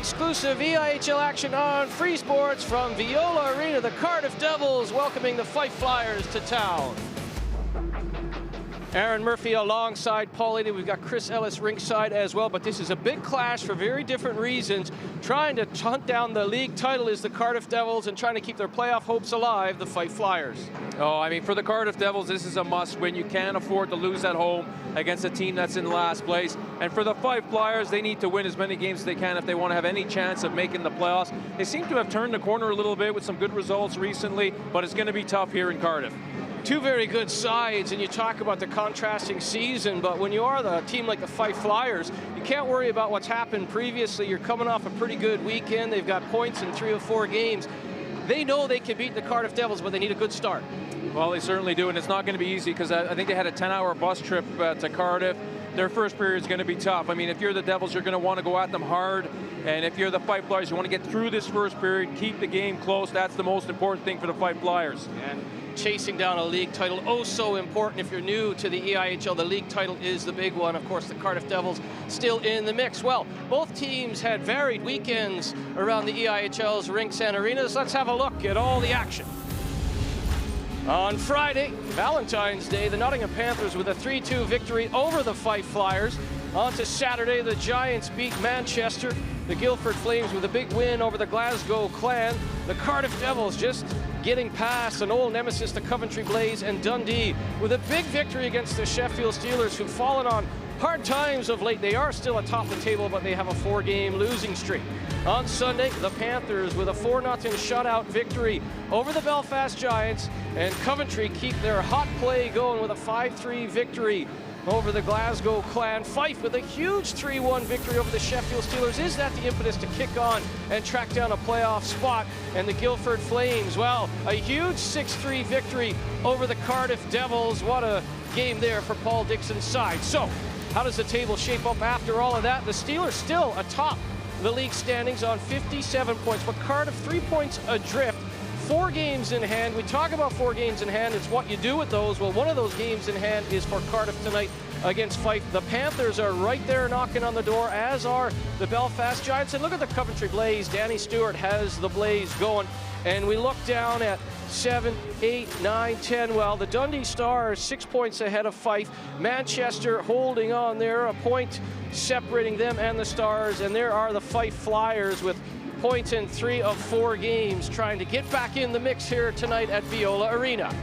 exclusive EIHL action on Free Sports from Viola Arena. The Cardiff Devils welcoming the Fife Flyers to town. Aaron Murphy alongside Paul Ady. We've got Chris Ellis ringside as well, but this is a big clash for very different reasons. Trying to hunt down the league title is the Cardiff Devils, and trying to keep their playoff hopes alive, the Fife Flyers. Oh, I mean, for the Cardiff Devils, this is a must-win. You can't afford to lose at home against a team that's in last place. And for the Fife Flyers, they need to win as many games as they can if they want to have any chance of making the playoffs. They seem to have turned the corner a little bit with some good results recently, but it's going to be tough here in Cardiff. Two very good sides, and you talk about the contrasting season, but when you are the team like the Fife Flyers, you can't worry about what's happened previously. You're coming off a pretty good weekend. They've got points in 3 of 4 games. They know they can beat the Cardiff Devils, but they need a good start. Well, they certainly do, and it's not going to be easy because I think they had a 10-hour bus trip to Cardiff. Their first period is going to be tough. I mean, if you're the Devils, you're going to want to go at them hard, and if you're the Fife Flyers, you want to get through this first period, keep the game close. That's the most important thing for the Fife Flyers. And chasing down a league title, oh so important. If you're new to the EIHL, the league title is the big one. Of course, the Cardiff Devils still in the mix. Well, both teams had varied weekends around the EIHL's rinks and arenas. Let's have a look at all the action. On Friday, Valentine's Day, the Nottingham Panthers with a 3-2 victory over the Fife Flyers. On to Saturday, the Giants beat Manchester. The Guildford Flames with a big win over the Glasgow Clan. The Cardiff Devils just getting past an old nemesis, the Coventry Blaze, and Dundee with a big victory against the Sheffield Steelers, who've fallen on hard times of late. They are still atop the table, but they have a 4-game losing streak. On Sunday, the Panthers with a 4-0 shutout victory over the Belfast Giants, and Coventry keep their hot play going with a 5-3 victory over the Glasgow Clan. Fife with a huge 3-1 victory over the Sheffield Steelers. Is that the impetus to kick on and track down a playoff spot? And the Guildford Flames, well, a huge 6-3 victory over the Cardiff Devils. What a game there for Paul Dixon's side. So, how does the table shape up after all of that? The Steelers still atop the league standings on 57 points, but Cardiff 3 points adrift. 4 games in hand. We talk about 4 games in hand. It's what you do with those. Well, one of those games in hand is for Cardiff tonight against Fife. The Panthers are right there knocking on the door, as are the Belfast Giants. And look at the Coventry Blaze. Danny Stewart has the Blaze going. And we look down at 7, 8, 9, 10. Well, the Dundee Stars 6 points ahead of Fife. Manchester holding on there, a point separating them and the Stars. And there are the Fife Flyers with points in 3 of 4 games, trying to get back in the mix here tonight at Viola Arena.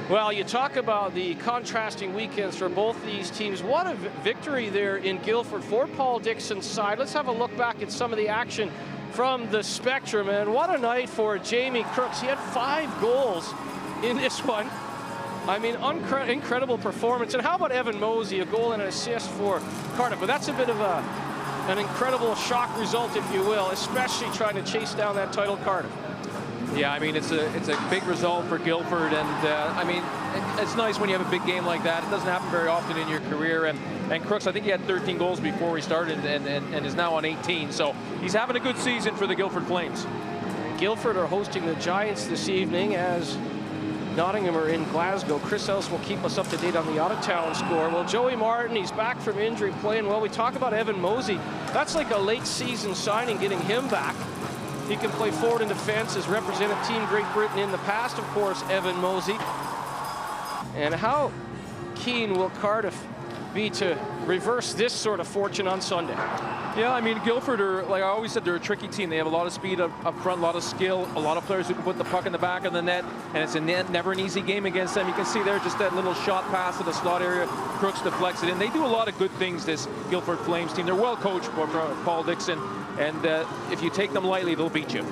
Well, you talk about the contrasting weekends for both these teams. What a victory there in Guildford for Paul Dixon's side. Let's have a look back at some of the action from the Spectrum, and what a night for Jamie Crooks. He had 5 goals in this one. I mean, incredible performance. And how about Evan Mosey, a goal and an assist for Cardiff? But that's a bit of an incredible shock result, if you will, especially trying to chase down that title, Cardiff. Yeah, I mean, it's a big result for Guildford, and I mean, it's nice when you have a big game like that. It doesn't happen very often in your career, and Crooks, I think he had 13 goals before he started and is now on 18, so he's having a good season for the Guildford Flames. Guildford are hosting the Giants this evening as Nottingham are in Glasgow. Chris Ellis will keep us up to date on the out-of-town score. Well, Joey Martin, he's back from injury, playing well. We talk about Evan Mosey. That's like a late-season signing, getting him back. He can play forward in defense, has represented Team Great Britain in the past, of course, Evan Mosey. And how keen will Cardiff be to reverse this sort of fortune on Sunday? Yeah, I mean, Guildford are, like I always said, they're a tricky team. They have a lot of speed up front, a lot of skill, a lot of players who can put the puck in the back of the net, and it's never an easy game against them. You can see there just that little shot pass to the slot area. Crooks deflects it in. They do a lot of good things, this Guildford Flames team. They're well coached by Paul Dixon, and if you take them lightly, they'll beat you.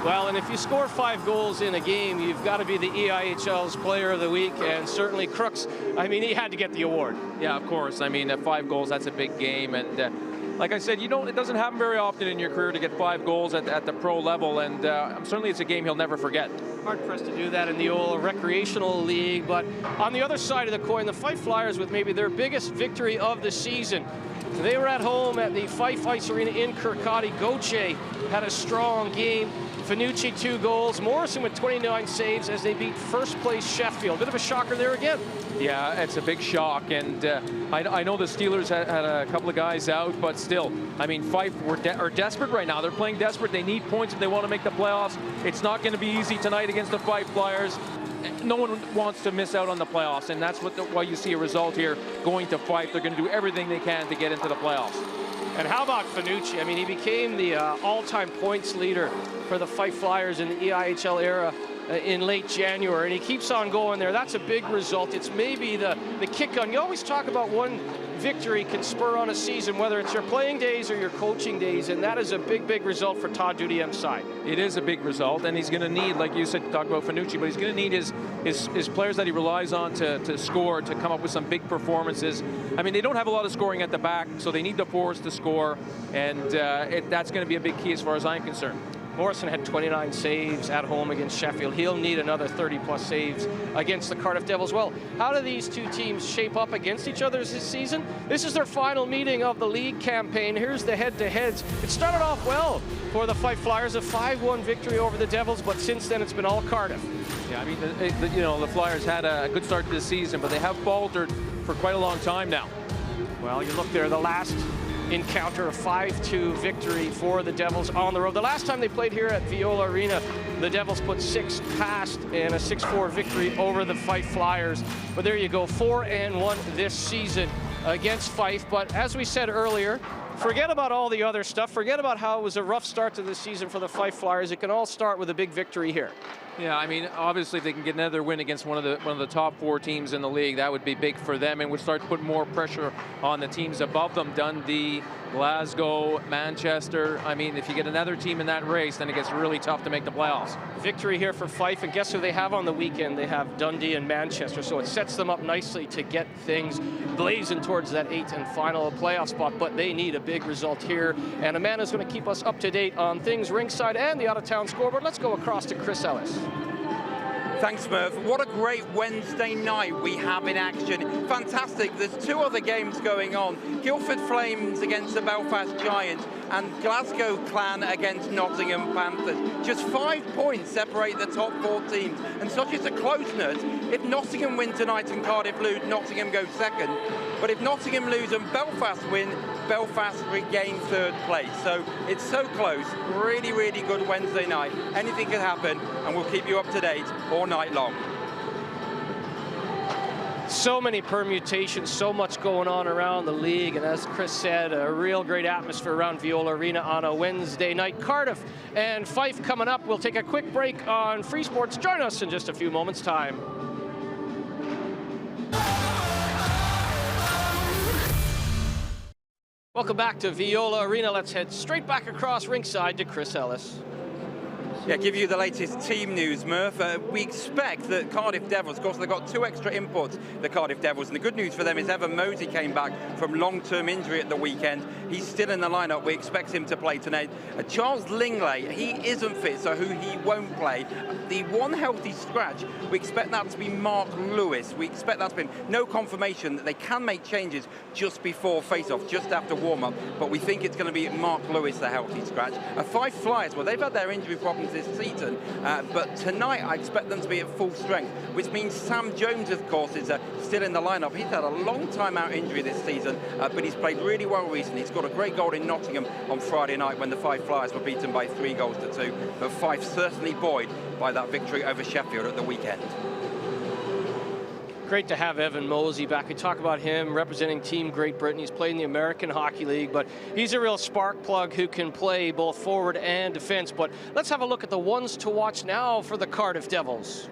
Well, and if you score 5 goals in a game, you've got to be the EIHL's Player of the Week, and certainly Crooks, I mean, he had to get the award. Yeah, of course. I mean, 5 goals, that's a big game, and like I said, it doesn't happen very often in your career to get 5 goals at the pro level, and certainly it's a game he'll never forget. Hard pressed to do that in the old recreational league, but on the other side of the coin, the Fife Flyers with maybe their biggest victory of the season. They were at home at the Fife Ice Arena in Kirkcaldy. Gauthier had a strong game. Finucci 2 goals. Morrison with 29 saves as they beat first place Sheffield. Bit of a shocker there again. Yeah, it's a big shock, and I know the Steelers had a couple of guys out, but still, I mean, Fife are desperate right now. They're playing desperate. They need points if they want to make the playoffs. It's not going to be easy tonight against the Fife Flyers. No one wants to miss out on the playoffs, and that's why you see a result here going to Fife. They're going to do everything they can to get into the playoffs. And how about Finucci? I mean, he became the all-time points leader for the Fife Flyers in the EIHL era in late January, and he keeps on going there. That's a big result. It's maybe the kick on. You always talk about one victory can spur on a season, whether it's your playing days or your coaching days, and that is a big, big result for Todd Dudierme's side. It is a big result, and he's going to need, like you said, to talk about Finucci, but he's going to need his players that he relies on to score, to come up with some big performances. I mean, they don't have a lot of scoring at the back, so they need the forwards to score, and that's going to be a big key as far as I'm concerned. Morrison had 29 saves at home against Sheffield. He'll need another 30-plus saves against the Cardiff Devils. Well, how do these two teams shape up against each other this season? This is their final meeting of the league campaign. Here's the head-to-heads. It started off well for the Fife Flyers, a 5-1 victory over the Devils, but since then it's been all Cardiff. Yeah, I mean, the Flyers had a good start to the season, but they have faltered for quite a long time now. Well, you look there, the last encounter, a 5-2 victory for the Devils on the road. The last time they played here at Viola Arena, the Devils put 6 past in a 6-4 victory over the Fife Flyers. But there you go, 4-1 this season against Fife. But as we said earlier, forget about all the other stuff. Forget about how it was a rough start to the season for the Fife Flyers. It can all start with a big victory here. Yeah, I mean, obviously if they can get another win against one of the top 4 teams in the league, that would be big for them and would start to put more pressure on the teams above them. Dundee, Glasgow, Manchester. I mean, if you get another team in that race, then it gets really tough to make the playoffs. Victory here for Fife, and guess who they have on the weekend? They have Dundee and Manchester, so it sets them up nicely to get things blazing towards that 8th and final playoff spot, but they need a big result here, and Amanda's going to keep us up to date on things ringside and the out-of-town scoreboard. Let's go across to Chris Ellis. Thanks, Murph. What a great Wednesday night we have in action. Fantastic. There's 2 other games going on. Guildford Flames against the Belfast Giants and Glasgow Clan against Nottingham Panthers. Just 5 points separate the top 4 teams. And such is a closeness. If Nottingham win tonight and Cardiff lose, Nottingham goes second. But if Nottingham lose and Belfast win, Belfast regain 3rd place. So it's so close. Really, really good Wednesday night. Anything can happen, and we'll keep you up to date all night long. So many permutations, so much going on around the league, and as Chris said, a real great atmosphere around Viola Arena on a Wednesday night. Cardiff and Fife coming up. We'll take a quick break on Free Sports. Join us in just a few moments' time. Welcome back to Viola Arena. Let's head straight back across ringside to Chris Ellis. Yeah, give you the latest team news, Murph. We expect that Cardiff Devils, of course, they've got 2 extra imports, the Cardiff Devils, and the good news for them is Evan Mosey came back from long-term injury at the weekend. He's still in the lineup. We expect him to play tonight. Charles Lingley, he isn't fit, so he won't play. The one healthy scratch, we expect that to be Mark Lewis. We expect that to be no confirmation that they can make changes just before face-off, just after warm-up, but we think it's going to be Mark Lewis, the healthy scratch. Fife Flyers, well, they've had their injury problems this season, but tonight I expect them to be at full strength, which means Sam Jones, of course, is still in the lineup. He's had a long time out injury this season, but he's played really well recently. He's got a great goal in Nottingham on Friday night when the Fife Flyers were beaten by 3-2, but Fife certainly buoyed by that victory over Sheffield at the weekend. Great to have Evan Mosey back. We talk about him representing Team Great Britain. He's played in the American Hockey League, but he's a real spark plug who can play both forward and defense. But let's have a look at the ones to watch now for the Cardiff Devils.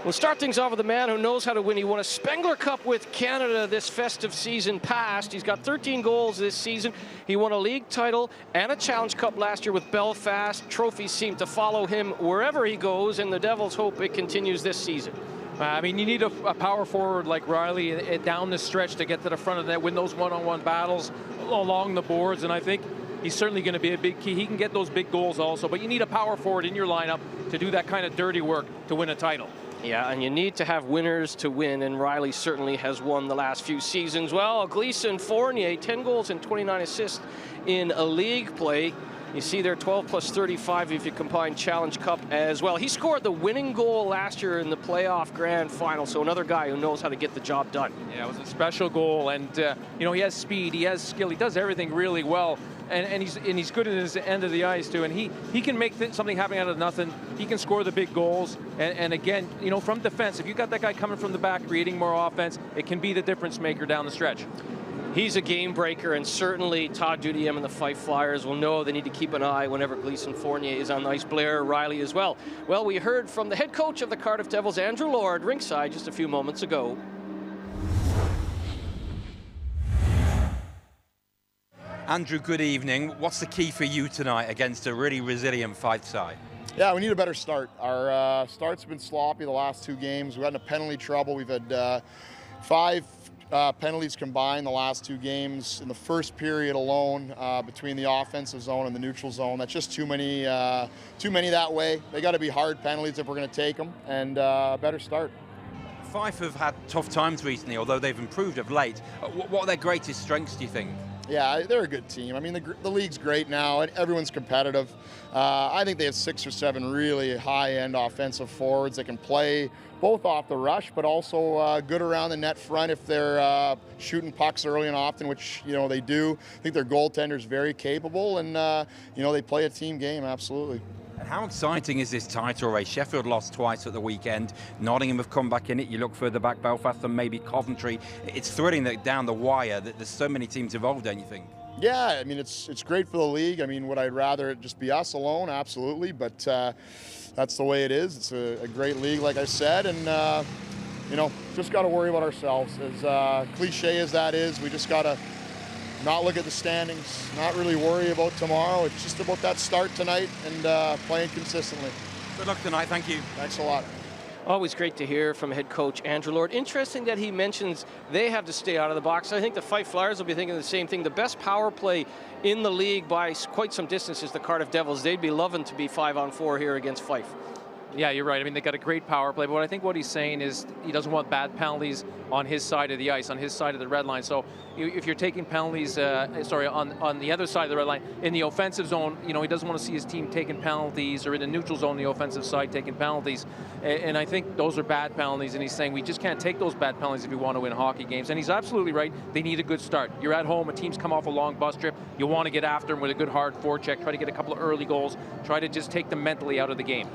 We'll start things off with a man who knows how to win. He won a Spengler Cup with Canada this festive season past. He's got 13 goals this season. He won a league title and a Challenge Cup last year with Belfast. Trophies seem to follow him wherever he goes, and the Devils hope it continues this season. I mean, you need a power forward like Riley down the stretch to get to the front of the net, win those one-on-one battles along the boards, and I think he's certainly going to be a big key. He can get those big goals also, but you need a power forward in your lineup to do that kind of dirty work to win a title. Yeah, and you need to have winners to win, and Riley certainly has won the last few seasons. Well, Gleason Fournier, 10 goals and 29 assists in a league play. You see there 12 plus 35 if you combine Challenge Cup as well. He scored the winning goal last year in the playoff grand final, so another guy who knows how to get the job done. Yeah, it was a special goal, and you know, he has speed, he has skill, he does everything really well, and he's good at his end of the ice too, and he can make something happen out of nothing. He can score the big goals, and again, you know, from defense, if you got that guy coming from the back creating more offense, it can be the difference maker down the stretch. He's a game breaker, and certainly Todd Dudiem and the Fife Flyers will know they need to keep an eye whenever Gleason Fournier is on the ice. Blair Riley as well. Well, we heard from the head coach of the Cardiff Devils, Andrew Lord, ringside just a few moments ago. Andrew, good evening. What's the key for you tonight against a really resilient Fife side? Yeah, we need a better start. Our start's been sloppy the last 2 games. We had a penalty trouble. We've had 5 penalties combined the last 2 games in the first period alone between the offensive zone and the neutral zone. That's just too many that way. They got to be hard penalties if we're going to take them, and a better start. Fife have had tough times recently, although they've improved of late. What are their greatest strengths, do you think? Yeah, they're a good team. I mean, the league's great now. Everyone's competitive. I think they have 6 or 7 really high-end offensive forwards that can play both off the rush, but also good around the net front if they're shooting pucks early and often, which, you know, they do. I think their goaltender's very capable, and, you know, they play a team game, absolutely. How exciting is this title race? Sheffield lost twice at the weekend. Nottingham have come back in it. You look further back, Belfast and maybe Coventry. It's thrilling that down the wire that there's so many teams involved, don't you think? Yeah, I mean, it's great for the league. I mean, would I rather it just be us alone? Absolutely, but that's the way it is. It's a great league, like I said, and you know, just got to worry about ourselves. As cliche as that is, we just got to not look at the standings, not really worry about tomorrow. It's just about that start tonight and playing consistently. Good luck tonight. Thank you. Thanks a lot. Always great to hear from head coach Andrew Lord. Interesting that he mentions they have to stay out of the box. I think the Fife Flyers will be thinking the same thing. The best power play in the league by quite some distance is the Cardiff Devils. They'd be loving to be 5-on-4 here against Fife. Yeah, you're right. I mean, they got a great power play, but I think what he's saying is he doesn't want bad penalties on his side of the ice, on his side of the red line. So if you're taking penalties, on the other side of the red line, in the offensive zone, you know, he doesn't want to see his team taking penalties, or in the neutral zone, the offensive side taking penalties. And I think those are bad penalties, and he's saying we just can't take those bad penalties if we want to win hockey games. And he's absolutely right. They need a good start. You're at home, a team's come off a long bus trip. You want to get after them with a good hard forecheck, try to get a couple of early goals, try to just take them mentally out of the game.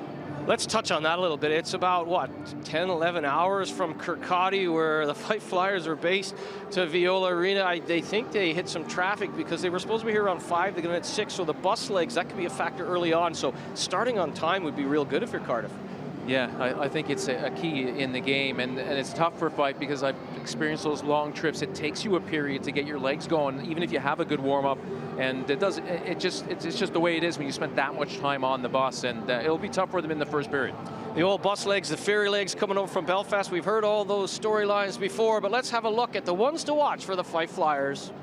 Let's touch on that a little bit. It's about, what, 10, 11 hours from Kirkcaldy, where the Fife Flyers are based, to Viola Arena. They think they hit some traffic because they were supposed to be here around 5. They're going to hit 6, so the bus legs, that could be a factor early on. So starting on time would be real good if you're Cardiff. Yeah, I think it's a key in the game, and it's tough for Fife because I've experienced those long trips. It takes you a period to get your legs going, even if you have a good warm-up, and it's just the way it is when you spend that much time on the bus, and it'll be tough for them in the first period. The old bus legs, the ferry legs coming over from Belfast. We've heard all those storylines before, but let's have a look at the ones to watch for the Fife Flyers.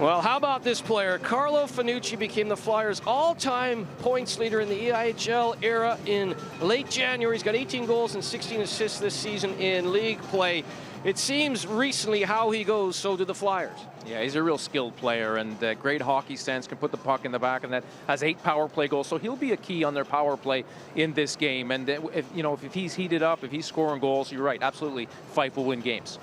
Well, how about this player? Carlo Fanucci became the Flyers' all-time points leader in the EIHL era in late January. He's got 18 goals and 16 assists this season in league play. It seems recently how he goes, so do the Flyers. Yeah, he's a real skilled player, and great hockey sense, can put the puck in the back, and that has 8 power play goals. So he'll be a key on their power play in this game. And if he's heated up, if he's scoring goals, you're right, absolutely, Fife will win games.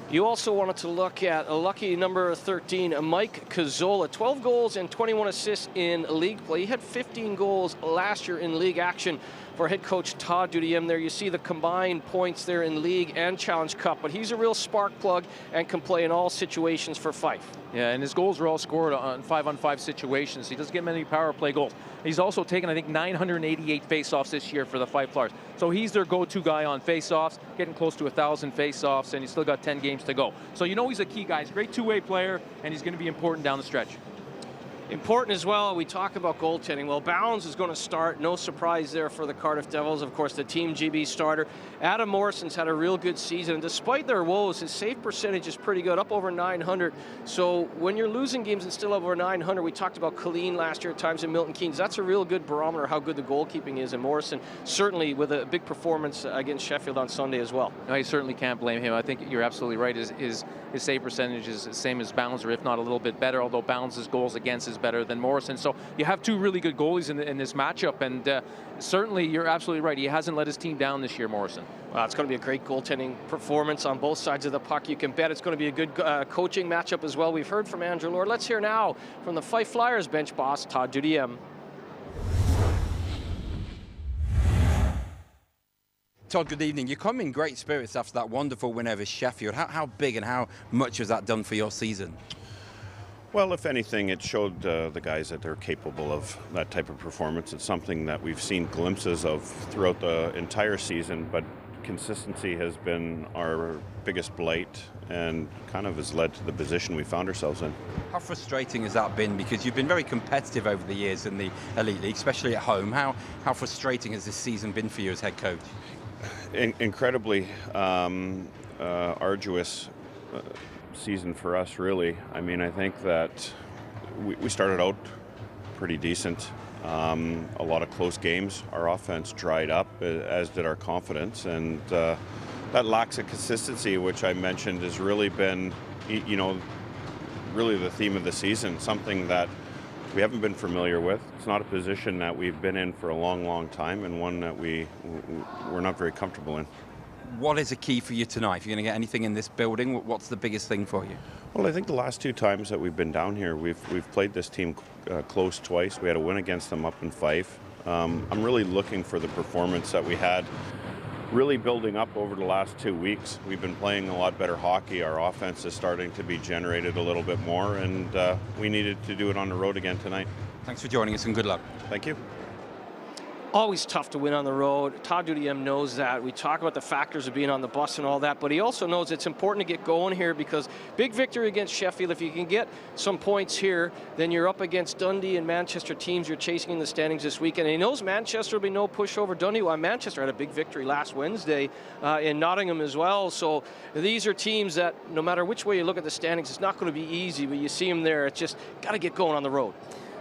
You also wanted to look at a lucky number 13, Mike Cazzola. 12 goals and 21 assists in league play. He had 15 goals last year in league action for head coach Todd Dudiem. There you see the combined points there in league and Challenge Cup, but he's a real spark plug and can play in all situations for Fife. Yeah, and his goals are all scored on 5-on-5 situations. He doesn't get many power play goals. He's also taken, I think, 988 face-offs this year for the Fife Flyers. So he's their go-to guy on face-offs, getting close to 1,000 face-offs, and he's still got 10 games to go. So you know he's a key guy. He's a great two-way player, and he's going to be important down the stretch. Important as well, we talk about goaltending. Well, Bounds is going to start. No surprise there for the Cardiff Devils. Of course, the Team GB starter. Adam Morrison's had a real good season. And despite their woes, his save percentage is pretty good, up over 900. So when you're losing games and still over 900, we talked about Colleen last year at times in Milton Keynes. That's a real good barometer how good the goalkeeping is. And Morrison, certainly with a big performance against Sheffield on Sunday as well. No, you certainly can't blame him. I think you're absolutely right. His save percentage is the same as Bounds, or if not a little bit better, although Bounds' goals against is better than Morrison. So you have two really good goalies in this matchup, and certainly you're absolutely right. He hasn't let his team down this year, Morrison. Well, it's going to be a great goaltending performance on both sides of the puck. You can bet it's going to be a good coaching matchup as well. We've heard from Andrew Lord. Let's hear now from the Fife Flyers bench boss, Todd Dudiem. Todd, good evening. You come in great spirits after that wonderful win over Sheffield. How big and how much has that done for your season? Well, if anything, it showed the guys that they're capable of that type of performance. It's something that we've seen glimpses of throughout the entire season, but consistency has been our biggest blight and kind of has led to the position we found ourselves in. How frustrating has that been? Because you've been very competitive over the years in the Elite League, especially at home. How frustrating has this season been for you as head coach? Incredibly arduous season for us, really. I mean, I think that we started out pretty decent. A lot of close games. Our offense dried up, as did our confidence, and that lacks of consistency, which I mentioned, has really been, really the theme of the season. Something that we haven't been familiar with. It's not a position that we've been in for a long, long time, and one that we're not very comfortable in. What is a key for you tonight? If you're going to get anything in this building, what's the biggest thing for you? Well, I think the last two times that we've been down here, we've played this team close twice. We had a win against them up in Fife. I'm really looking for the performance that we had really building up over the last 2 weeks. We've been playing a lot better hockey. Our offense is starting to be generated a little bit more, and we needed to do it on the road again tonight. Thanks for joining us, and good luck. Thank you. Always tough to win on the road. Todd Dudiem knows that. We talk about the factors of being on the bus and all that, but he also knows it's important to get going here because big victory against Sheffield. If you can get some points here, then you're up against Dundee and Manchester teams you're chasing in the standings this weekend. And he knows Manchester will be no pushover. Dundee, Manchester had a big victory last Wednesday in Nottingham as well. So these are teams that no matter which way you look at the standings, it's not going to be easy, but you see them there. It's just got to get going on the road.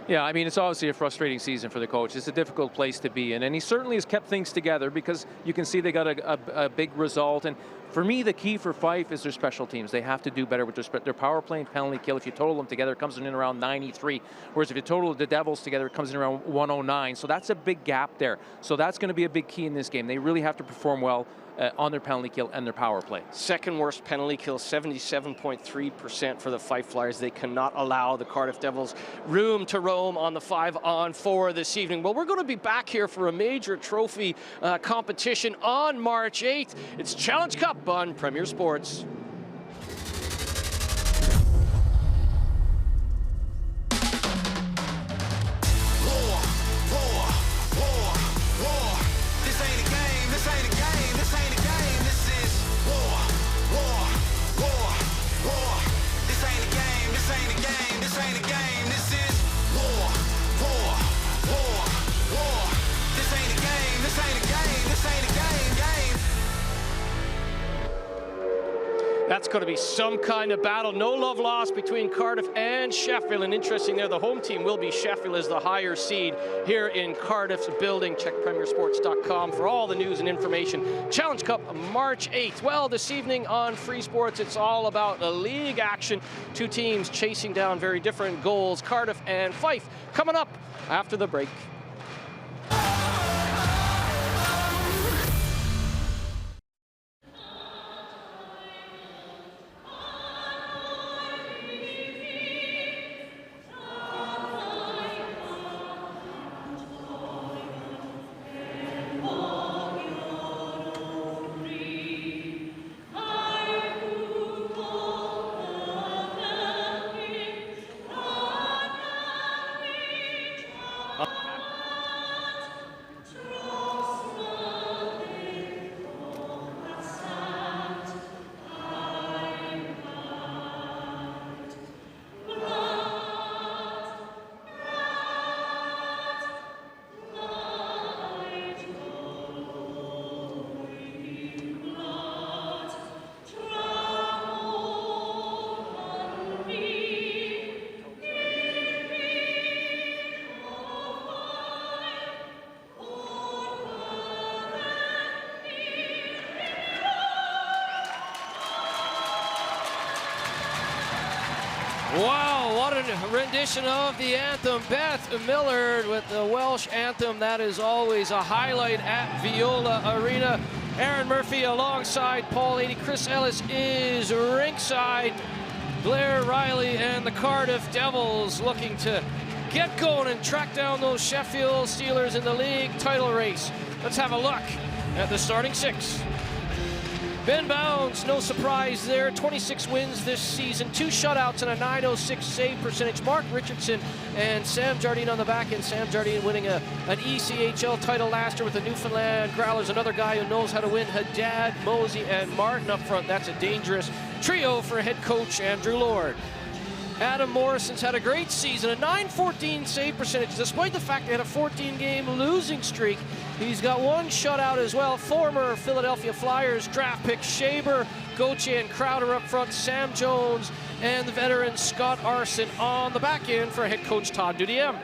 Yeah, I mean, it's obviously a frustrating season for the coach. It's a difficult place to be in, and he certainly has kept things together because you can see they got a big result. And for me, the key for Fife is their special teams. They have to do better with their power play and penalty kill. If you total them together, it comes in around 93, whereas if you total the Devils together, it comes in around 109. So that's a big gap there. So that's going to be a big key in this game. They really have to perform well on their penalty kill and their power play. Second worst penalty kill, 77.3% for the Fife Flyers. They cannot allow the Cardiff Devils room to roam on the 5-on-4 this evening. Well, we're going to be back here for a major trophy competition on March 8th. It's Challenge Cup on Premier Sports. That's going to be some kind of battle. No love lost between Cardiff and Sheffield. And interesting there, the home team will be Sheffield as the higher seed here in Cardiff's building. Check premiersports.com for all the news and information. Challenge Cup, March 8th. Well, this evening on Free Sports, it's all about the league action. Two teams chasing down very different goals, Cardiff and Fife. Coming up after the break. Wow, what a rendition of the anthem. Beth Millard with the Welsh anthem. That is always a highlight at Viola Arena. Aaron Murphy alongside Paul Adey. Chris Ellis is ringside. Blair Riley and the Cardiff Devils looking to get going and track down those Sheffield Steelers in the league title race. Let's have a look at the starting six. Ben Bounds, no surprise there, 26 wins this season, 2 shutouts and a .906 save percentage. Mark Richardson and Sam Jardine on the back end. Sam Jardine winning an ECHL title last year with the Newfoundland Growlers. Another guy who knows how to win, Haddad, Mosey, and Martin up front. That's a dangerous trio for head coach Andrew Lord. Adam Morrison's had a great season, a .914 save percentage, despite the fact they had a 14-game losing streak. He's got 1 shutout as well. Former Philadelphia Flyers draft pick Shaber, Gauthier, and Crowder up front. Sam Jones and the veteran Scott Arson on the back end for head coach Todd Dudiem.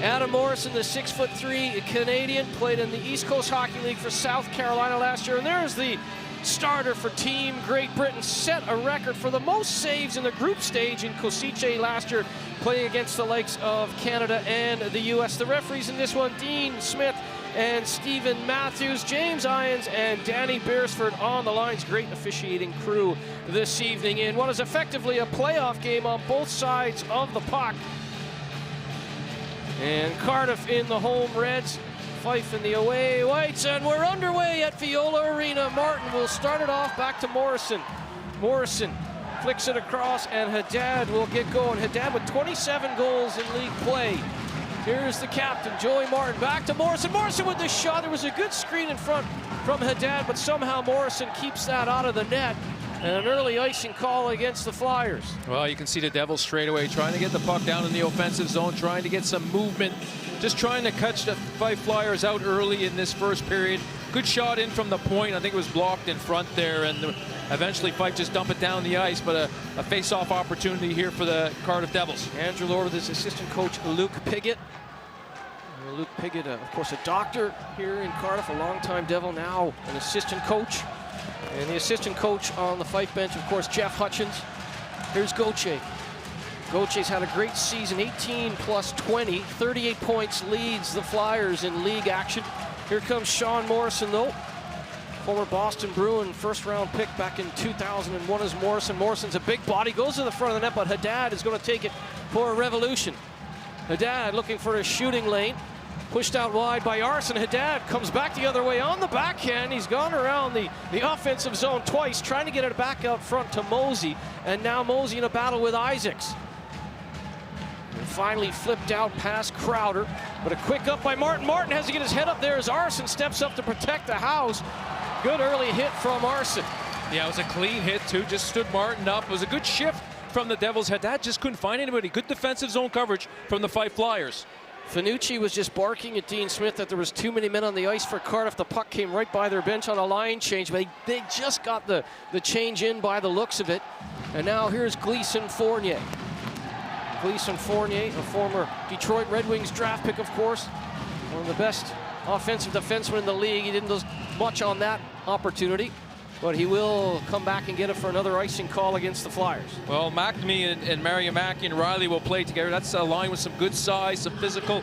Adam Morrison, the 6'3" Canadian, played in the East Coast Hockey League for South Carolina last year. And there's the starter for Team Great Britain, set a record for the most saves in the group stage in Kosice last year, playing against the likes of Canada and the US. The referees in this one, Dean Smith and Stephen Matthews, James Irons and Danny Beresford on the lines. Great officiating crew this evening in what is effectively a playoff game on both sides of the puck. And Cardiff in the home Reds, Fife in the away Whites, and we're underway at Viola Arena. Martin will start it off, back to Morrison. Morrison flicks it across, and Haddad will get going. Haddad with 27 goals in league play. Here's the captain, Joey Martin, back to Morrison. Morrison with the shot. There was a good screen in front from Haddad, but somehow Morrison keeps that out of the net. And an early icing call against the Flyers. Well, you can see the Devils straight away trying to get the puck down in the offensive zone, trying to get some movement, just trying to catch the Fife Flyers out early in this first period. Good shot in from the point. I think it was blocked in front there, and eventually Fife just dump it down the ice, but a face-off opportunity here for the Cardiff Devils. Andrew Lord with his assistant coach, Luke Piggott. Luke Piggott, of course, a doctor here in Cardiff, a longtime Devil, now an assistant coach. And the assistant coach on the Fife bench, of course, Jeff Hutchins. Here's Gauthier. Gauthier's had a great season, 18 plus 20, 38 points, leads the Flyers in league action. Here comes Sean Morrison, though. Former Boston Bruin first-round pick back in 2001 as Morrison. Morrison's a big body, goes to the front of the net, but Haddad is going to take it for a revolution. Haddad looking for a shooting lane. Pushed out wide by Arson. Haddad comes back the other way on the backhand. He's gone around the offensive zone twice, trying to get it back out front to Mosey. And now Mosey in a battle with Isaacs. And finally flipped out past Crowder. But a quick up by Martin. Martin has to get his head up there as Arson steps up to protect the house. Good early hit from Arson. Yeah, it was a clean hit, too. Just stood Martin up. It was a good shift from the Devils. Haddad just couldn't find anybody. Good defensive zone coverage from the Fife Flyers. Finucci was just barking at Dean Smith that there was too many men on the ice for Cardiff. The puck came right by their bench on a line change, but they just got the change in by the looks of it. And now here's Gleason Fournier. Gleason Fournier, a former Detroit Red Wings draft pick, of course. One of the best offensive defensemen in the league. He didn't do much on that opportunity, but he will come back and get it for another icing call against the Flyers. Well, McNamee and Mariamaki and Riley will play together. That's a line with some good size, some physical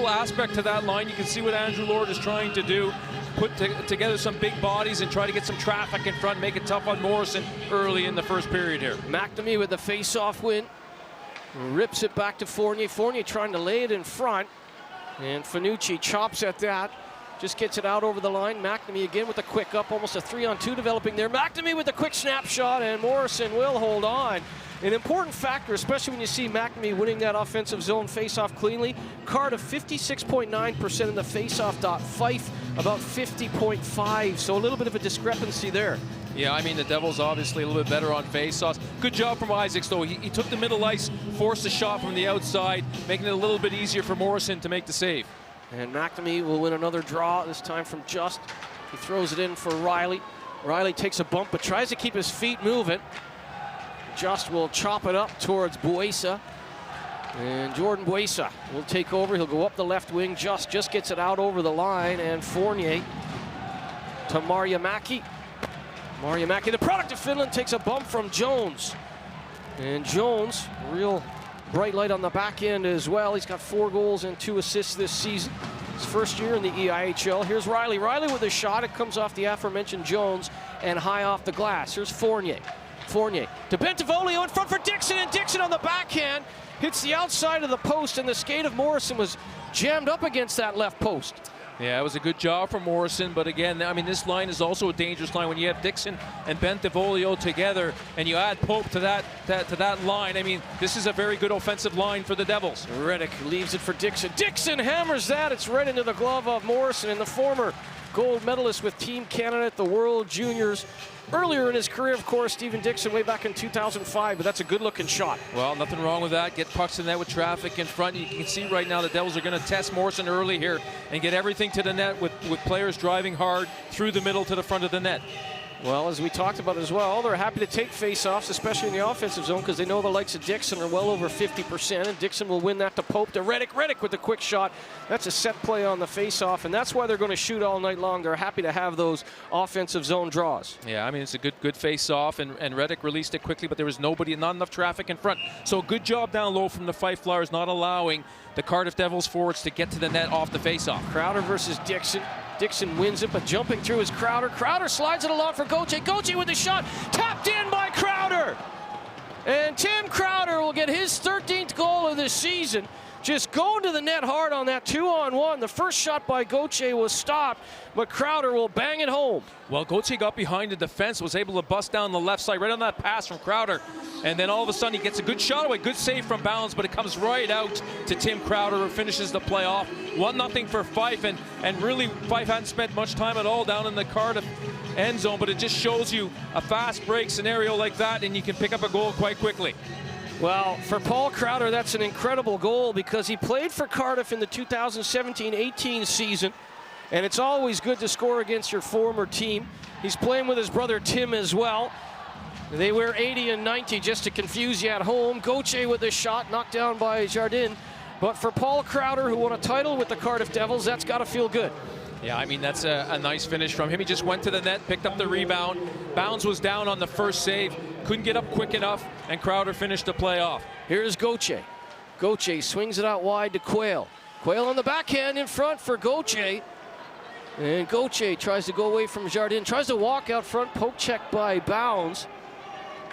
aspect to that line. You can see what Andrew Lord is trying to do. Put together some big bodies and try to get some traffic in front, make it tough on Morrison early in the first period here. McNamee with the face-off win. Rips it back to Fournier. Fournier trying to lay it in front. And Finucci chops at that. Just gets it out over the line. McNamee again with a quick up, almost a 3-on-2 developing there. McNamee with a quick snapshot, and Morrison will hold on. An important factor, especially when you see McNamee winning that offensive zone face-off cleanly. Cardiff 56.9% in the face-off dot. Fife about 50.5, so a little bit of a discrepancy there. Yeah, I mean, the Devils obviously a little bit better on face-offs. Good job from Isaacs, though. He took the middle ice, forced a shot from the outside, making it a little bit easier for Morrison to make the save. And McNamee will win another draw, this time from Just. He throws it in for Riley. Riley takes a bump, but tries to keep his feet moving. Just will chop it up towards Buesa. And Jordan Buesa will take over. He'll go up the left wing. Just gets it out over the line. And Fournier to Mariamaki. Marjamäki, the product of Finland, takes a bump from Jones. And Jones, real bright light on the back end as well. He's got 4 goals and 2 assists this season. His first year in the EIHL. Here's Riley. Riley with a shot. It comes off the aforementioned Jones and high off the glass. Here's Fournier. Fournier to Bentivolio in front for Dixon, and Dixon on the backhand hits the outside of the post, and the skate of Morrison was jammed up against that left post. Yeah, it was a good job for Morrison, but again, I mean, this line is also a dangerous line when you have Dixon and Bentivolio together, and you add Pope to that line. I mean, this is a very good offensive line for the Devils. Reddick leaves it for Dixon. Dixon hammers that. It's right into the glove of Morrison, and the former gold medalist with Team Canada at the World Juniors. Earlier in his career, of course, Stephen Dixon way back in 2005, but that's a good-looking shot. Well, nothing wrong with that. Get pucks in net with traffic in front. You can see right now the Devils are going to test Morrison early here and get everything to the net with players driving hard through the middle to the front of the net. Well, as we talked about as well, they're happy to take face-offs, especially in the offensive zone, because they know the likes of Dixon are well over 50%, and Dixon will win that to Pope, to Reddick. Reddick with a quick shot. That's a set play on the face-off, and that's why they're going to shoot all night long. They're happy to have those offensive zone draws. Yeah, I mean, it's a good face-off, and Reddick released it quickly, but there was not enough traffic in front. So good job down low from the Fife Flyers, not allowing the Cardiff Devils forwards to get to the net off the face-off. Crowder versus Dixon. Dixon wins it, but jumping through is Crowder. Crowder slides it along for Gauthier. Gauthier with the shot, tapped in by Crowder. And Tim Crowder will get his 13th goal of the season. Just going to the net hard on that 2-on-1. The first shot by Gauthier was stopped, but Crowder will bang it home. Well, Gauthier got behind the defense, was able to bust down the left side right on that pass from Crowder. And then all of a sudden he gets a good shot away, good save from Bounds, but it comes right out to Tim Crowder, who finishes the play off. 1-0 for Fife, and really Fife hadn't spent much time at all down in the Cardiff end zone, but it just shows you a fast break scenario like that, and you can pick up a goal quite quickly. Well, for Paul Crowder, that's an incredible goal because he played for Cardiff in the 2017-18 season, and it's always good to score against your former team. He's playing with his brother Tim as well. They wear 80 and 90 just to confuse you at home. Gauthier with the shot, knocked down by Jardin. But for Paul Crowder, who won a title with the Cardiff Devils, that's got to feel good. Yeah, I mean, that's a nice finish from him. He just went to the net, picked up the rebound. Bounds was down on the first save, couldn't get up quick enough, and Crowder finished the play off. Here's Gauthier. Gauthier swings it out wide to Quayle. Quayle on the backhand in front for Gauthier. And Gauthier tries to go away from Jardin, tries to walk out front, poke check by Bounds.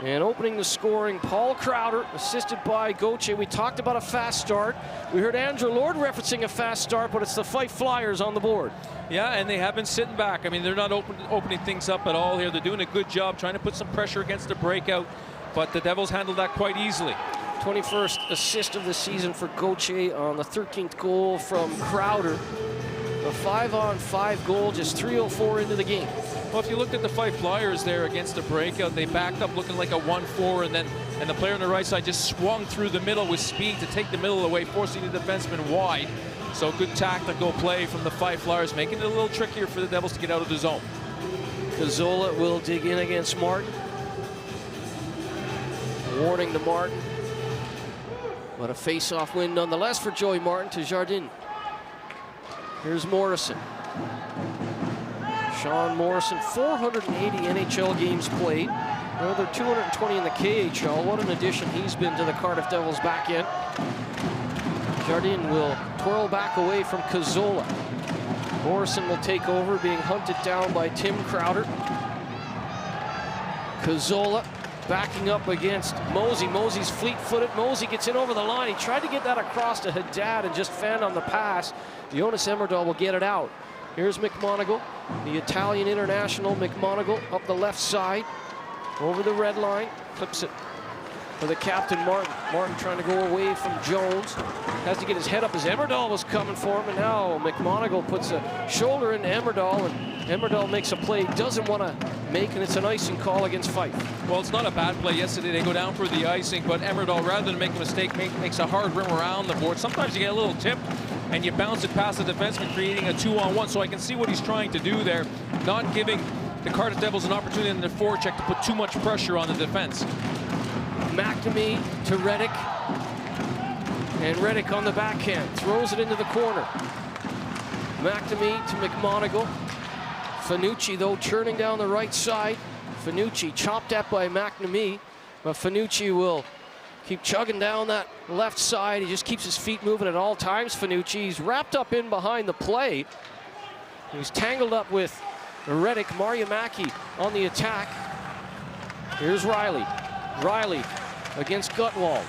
And opening the scoring, Paul Crowder, assisted by Gauthier. We talked about a fast start. We heard Andrew Lord referencing a fast start, but it's the Fife Flyers on the board. Yeah, and they have been sitting back. I mean, they're not opening things up at all here. They're doing a good job trying to put some pressure against the breakout, but the Devils handled that quite easily. 21st assist of the season for Gauthier on the 13th goal from Crowder. A 5-on-5 goal, just 3:04 into the game. Well, if you looked at the Fife Flyers there against the breakout, they backed up looking like a 1-4, and the player on the right side just swung through the middle with speed to take the middle away, forcing the defenseman wide. So good tactical play from the Fife Flyers, making it a little trickier for the Devils to get out of the zone. Cazzola will dig in against Martin. Warning to Martin. But a face-off win nonetheless for Joey Martin to Jardin. Here's Morrison. Sean Morrison, 480 NHL games played. Another 220 in the KHL. What an addition he's been to the Cardiff Devils back end. Jardin will twirl back away from Cazzola. Morrison will take over, being hunted down by Tim Crowder. Cazzola backing up against Mosey. Mosey's fleet-footed. Mosey gets in over the line. He tried to get that across to Haddad and just fanned on the pass. Jonas Emmerdahl will get it out. Here's McMonagle, the Italian international. McMonagle up the left side, over the red line, clips it for the captain, Martin. Martin trying to go away from Jones. Has to get his head up as Emmerdahl was coming for him, and now McMonagle puts a shoulder into Emmerdahl, and Emmerdahl makes a play he doesn't want to make, and it's an icing call against Fife. Well, it's not a bad play. Yesterday they go down for the icing, but Emmerdahl, rather than make a mistake, makes a hard rim around the board. Sometimes you get a little tip, and you bounce it past the defenseman, creating a 2-on-1. So I can see what he's trying to do there, not giving the Cardiff Devils an opportunity in their forecheck to put too much pressure on the defense. McNamee to Reddick. And Reddick on the backhand, throws it into the corner. McNamee to McMonagle. Fanucci, though, churning down the right side Finucci chopped at by McNamee, but Finucci will keep chugging down that left side. He just keeps his feet moving at all times, Finucci. He's wrapped up in behind the plate. He's tangled up with Reddick. Mariamaki on the attack. Here's Riley. Riley against Gutwald.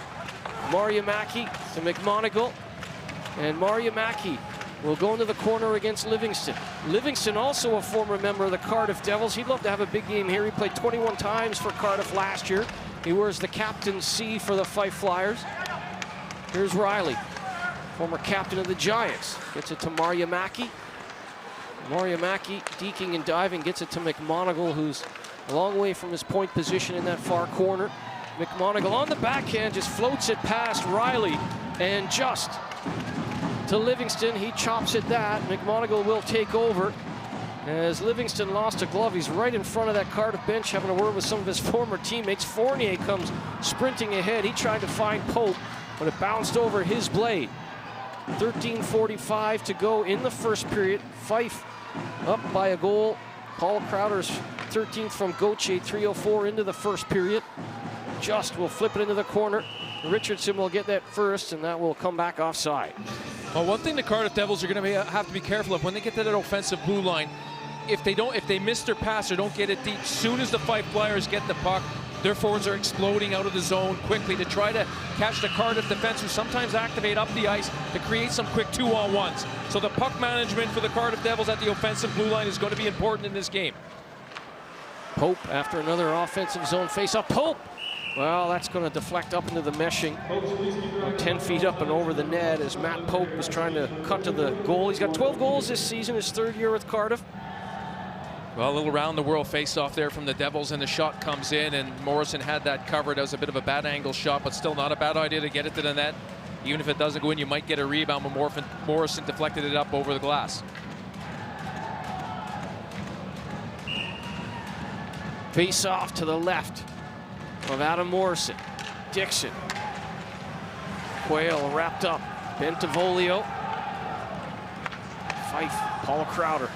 Mariamaki to McMonagle. And Mariamaki will go into the corner against Livingston. Livingston, also a former member of the Cardiff Devils. He'd love to have a big game here. He played 21 times for Cardiff last year. He wears the captain's C for the Fife Flyers. Here's Riley, former captain of the Giants. Gets it to Mariamaki. Mariamaki deking and diving, gets it to McMonagle, who's a long way from his point position in that far corner. McMonagle on the backhand just floats it past Riley, and just to Livingston. He chops at that. McMonagle will take over. As Livingston lost a glove, he's right in front of that Cardiff bench having a word with some of his former teammates. Fournier comes sprinting ahead. He tried to find Pope, but it bounced over his blade. 13:45 to go in the first period. Fife up by a goal. Paul Crowder's 13th from Gauthier, 3:04 into the first period. Just will flip it into the corner. Richardson will get that first, and that will come back offside. Well, one thing the Cardiff Devils are going to have to be careful of when they get to that offensive blue line, if they miss their pass or don't get it deep, soon as the Fife Flyers get the puck, their forwards are exploding out of the zone quickly to try to catch the Cardiff defense, who sometimes activate up the ice to create some quick 2-on-1s. So the puck management for the Cardiff Devils at the offensive blue line is going to be important in this game. Pope after another offensive zone face-off. Pope! Well, that's going to deflect up into the meshing. 10 feet up and over the net as Matt Pope was trying to cut to the goal. He's got 12 goals this season, his third year with Cardiff. Well, a little round-the-world face-off there from the Devils, and the shot comes in, and Morrison had that covered. That was a bit of a bad angle shot, but still not a bad idea to get it to the net. Even if it doesn't go in, you might get a rebound, but Morrison deflected it up over the glass. Face-off to the left of Adam Morrison. Dixon. Quayle wrapped up. Bentivolio. Fife. Paul Crowder.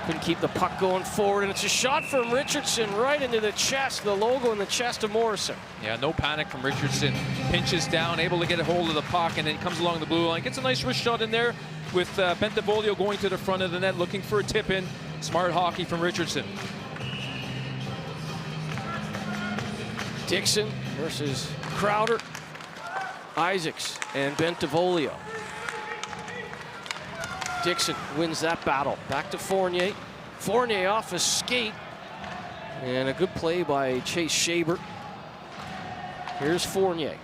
Couldn't keep the puck going forward, and it's a shot from Richardson right into the chest, the logo in the chest of Morrison. Yeah, no panic from Richardson. Pinches down, able to get a hold of the puck, and then comes along the blue line. Gets a nice wrist shot in there with Bentivolio going to the front of the net, looking for a tip-in. Smart hockey from Richardson. Dixon versus Crowder, Isaacs, and Bentivolio. Dixon wins that battle. Back to Fournier. Fournier off a skate. And a good play by Chase Shaber. Here's Fournier.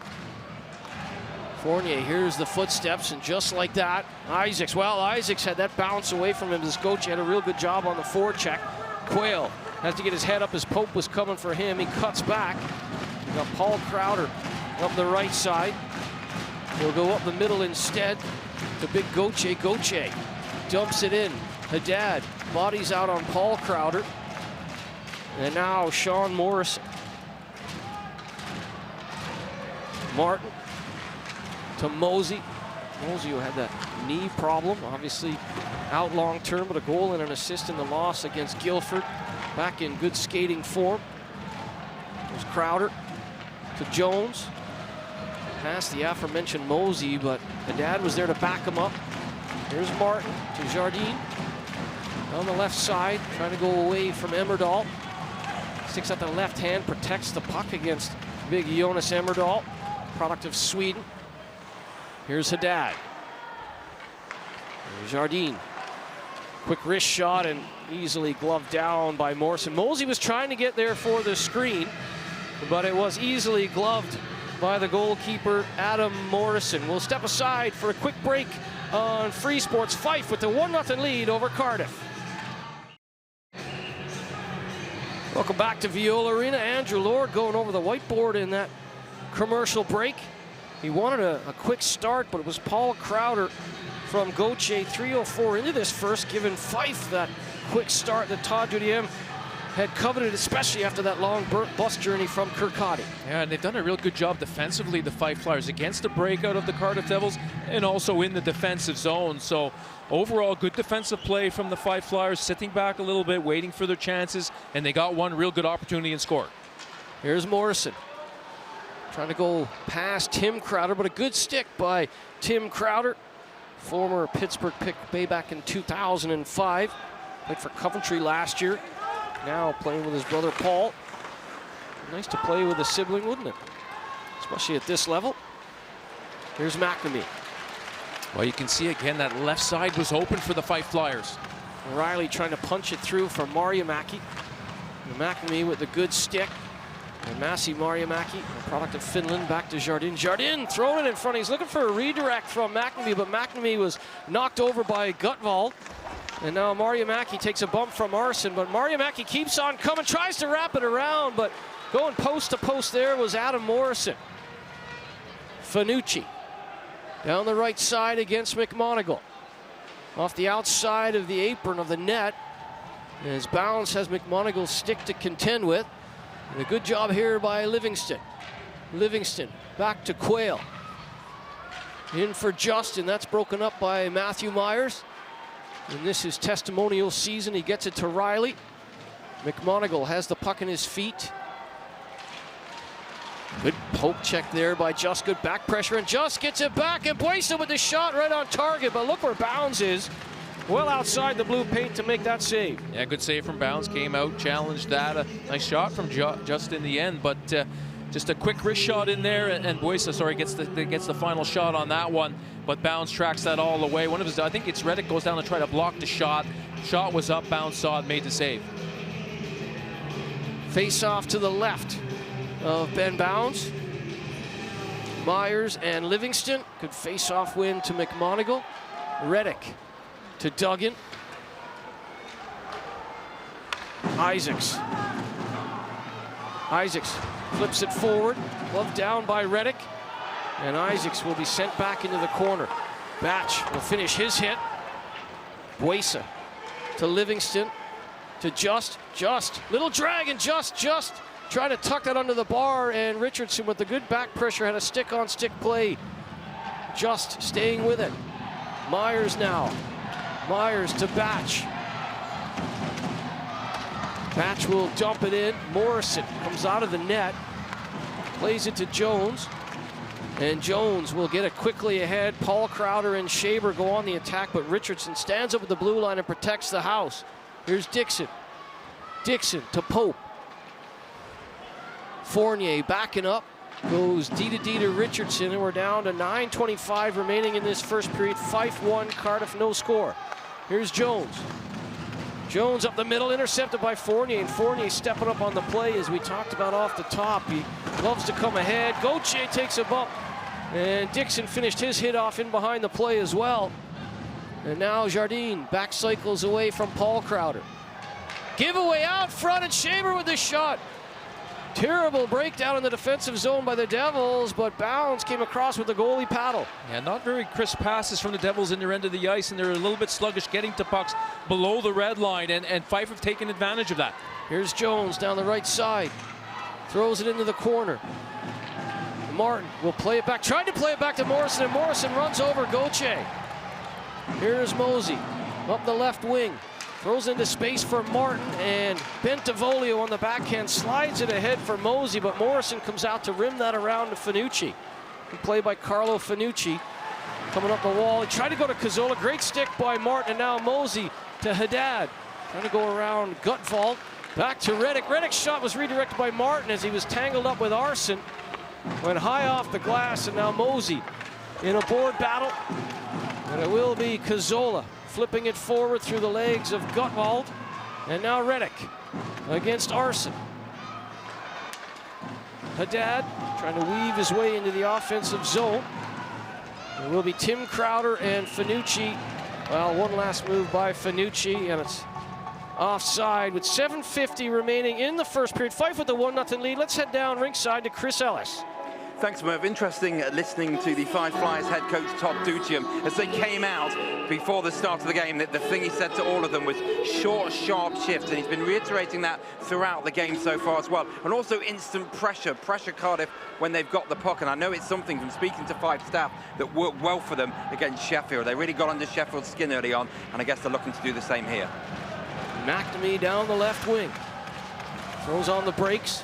Fournier hears the footsteps, and just like that, Isaacs. Well, Isaacs had that bounce away from him as Gauthier had a real good job on the forecheck. Quayle has to get his head up as Pope was coming for him. He cuts back. We got Paul Crowder up the right side. We'll go up the middle instead to big Gauthier. Gauthier dumps it in. Haddad bodies out on Paul Crowder. And now Sean Morrison. Martin to Mosey. Mosey, who had that knee problem, obviously out long term, but a goal and an assist in the loss against Guildford. Back in good skating form. There's Crowder to Jones. Past the aforementioned Mosey, but Haddad was there to back him up. Here's Martin to Jardine. On the left side, trying to go away from Emmerdahl. Sticks out the left hand, protects the puck against big Jonas Emmerdahl, product of Sweden. Here's Haddad. There's Jardine. Quick wrist shot and easily gloved down by Morrison. Mosey was trying to get there for the screen, but it was easily gloved by the goalkeeper, Adam Morrison. We'll step aside for a quick break on Free Sports. Fife with the 1-0 lead over Cardiff. Welcome back to Viola Arena. Andrew Lord going over the whiteboard in that commercial break. He wanted a quick start, but it was Paul Crowder from Gauthier, 3:04 into this first, giving Fife that quick start that Todd Dudiem had coveted, especially after that long bus journey from Kirkcaldy. Yeah, and they've done a real good job defensively, the Fife Flyers, against the breakout of the Cardiff Devils and also in the defensive zone. So overall, good defensive play from the Fife Flyers, sitting back a little bit, waiting for their chances, and they got one real good opportunity and scored. Here's Morrison. Trying to go past Tim Crowder, but a good stick by Tim Crowder. Former Pittsburgh pick way back in 2005. Played for Coventry last year. Now playing with his brother Paul. Nice to play with a sibling, wouldn't it? Especially at this level. Here's McNamee. Well, you can see again that left side was open for the Fife Flyers. Riley trying to punch it through for Marjamäki. McNamee with the good stick. And Masi Marjamäki, a product of Finland, back to Jardin. Jardin throwing it in front. He's looking for a redirect from McNamee, but McNamee was knocked over by Gutwald. And now Marjamäki takes a bump from Arson, but Marjamäki keeps on coming, tries to wrap it around, but going post to post there was Adam Morrison. Fanucci down the right side against McMonigal. Off the outside of the apron of the net. And his bounce has McMonigal's stick to contend with. And a good job here by Livingston. Livingston back to Quayle. In for Justin, that's broken up by Matthew Myers. And this is testimonial season. He gets it to Riley. McMonigal has the puck in his feet. Good poke check there by Just. Good back pressure, and Just gets it back, and Buesa with the shot right on target. But look where Bounds is. Well outside the blue paint to make that save. Yeah, good save from Bounds. Came out, challenged that. A nice shot from Just in the end, but just a quick wrist shot in there, and Buesa, sorry, gets the final shot on that one. But Bounds tracks that all the way. One of his, I think it's Reddick, goes down to try to block the shot. Shot was up, Bounds saw it, made the save. Face off to the left of Ben Bounds. Myers and Livingston. Good face off win to McMonigal. Reddick to Duggan. Isaacs flips it forward. Glove down by Reddick. And Isaacs will be sent back into the corner. Batch will finish his hit. Buesa to Livingston. To Just. Little drag, and Just trying to tuck that under the bar, and Richardson with the good back pressure had a stick-on-stick play. Just staying with it. Myers now. Myers to Batch. Batch will dump it in. Morrison comes out of the net. Plays it to Jones. And Jones will get it quickly ahead. Paul Crowder and Shaber go on the attack, but Richardson stands up at the blue line and protects the house. Here's Dixon. Dixon to Pope. Fournier backing up. Goes D to Richardson, and we're down to 9:25 remaining in this first period. Fife 1, Cardiff no score. Here's Jones. Jones up the middle, intercepted by Fournier, and Fournier stepping up on the play as we talked about off the top. He loves to come ahead. Gauthier takes a bump, and Dixon finished his hit off in behind the play as well. And now Jardine back cycles away from Paul Crowder. Giveaway out front, and Shaber with the shot. Terrible breakdown in the defensive zone by the Devils, but Bounds came across with the goalie paddle. Yeah, not very crisp passes from the Devils in their end of the ice, and they're a little bit sluggish getting to pucks below the red line, and Fife have taken advantage of that. Here's Jones down the right side. Throws it into the corner. Martin will play it back. Tried to play it back to Morrison, and Morrison runs over Gauthier. Here's Mosey up the left wing. Throws into space for Martin, and Bentivolio on the backhand slides it ahead for Mosey, but Morrison comes out to rim that around to Fanucci. Good play by Carlo Fanucci. Coming up the wall, he tried to go to Cazzola. Great stick by Martin, and now Mosey to Haddad. Trying to go around Gutwald. Back to Reddick. Reddick's shot was redirected by Martin as he was tangled up with Arson. Went high off the glass, and now Mosey in a board battle. And it will be Cazzola flipping it forward through the legs of Gutwald. And now Reddick against Arson. Haddad trying to weave his way into the offensive zone. It will be Tim Crowder and Fanucci. Well, one last move by Fanucci, and it's offside with 7:50 remaining in the first period. Fife with the 1-0 lead. Let's head down ringside to Chris Ellis. Thanks, Merv. Interesting listening to the Fife Flyers head coach Todd Duchem as they came out before the start of the game. That the thing he said to all of them was short, sharp shifts, and he's been reiterating that throughout the game so far as well. And also instant pressure Cardiff when they've got the puck. And I know it's something from speaking to Fife staff that worked well for them against Sheffield. They really got under Sheffield's skin early on, and I guess they're looking to do the same here. McNamee down the left wing. Throws on the brakes.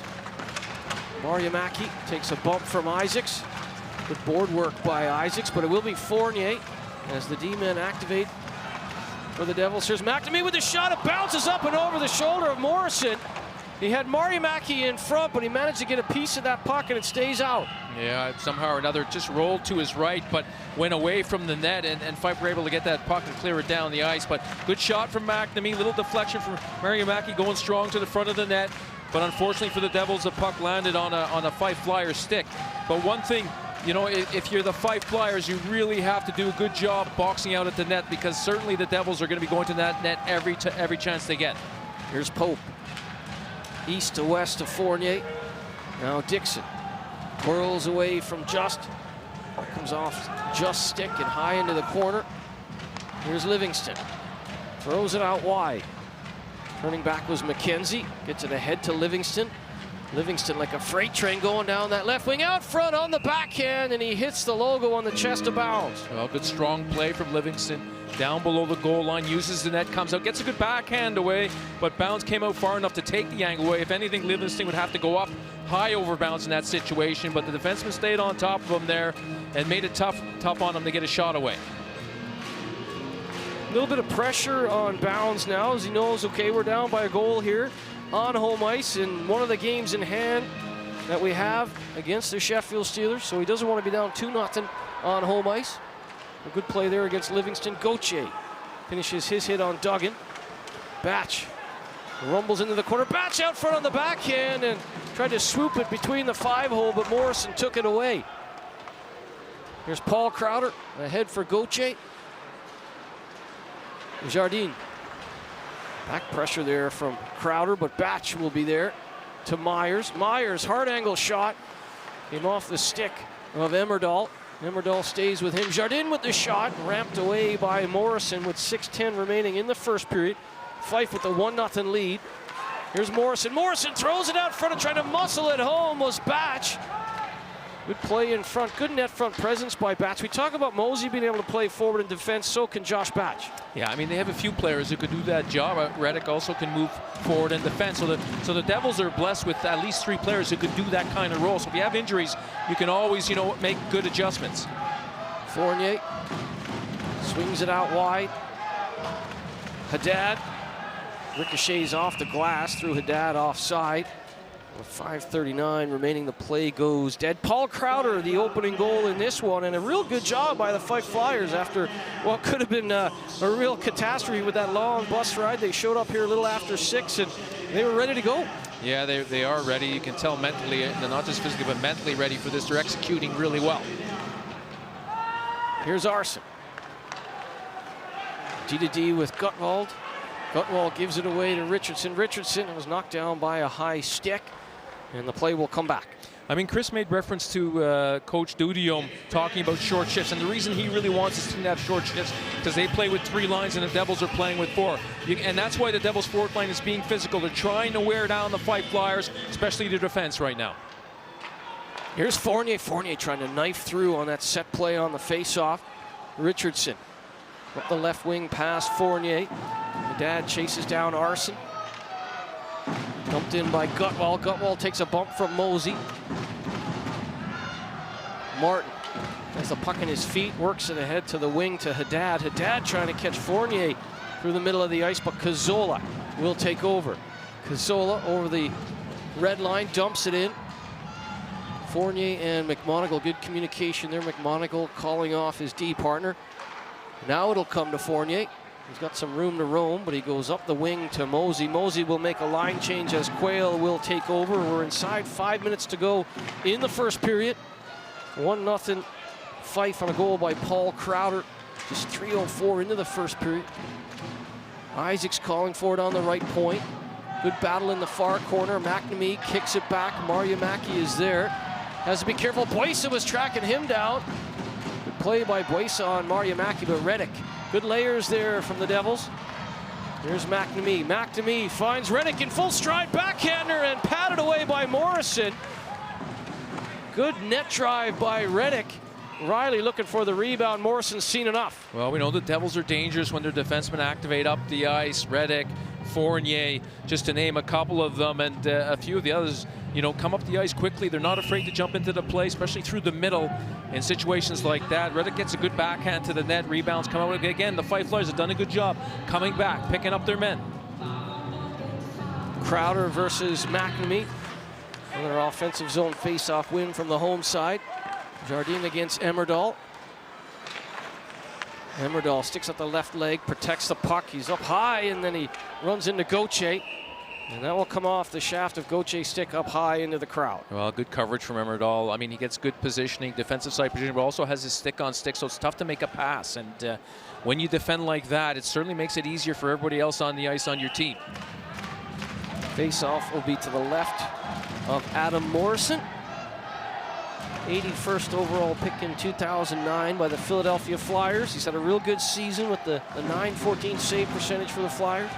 Mariamaki takes a bump from Isaacs. Good board work by Isaacs, but it will be Fournier as the D-men activate for the Devils. Here's McNamee with the shot. It bounces up and over the shoulder of Morrison. He had Mariamaki in front, but he managed to get a piece of that puck, and it stays out. Yeah, somehow or another just rolled to his right, but went away from the net, and Fife were able to get that puck and clear it down the ice. But good shot from McNamee, little deflection from Mariamaki, going strong to the front of the net. But unfortunately for the Devils, the puck landed on a Fife Flyers stick. But one thing, you know, if you're the Fife Flyers, you really have to do a good job boxing out at the net, because certainly the Devils are going to be going to that net every chance they get. Here's Pope. East to west to Fournier. Now Dixon whirls away from Just. Comes off Just stick and high into the corner. Here's Livingston. Throws it out wide. Turning back was McKenzie. Gets it ahead to Livingston. Livingston like a freight train going down that left wing, out front on the backhand, and he hits the logo on the chest of Bounds. Well, good strong play from Livingston. Down below the goal line, uses the net, comes out, gets a good backhand away, but Bounds came out far enough to take the angle away. If anything, Livingston would have to go up high over Bounds in that situation, but the defenseman stayed on top of him there and made it tough on him to get a shot away. A little bit of pressure on Bounds now, as he knows, okay, we're down by a goal here on home ice in one of the games in hand that we have against the Sheffield Steelers, so he doesn't want to be down 2-0 on home ice. A good play there against Livingston. Gauthier finishes his hit on Duggan. Batch rumbles into the corner. Batch out front on the backhand and tried to swoop it between the 5-hole, but Morrison took it away. Here's Paul Crowder ahead for Gauthier. Jardine. Back pressure there from Crowder, but Batch will be there to Myers. Myers, hard angle shot. Came off the stick of Emmerdahl. Emmerdahl stays with him. Jardine with the shot, ramped away by Morrison with 6:10 remaining in the first period. Fife with the 1-0 lead. Here's Morrison. Morrison throws it out front and trying to muscle it home was Batch. Good play in front, good net front presence by Batch. We talk about Mosey being able to play forward in defense, so can Josh Batch. Yeah, I mean, they have a few players who could do that job. Reddick also can move forward in defense. So the Devils are blessed with at least 3 players who could do that kind of role. So if you have injuries, you can always, you know, make good adjustments. Fournier swings it out wide. Haddad ricochets off the glass through Haddad offside. With 5:39 remaining, the play goes dead. Paul Crowder, the opening goal in this one, and a real good job by the Fife Flyers after what could have been a real catastrophe with that long bus ride. They showed up here a little after 6, and they were ready to go. Yeah, they are ready. You can tell mentally, they're not just physically, but mentally ready for this. They're executing really well. Here's Arson. D-to-D with Gutwald. Gutwald gives it away to Richardson. Richardson was knocked down by a high stick, and the play will come back. I mean, Chris made reference to Coach Dudium talking about short shifts, and the reason he really wants his team to have short shifts because they play with 3 lines and the Devils are playing with 4. And that's why the Devils' fourth line is being physical. They're trying to wear down the Fife Flyers, especially the defense right now. Here's Fournier. Fournier trying to knife through on that set play on the face-off. Richardson up the left wing past Fournier. Haddad chases down Arson. Dumped in by Gutwald. Gutwald takes a bump from Mosey. Martin has the puck in his feet, works it ahead to the wing to Haddad. Haddad trying to catch Fournier through the middle of the ice, but Cazzola will take over. Cazzola over the red line, dumps it in. Fournier and McMonagle, good communication there. McMonagle calling off his D partner. Now it'll come to Fournier. He's got some room to roam, but he goes up the wing to Mosey. Mosey will make a line change as Quayle will take over. We're inside 5 minutes to go in the first period. 1-0 Fife on a goal by Paul Crowder. Just 3:04 into the first period. Isaacs calling for it on the right point. Good battle in the far corner. McNamee kicks it back. Mariamaki is there. Has to be careful. Boysa was tracking him down. Good play by Boysa on Mariamaki, but Reddick. Good layers there from the Devils. Here's McNamee. McNamee finds Reddick in full stride. Backhander and patted away by Morrison. Good net drive by Reddick. Riley looking for the rebound. Morrison's seen enough. Well, we know the Devils are dangerous when their defensemen activate up the ice. Reddick, Fournier, just to name a couple of them, and a few of the others, you know, come up the ice quickly. They're not afraid to jump into the play, especially through the middle in situations like that. Reddick gets a good backhand to the net. Rebounds come out. Again, the Fife Flyers have done a good job coming back, picking up their men. Crowder versus McNamee. Another offensive zone face-off win from the home side. Jardine against Emmerdahl. Emmerdahl sticks up the left leg, protects the puck. He's up high, and then he runs into Gauthier. And that will come off the shaft of Gautier's stick up high into the crowd. Well, good coverage from Emmerdahl. I mean, he gets good positioning, defensive side position, but also has his stick on stick, so it's tough to make a pass. And when you defend like that, it certainly makes it easier for everybody else on the ice on your team. Face-off will be to the left of Adam Morrison. 81st overall pick in 2009 by the Philadelphia Flyers. He's had a real good season with the .914 save percentage for the Flyers.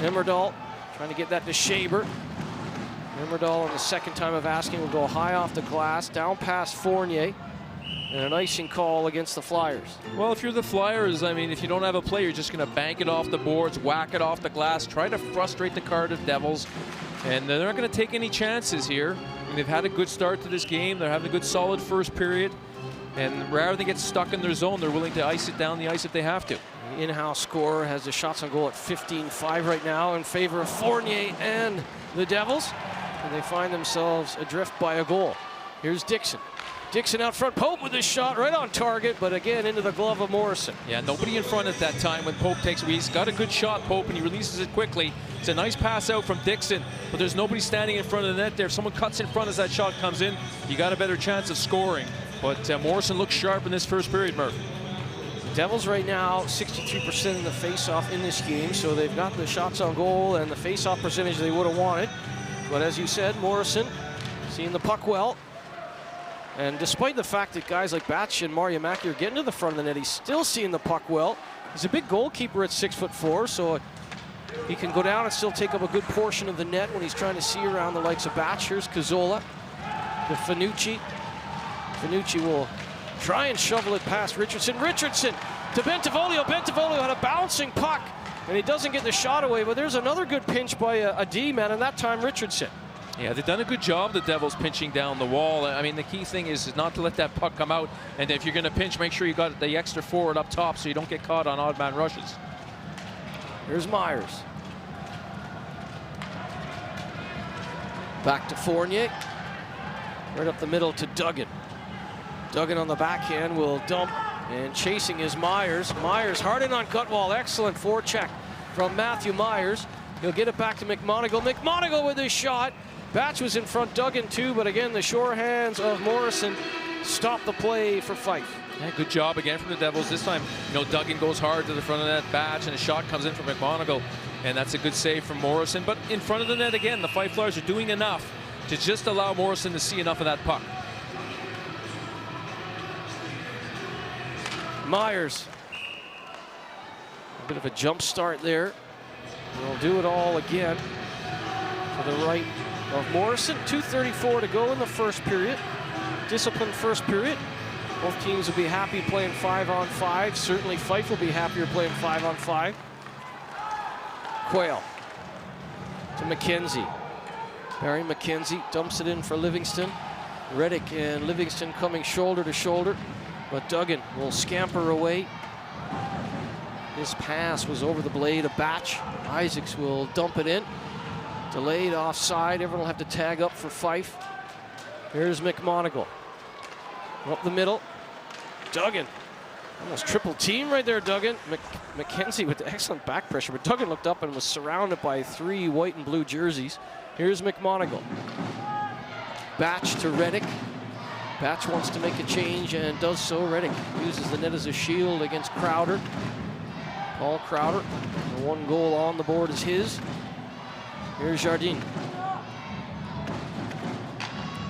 Emmerdahl trying to get that to Shaber. Emmerdahl on the second time of asking will go high off the glass, down past Fournier. And an icing call against the Flyers. Well, if you're the Flyers, I mean, if you don't have a play, you're just going to bank it off the boards, whack it off the glass, try to frustrate the Cardiff Devils. And they're not going to take any chances here. I mean, they've had a good start to this game. They're having a good, solid first period. And rather than get stuck in their zone, they're willing to ice it down the ice if they have to. The in-house scorer has the shots on goal at 15-5 right now in favor of Fournier and the Devils. And they find themselves adrift by a goal. Here's Dixon. Dixon out front. Pope with his shot right on target, but again into the glove of Morrison. Yeah, nobody in front at that time when Pope takes it. He's got a good shot, Pope, and he releases it quickly. It's a nice pass out from Dixon, but there's nobody standing in front of the net there. If someone cuts in front as that shot comes in, you got a better chance of scoring. But Morrison looks sharp in this first period, Murph. The Devils right now 63% in the face-off in this game, so they've got the shots on goal and the face-off percentage they would have wanted. But as you said, Morrison seeing the puck well. And despite the fact that guys like Batch and Mariamaki are getting to the front of the net, he's still seeing the puck well. He's a big goalkeeper at 6'4", so he can go down and still take up a good portion of the net when he's trying to see around the likes of Batch. Here's Cazzola to Fanucci. Fanucci will try and shovel it past Richardson. Richardson to Bentivolio. Bentivolio had a bouncing puck, and he doesn't get the shot away, but there's another good pinch by a D-man, and that time Richardson. Yeah, they've done a good job, the Devils, pinching down the wall. I mean, the key thing is not to let that puck come out. And if you're going to pinch, make sure you got the extra forward up top so you don't get caught on odd man rushes. Here's Myers. Back to Fournier. Right up the middle to Duggan. Duggan on the backhand will dump, and chasing is Myers. Myers hard in on Cutwall. Excellent forecheck from Matthew Myers. He'll get it back to McMonagle. McMonagle with his shot. Batch was in front, Duggan too, but again, the sure hands of Morrison stop the play for Fife. Yeah, good job again from the Devils. This time, you know, Duggan goes hard to the front of that Batch, and a shot comes in from McMonagle, and that's a good save from Morrison. But in front of the net again, the Fife Flyers are doing enough to just allow Morrison to see enough of that puck. Myers. A bit of a jump start there. We'll do it all again to the right of Morrison. 2:34 to go in the first period. Disciplined first period. Both teams will be happy playing 5-on-5. Certainly Fife will be happier playing 5-on-5. Quayle to McKenzie. Barry McKenzie dumps it in for Livingston. Reddick and Livingston coming shoulder to shoulder, but Duggan will scamper away. This pass was over the blade of Batch. Isaacs will dump it in. Delayed offside. Everyone will have to tag up for Fife. Here's McMonagle. Up the middle. Duggan. Almost triple team right there, Duggan. McKenzie with excellent back pressure, but Duggan looked up and was surrounded by 3 white and blue jerseys. Here's McMonagle. Batch to Reddick. Batch wants to make a change and does so. Reddick uses the net as a shield against Crowder. Paul Crowder. The 1 goal on the board is his. Here's Jardine.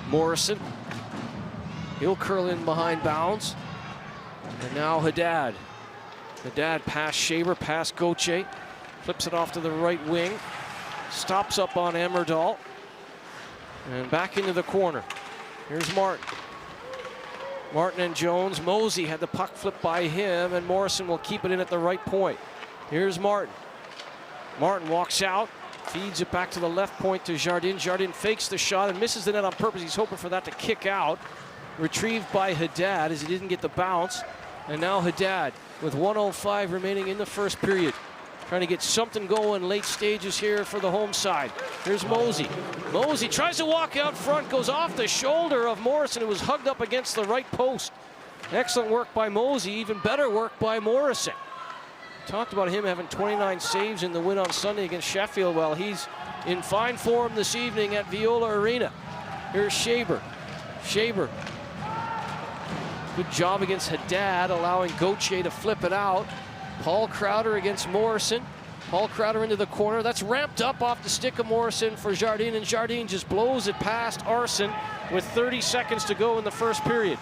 Morrison. He'll curl in behind bounds. And now Haddad. Haddad past Shaver, past Gauthier. Flips it off to the right wing. Stops up on Emmerdahl. And back into the corner. Here's Martin. Martin and Jones. Mosey had the puck flipped by him, and Morrison will keep it in at the right point. Here's Martin. Martin walks out, feeds it back to the left point to Jardine. Jardine fakes the shot and misses the net on purpose. He's hoping for that to kick out. Retrieved by Haddad as he didn't get the bounce. And now Haddad with 1:05 remaining in the first period. Trying to get something going late stages here for the home side. Here's Mosey. Mosey tries to walk out front, goes off the shoulder of Morrison, who was hugged up against the right post. Excellent work by Mosey, even better work by Morrison. Talked about him having 29 saves in the win on Sunday against Sheffield. Well, he's in fine form this evening at Viola Arena. Here's Shaber. Shaber. Good job against Haddad, allowing Gauthier to flip it out. Paul Crowder against Morrison. Paul Crowder into the corner. That's ramped up off the stick of Morrison for Jardine, and Jardine just blows it past Arson with 30 seconds to go in the first period.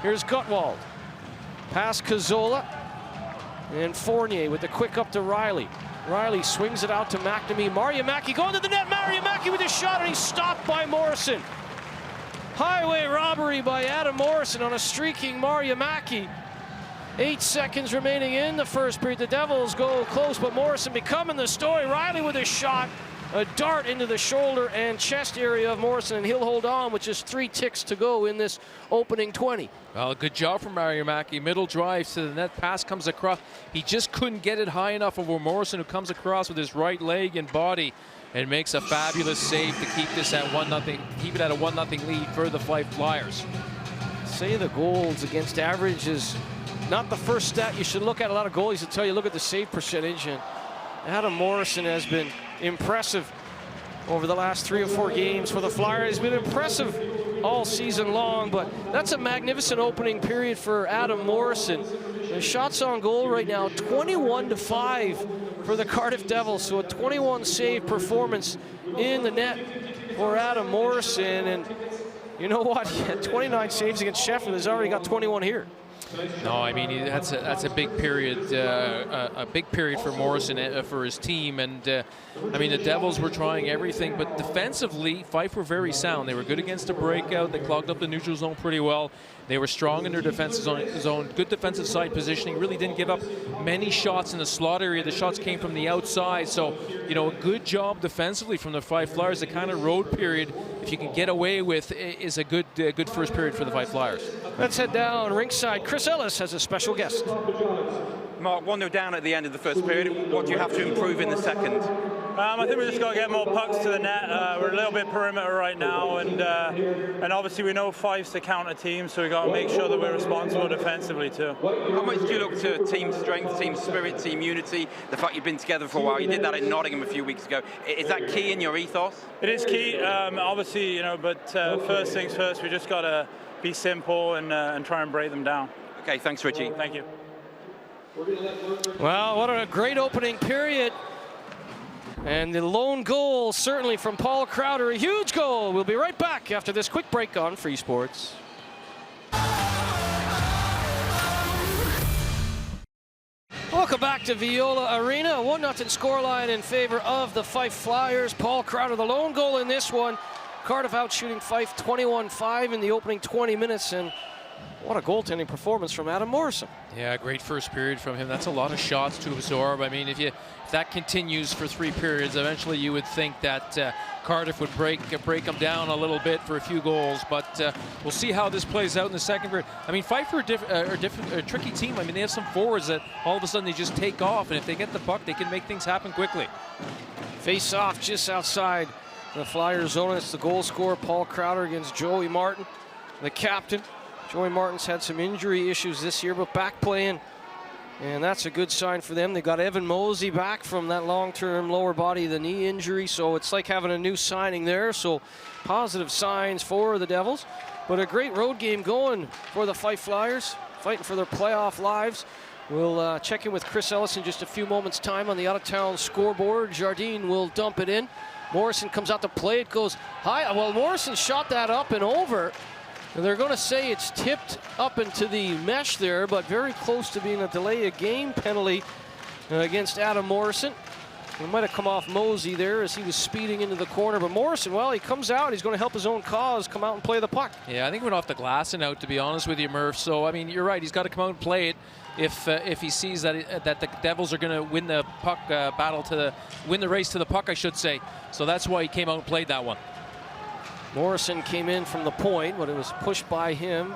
Here's Gutwald. Past Cazzola. And Fournier with the quick up to Riley. Riley swings it out to McNamee. Mariamaki going to the net. Mariamaki with a shot, and he's stopped by Morrison. Highway robbery by Adam Morrison on a streaking Mariamaki. 8 seconds remaining in the first period. The Devils go close, but Morrison becoming the story. Riley with a shot, a dart into the shoulder and chest area of Morrison, and he'll hold on with just 3 ticks to go in this opening 20. Well, good job from Mariamaki. Middle drive to the net. Pass comes across. He just couldn't get it high enough over Morrison, who comes across with his right leg and body and makes a fabulous save to keep this at 1-0. Keep it at a 1-0 lead for the Fife Flyers. Say the goals against average is not the first stat you should look at. A lot of goalies will tell you look at the save percentage, and Adam Morrison has been impressive over the last 3 or 4 games for the Flyers. He's been impressive all season long, but that's a magnificent opening period for Adam Morrison. The shots on goal right now, 21-5 for the Cardiff Devils, so a 21 save performance in the net for Adam Morrison. And you know what? He had 29 saves against Sheffield. He's already got 21 here. No, I mean that's a big period, a big period for Morrison for his team, and I mean the Devils were trying everything, but defensively, Fife were very sound. They were good against the breakout. They clogged up the neutral zone pretty well. They were strong in their defensive zone, good defensive side positioning. Really didn't give up many shots in the slot area. The shots came from the outside, so you know, a good job defensively from the Fife Flyers. The kind of road period, if you can get away with, is a good first period for the Fife Flyers. Let's head down ringside. Chris Ellis has a special guest. Mark, 1-0 down at the end of the first period. What do you have to improve in the second? I think we just got to get more pucks to the net. We're a little bit perimeter right now, and obviously we know Fife's a counter team, so we got to make sure that we're responsible defensively too. How much do you look to team strength, team spirit, team unity? The fact you've been together for a while. You did that in Nottingham a few weeks ago. Is that key in your ethos? It is key, obviously, you know. But first things first, we just got to be simple and try and break them down. Okay, thanks, Richie. Thank you. Well, what a great opening period. And the lone goal, certainly from Paul Crowder, a huge goal. We'll be right back after this quick break on Free Sports. Welcome back to Viola Arena. A 1-0 scoreline in favor of the Fife Flyers. Paul Crowder, the lone goal in this one. Cardiff out shooting Fife 21-5 in the opening 20 minutes. And what a goaltending performance from Adam Morrison. Yeah, great first period from him. That's a lot of shots to absorb. I mean, if that continues for 3 periods, eventually you would think that Cardiff would break them down a little bit for a few goals. But we'll see how this plays out in the second period. I mean, Fife are a tricky team. I mean, they have some forwards that all of a sudden they just take off, and if they get the puck, they can make things happen quickly. Face off just outside the Flyers zone. It's the goal scorer, Paul Crowder, against Joey Martin, the captain. Joey Martin's had some injury issues this year, but back playing, and that's a good sign for them. They got Evan Mosey back from that long-term lower body, the knee injury, so it's like having a new signing there, so positive signs for the Devils. But a great road game going for the Fife Flyers, fighting for their playoff lives. We'll check in with Chris Ellis in just a few moments' time on the out-of-town scoreboard. Jardine will dump it in. Morrison comes out to play. It goes high. Well, Morrison shot that up and over. And they're going to say it's tipped up into the mesh there, but very close to being a delay of game penalty against Adam Morrison. It might have come off Mosey there as he was speeding into the corner. But Morrison, well, he comes out. He's going to help his own cause, come out and play the puck. Yeah, I think he went off the glass and out, to be honest with you, Murph. So, I mean, you're right. He's got to come out and play it if he sees that the Devils are going to win the puck win the race to the puck, I should say. So that's why he came out and played that one. Morrison came in from the point, but it was pushed by him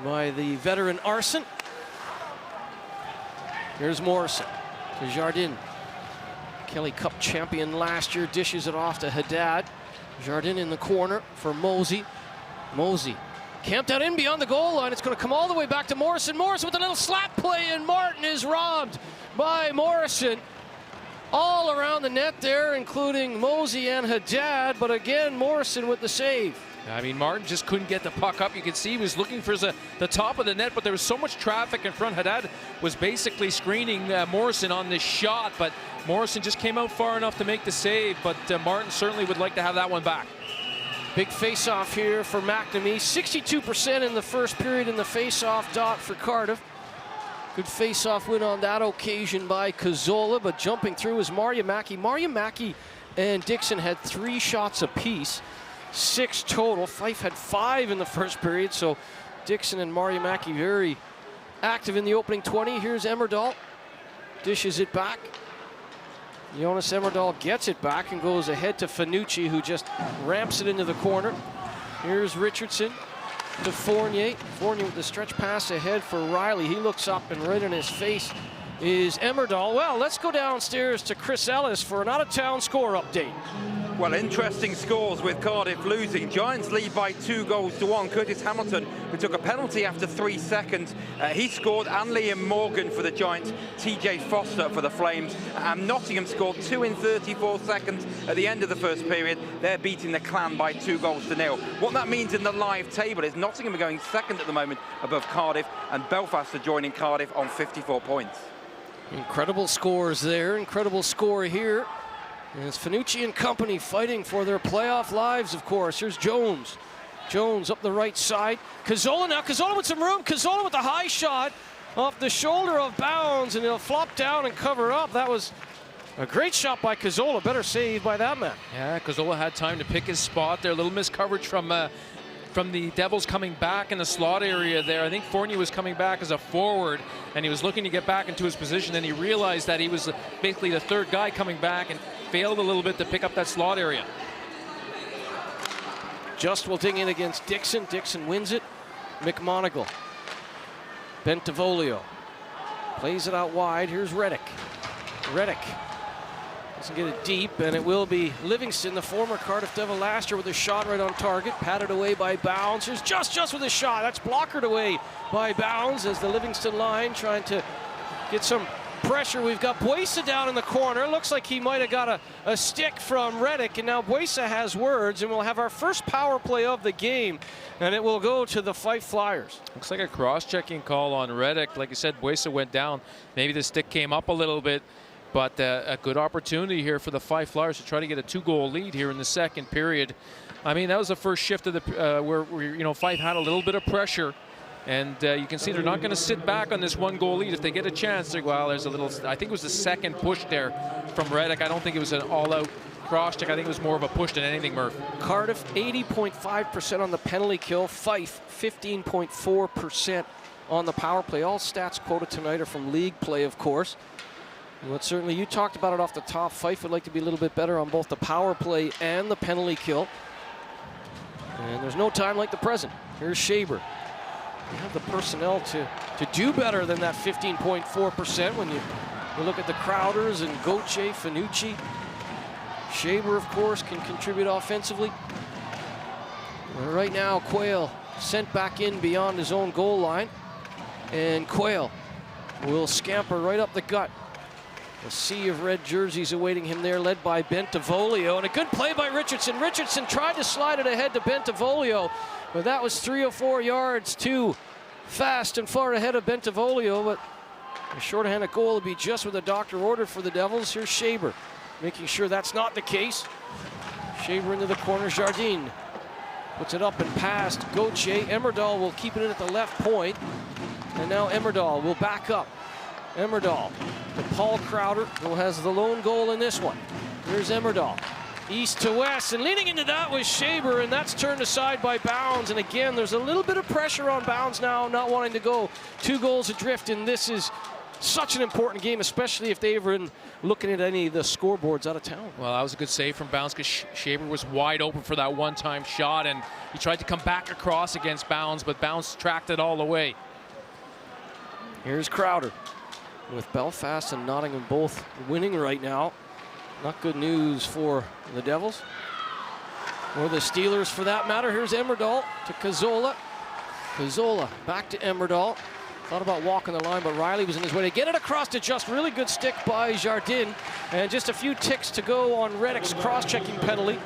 by the veteran Arson. Here's Morrison to Jardin. Kelly Cup champion last year, dishes it off to Haddad. Jardin in the corner for Mosey. Mosey camped out in beyond the goal line. It's going to come all the way back to Morrison. Morrison with a little slap play, and Martin is robbed by Morrison. All around the net there, including Mosey and Haddad, but again, Morrison with the save. I mean, Martin just couldn't get the puck up. You could see he was looking for the top of the net, but there was so much traffic in front. Haddad was basically screening Morrison on this shot, but Morrison just came out far enough to make the save, but Martin certainly would like to have that one back. Big face-off here for McNamee. 62% in the first period in the face-off dot for Cardiff. Good face-off win on that occasion by Cazzola, but jumping through is Mariamaki. Mariamaki and Dixon had 3 shots apiece, 6 total. Fife had 5 in the first period, so Dixon and Mariamaki very active in the opening 20. Here's Emmerdahl, dishes it back. Jonas Emmerdahl gets it back and goes ahead to Fanucci, who just ramps it into the corner. Here's Richardson to Fournier. Fournier with the stretch pass ahead for Riley. He looks up, and right in his face is Emmerdahl. Well, let's go downstairs to Chris Ellis for an out-of-town score update. Well, interesting scores with Cardiff losing. Giants lead by 2-1. Curtis Hamilton, who took a penalty after 3 seconds, he scored, and Liam Morgan for the Giants, TJ Foster for the Flames, and Nottingham scored 2 in 34 seconds at the end of the first period. They're beating the Clan by 2-0. What that means in the live table is Nottingham are going second at the moment above Cardiff, and Belfast are joining Cardiff on 54 points. Incredible scores there, incredible score here. And it's Fanucci and company fighting for their playoff lives, of course. Here's Jones. Jones up the right side. Cazzola now. Cazzola with some room. Cazzola with a high shot off the shoulder of Bounds, and he'll flop down and cover up. That was a great shot by Cazzola. Better save by that man. Yeah, Cazzola had time to pick his spot there. A little miscoverage from the Devils coming back in the slot area there. I think Fournier was coming back as a forward, and he was looking to get back into his position, and he realized that he was basically the third guy coming back and failed a little bit to pick up that slot area. Just will dig in against Dixon. Dixon wins it. McMonagle. Bentivolio plays it out wide. Here's Reddick. Reddick doesn't get it deep, and it will be Livingston, the former Cardiff Devil last year, with a shot right on target. Patted away by Bounds. Here's just with a shot. That's blockered away by Bounds as the Livingston line trying to get some pressure. We've got Buesa down in the corner. Looks like he might have got a stick from Reddick, and now Buesa has words, and we'll have our first power play of the game, and it will go to the Fife Flyers. Looks like a cross-checking call on Reddick. Like I said, Buesa went down. Maybe the stick came up a little bit, but a good opportunity here for the Fife Flyers to try to get a 2-goal lead here in the second period. I mean, that was the first shift of the where Fife had a little bit of pressure. And you can see they're not going to sit back on this 1-goal lead. If they get a chance, well, there's a little, I think it was the second push there from Reddick. I don't think it was an all-out cross-check. I think it was more of a push than anything, Murph. Cardiff, 80.5% on the penalty kill. Fife, 15.4% on the power play. All stats quoted tonight are from league play, of course. But certainly, you talked about it off the top. Fife would like to be a little bit better on both the power play and the penalty kill. And there's no time like the present. Here's Shaber. You have the personnel to do better than that 15.4% when you look at the Crowders and Gauthier, Fanucci. Shaber, of course, can contribute offensively. And right now, Quayle sent back in beyond his own goal line. And Quayle will scamper right up the gut. A sea of red jerseys awaiting him there, led by Bentivolio. And a good play by Richardson. Richardson tried to slide it ahead to Bentivolio, but that was 3 or 4 yards too fast and far ahead of Bentivolio. But a shorthanded goal will be just what the doctor ordered for the Devils. Here's Shaber. making sure that's not the case. Shaver into the corner, Jardine puts it up and past Gauthier. Emmerdahl will keep it in at the left point. And now Emmerdahl will back up. Emmerdahl to Paul Crowder, who has the lone goal in this one. Here's Emmerdahl, east to west, and leading into that was Shaber, and that's turned aside by Bounds. And again, there's a little bit of pressure on Bounds now, not wanting to go 2 goals adrift, and this is such an important game, especially if they've been looking at any of the scoreboards out of town. Well, that was a good save from Bounds because Shaber was wide open for that one-time shot, and he tried to come back across against Bounds, but Bounds tracked it all the way. Here's Crowder with Belfast and Nottingham both winning right now. Not good news for the Devils, or the Steelers for that matter. Here's Emmerdahl to Cazzola. Cazzola back to Emmerdahl. Thought about walking the line, but Riley was in his way to get it across to just. Really good stick by Jardine. And just a few ticks to go on Reddick's cross-checking penalty.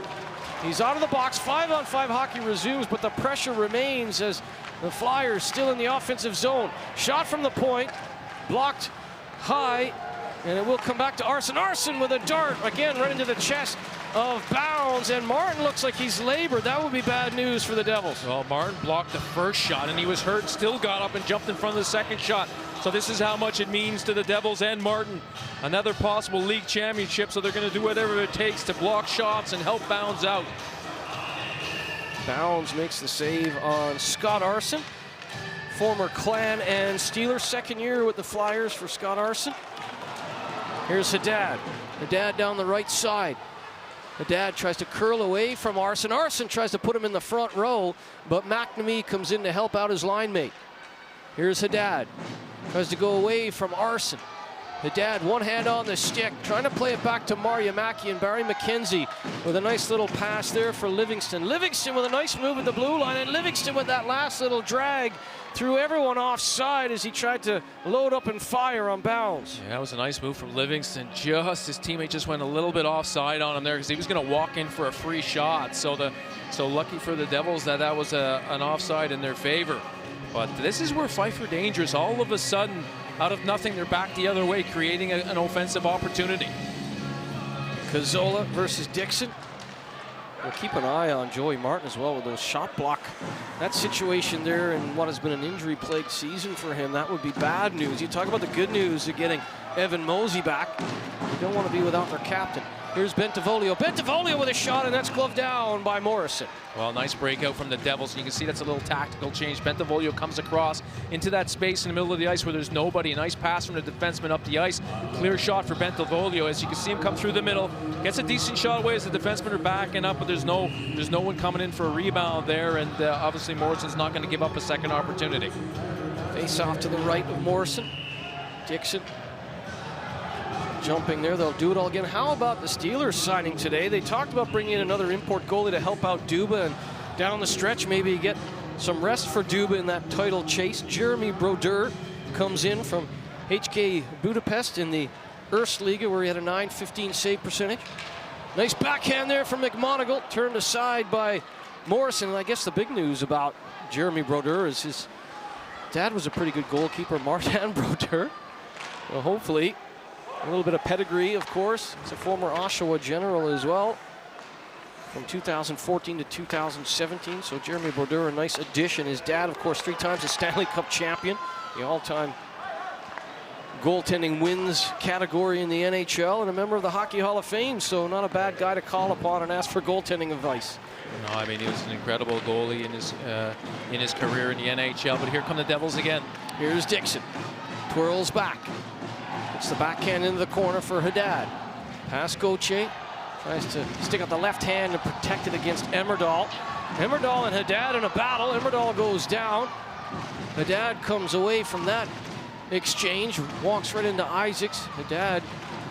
He's out of the box. 5-on-5 hockey resumes, but the pressure remains as the Flyers still in the offensive zone. Shot from the point, blocked high, and it will come back to Arson. Arson with a dart, again, right into the chest of Bounds, and Martin looks like he's labored. That would be bad news for the Devils. Well, Martin blocked the first shot, and he was hurt, still got up and jumped in front of the second shot. So this is how much it means to the Devils and Martin. Another possible league championship, so they're going to do whatever it takes to block shots and help Bounds out. Bounds makes the save on Scott Arson, former Clan and Steelers, second year with the Flyers for Scott Arson. Here's Haddad. Haddad down the right side. Haddad tries to curl away from Arson. Arson tries to put him in the front row, but McNamee comes in to help out his line mate. Here's Haddad. Tries to go away from Arson. Haddad, one hand on the stick, trying to play it back to Mariamaki, and Barry McKenzie with a nice little pass there for Livingston. Livingston with a nice move at the blue line, and Livingston with that last little drag threw everyone offside as he tried to load up and fire on Bounds. Yeah, that was a nice move from Livingston. Just his teammate just went a little bit offside on him there because he was going to walk in for a free shot. So lucky for the Devils that was an offside in their favor. But this is where Fife are dangerous. All of a sudden, out of nothing, they're back the other way, creating an offensive opportunity. Cazzola versus Dixon. We'll keep an eye on Joey Martin as well with those shot block. That situation there in what has been an injury-plagued season for him, that would be bad news. You talk about the good news of getting Evan Mosey back. You don't want to be without their captain. Here's Bentivolio. Bentivolio with a shot, and that's gloved down by Morrison. Well, nice breakout from the Devils. You can see that's a little tactical change. Bentivolio comes across into that space in the middle of the ice where there's nobody. A nice pass from the defenseman up the ice. Clear shot for Bentivolio as you can see him come through the middle. Gets a decent shot away as the defensemen are backing up, but there's no one coming in for a rebound there, and obviously Morrison's not going to give up a second opportunity. Face off to the right of Morrison. Dixon jumping there. They'll do it all again. How about the Steelers signing today? They talked about bringing in another import goalie to help out Duba, and down the stretch maybe get some rest for Duba in that title chase. Jeremy Brodeur comes in from HK Budapest in the Erstliga, where he had a .915 save percentage. Nice backhand there from McMonagle, turned aside by Morrison. And I guess the big news about Jeremy Brodeur is his dad was a pretty good goalkeeper, Martin Brodeur. Well, hopefully a little bit of pedigree, of course. He's a former Oshawa General as well, from 2014 to 2017. So Jeremy Brodeur, a nice addition. His dad, of course, 3 times a Stanley Cup champion, the all-time goaltending wins category in the NHL, and a member of the Hockey Hall of Fame. So not a bad guy to call upon and ask for goaltending advice. No, I mean, he was an incredible goalie in his career in the NHL. But here come the Devils again. Here's Dixon, twirls back. It's the backhand into the corner for Haddad. Pass Gauthier. Tries to stick out the left hand and protect it against Emmerdahl. Emmerdahl and Haddad in a battle. Emmerdahl goes down. Haddad comes away from that exchange, walks right into Isaacs. Haddad,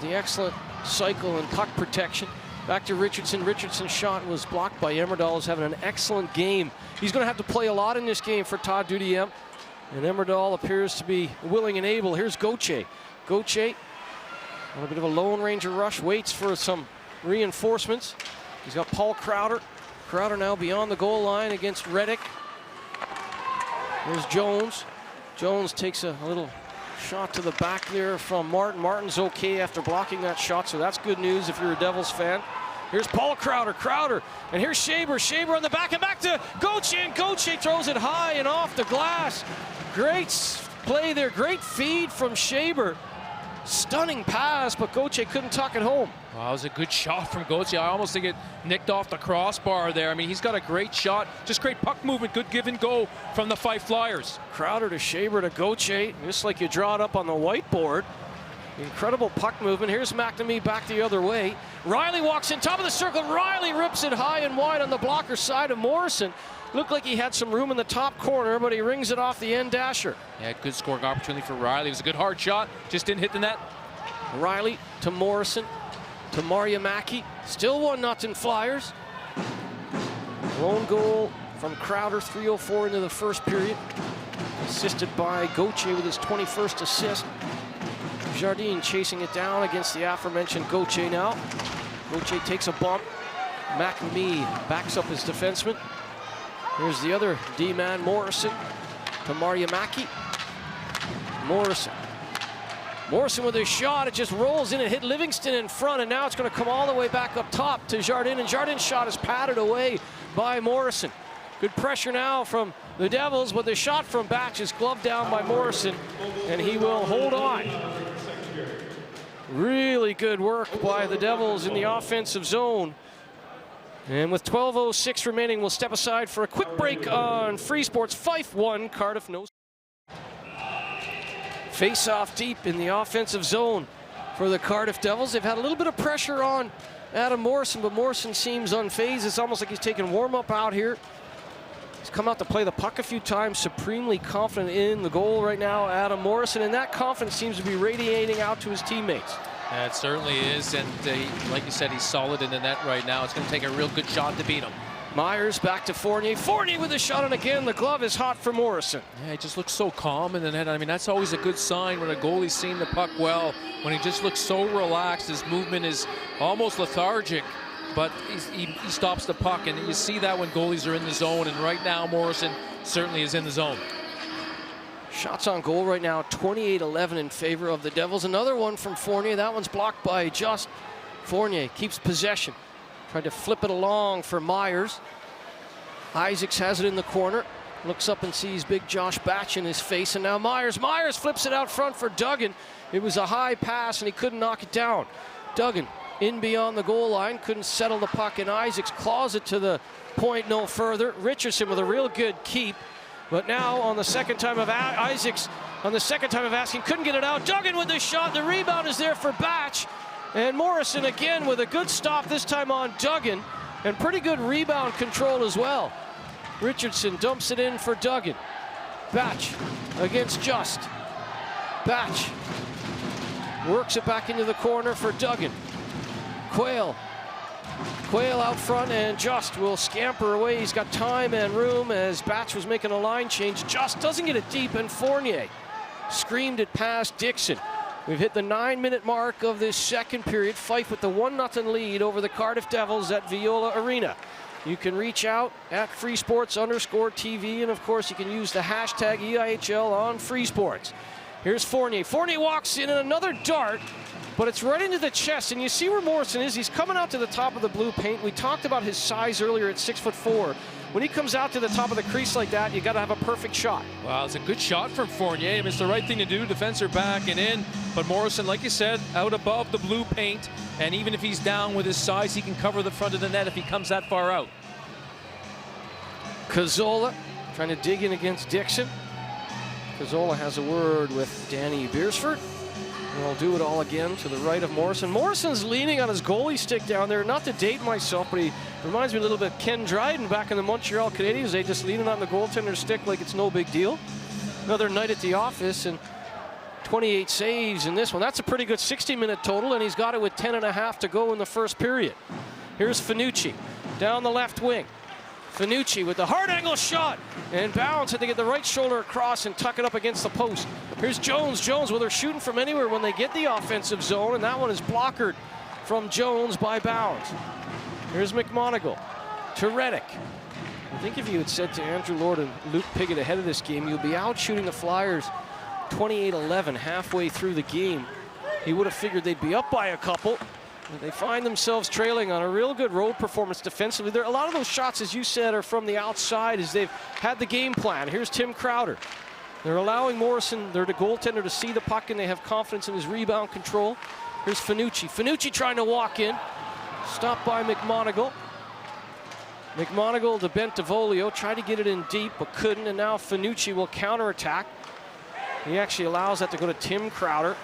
the excellent cycle and puck protection. Back to Richardson. Richardson's shot was blocked by Emmerdahl, who's having an excellent game. He's going to have to play a lot in this game for Todd Dudiem. And Emmerdahl appears to be willing and able. Here's Gauthier. Gauthier on a bit of a Lone Ranger rush, waits for some reinforcements. He's got Paul Crowder. Crowder now beyond the goal line against Reddick. There's Jones. Jones takes a little Shot to the back there from Martin. Martin's okay after blocking that shot, so that's good news if you're a Devils fan. Here's Paul Crowder, and here's Shaber on the back and back to Gauthier, and Gauthier throws it high and off the glass. Great play there, great feed from Shaber. Stunning pass, but Gauthier couldn't tuck it home. Wow, that was a good shot from Gauthier. I almost think it nicked off the crossbar there. I mean, he's got a great shot, just great puck movement, good give and go from the Fife Flyers. Crowder to Shaber to Gauthier, just like you draw it up on the whiteboard. Incredible puck movement. Here's McNamee back the other way. Riley walks in top of the circle. Riley rips it high and wide on the blocker side of Morrison. Looked like he had some room in the top corner, but he rings it off the end dasher. Yeah, good scoring opportunity for Riley. It was a good hard shot, just didn't hit the net. Riley to Morrison to Mariamaki. Still 1-0 Flyers. Lone goal from Crowder, 3:04 into the first period. Assisted by Gauthier with his 21st assist. Jardine chasing it down against the aforementioned Gauthier now. Gauthier takes a bump. McNamee backs up his defenseman. Here's the other D-man, Morrison to Mariamaki. Morrison with his shot. It just rolls in and hit Livingston in front, and now it's going to come all the way back up top to Jardine, and Jardine's shot is patted away by Morrison. Good pressure now from the Devils, but the shot from Batch is gloved down by Morrison, and he will hold on. Really good work by the Devils in the offensive zone. And with 12:06 remaining, we'll step aside for a quick break on Free Sports. Fife 1, Cardiff no. Face off deep in the offensive zone for the Cardiff Devils. They've had a little bit of pressure on Adam Morrison, but Morrison seems unfazed. It's almost like he's taking warm-up out here. He's come out to play the puck a few times, supremely confident in the goal right now, Adam Morrison, and that confidence seems to be radiating out to his teammates. Yeah, it certainly is, and like you said, he's solid in the net right now. It's going to take a real good shot to beat him. Myers back to Fournier. Fournier with a shot, and again, the glove is hot for Morrison. Yeah, he just looks so calm in the net. I mean, that's always a good sign when a goalie's seen the puck well, when he just looks so relaxed. His movement is almost lethargic, but he stops the puck, and you see that when goalies are in the zone, and right now Morrison certainly is in the zone. Shots on goal right now, 28-11 in favor of the Devils. Another one from Fournier. That one's blocked by Just. Fournier keeps possession. Tried to flip it along for Myers. Isaacs has it in the corner. Looks up and sees big Josh Batch in his face, and now Myers. Myers flips it out front for Duggan. It was a high pass, and he couldn't knock it down. Duggan in beyond the goal line, couldn't settle the puck, and Isaacs claws it to the point no further. Richardson with a real good keep. But now on the second time of Isaacs, on the second time of asking, couldn't get it out. Duggan with the shot. The rebound is there for Batch. And Morrison again with a good stop, this time on Duggan. And pretty good rebound control as well. Richardson dumps it in for Duggan. Batch against Just. Batch works it back into the corner for Duggan. Quayle out front, and Just will scamper away. He's got time and room as Batch was making a line change. Just doesn't get it deep, and Fournier screamed it past Dixon. We've hit the 9-minute mark of this second period. Fife with the 1-0 lead over the Cardiff Devils at Viola Arena. You can reach out at freesports_TV, and of course you can use the hashtag EIHL on Free Sports. Here's Fournier. Fournier walks in, and another dart, but it's right into the chest, and you see where Morrison is. He's coming out to the top of the blue paint. We talked about his size earlier at 6'4". When he comes out to the top of the crease like that, you got to have a perfect shot. Well, it's a good shot from Fournier. I mean, it's the right thing to do. Defense are back and in, but Morrison, like you said, out above the blue paint, and even if he's down with his size, he can cover the front of the net if he comes that far out. Cazzola trying to dig in against Dixon. Cazzola has a word with Danny Beersford. And I'll do it all again to the right of Morrison. Morrison's leaning on his goalie stick down there. Not to date myself, but he reminds me a little bit of Ken Dryden back in the Montreal Canadiens. They just leaning on the goaltender's stick like it's no big deal. Another night at the office, and 28 saves in this one. That's a pretty good 60-minute total, and he's got it with 10.5 to go in the first period. Here's Finucci down the left wing. Finucci with the hard angle shot, and Bounds had to get the right shoulder across and tuck it up against the post. Here's Jones. Jones, well, they're shooting from anywhere when they get the offensive zone, and that one is blockered from Jones by Bounds. Here's McMonagle to Reddick. I think if you had said to Andrew Lord and Luke Piggott ahead of this game, you'll be out shooting the Flyers 28-11 halfway through the game. He would have figured they'd be up by a couple. They find themselves trailing on a real good road performance defensively. A lot of those shots, as you said, are from the outside as they've had the game plan. Here's Tim Crowder. They're allowing Morrison, they're the goaltender, to see the puck, and they have confidence in his rebound control. Here's Finucci. Finucci trying to walk in. Stopped by McMonagle. McMonagle to Bentivolio. Tried to get it in deep, but couldn't, and now Finucci will counterattack. He actually allows that to go to Tim Crowder.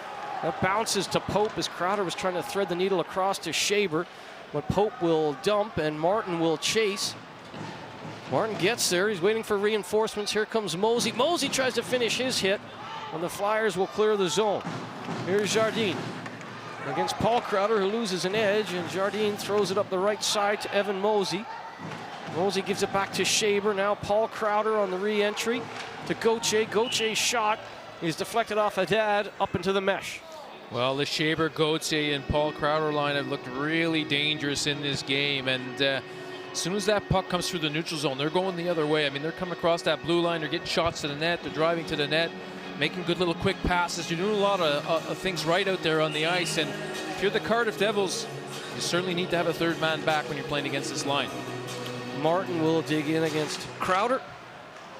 That bounces to Pope as Crowder was trying to thread the needle across to Shaber. But Pope will dump and Martin will chase. Martin gets there. He's waiting for reinforcements. Here comes Mosey. Mosey tries to finish his hit, and the Flyers will clear the zone. Here's Jardine against Paul Crowder, who loses an edge, and Jardine throws it up the right side to Evan Mosey. Mosey gives it back to Shaber. Now Paul Crowder on the re-entry to Gauthier. Gauthier's shot is deflected off Haddad up into the mesh. Well, the Shaber, Gauthier, and Paul Crowder line have looked really dangerous in this game, and as soon as that puck comes through the neutral zone, they're going the other way. I mean, they're coming across that blue line, they're getting shots to the net, they're driving to the net, making good little quick passes. You're doing a lot of things right out there on the ice, and if you're the Cardiff Devils, you certainly need to have a third man back when you're playing against this line. Martin will dig in against Crowder.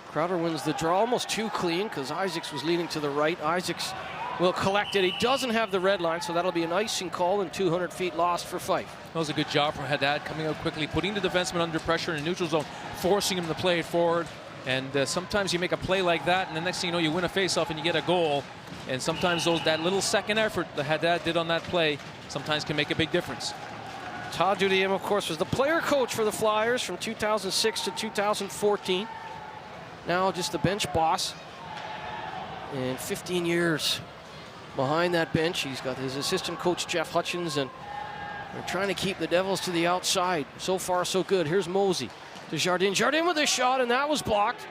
Crowder wins the draw, almost too clean because Isaacs was leaning to the right. Isaacs will collect it. He doesn't have the red line, so that'll be an icing call and 200 feet lost for Fife. That was a good job for Haddad, coming out quickly, putting the defenseman under pressure in the neutral zone, forcing him to play it forward. And sometimes you make a play like that, and the next thing you know, you win a faceoff and you get a goal. And sometimes that little second effort that Haddad did on that play sometimes can make a big difference. Todd Dudiem, of course, was the player coach for the Flyers from 2006 to 2014. Now just the bench boss. And 15 years behind that bench. He's got his assistant coach, Jeff Hutchins, and they're trying to keep the Devils to the outside. So far, so good. Here's Mosey to Jardine. Jardine with a shot, and that was blocked.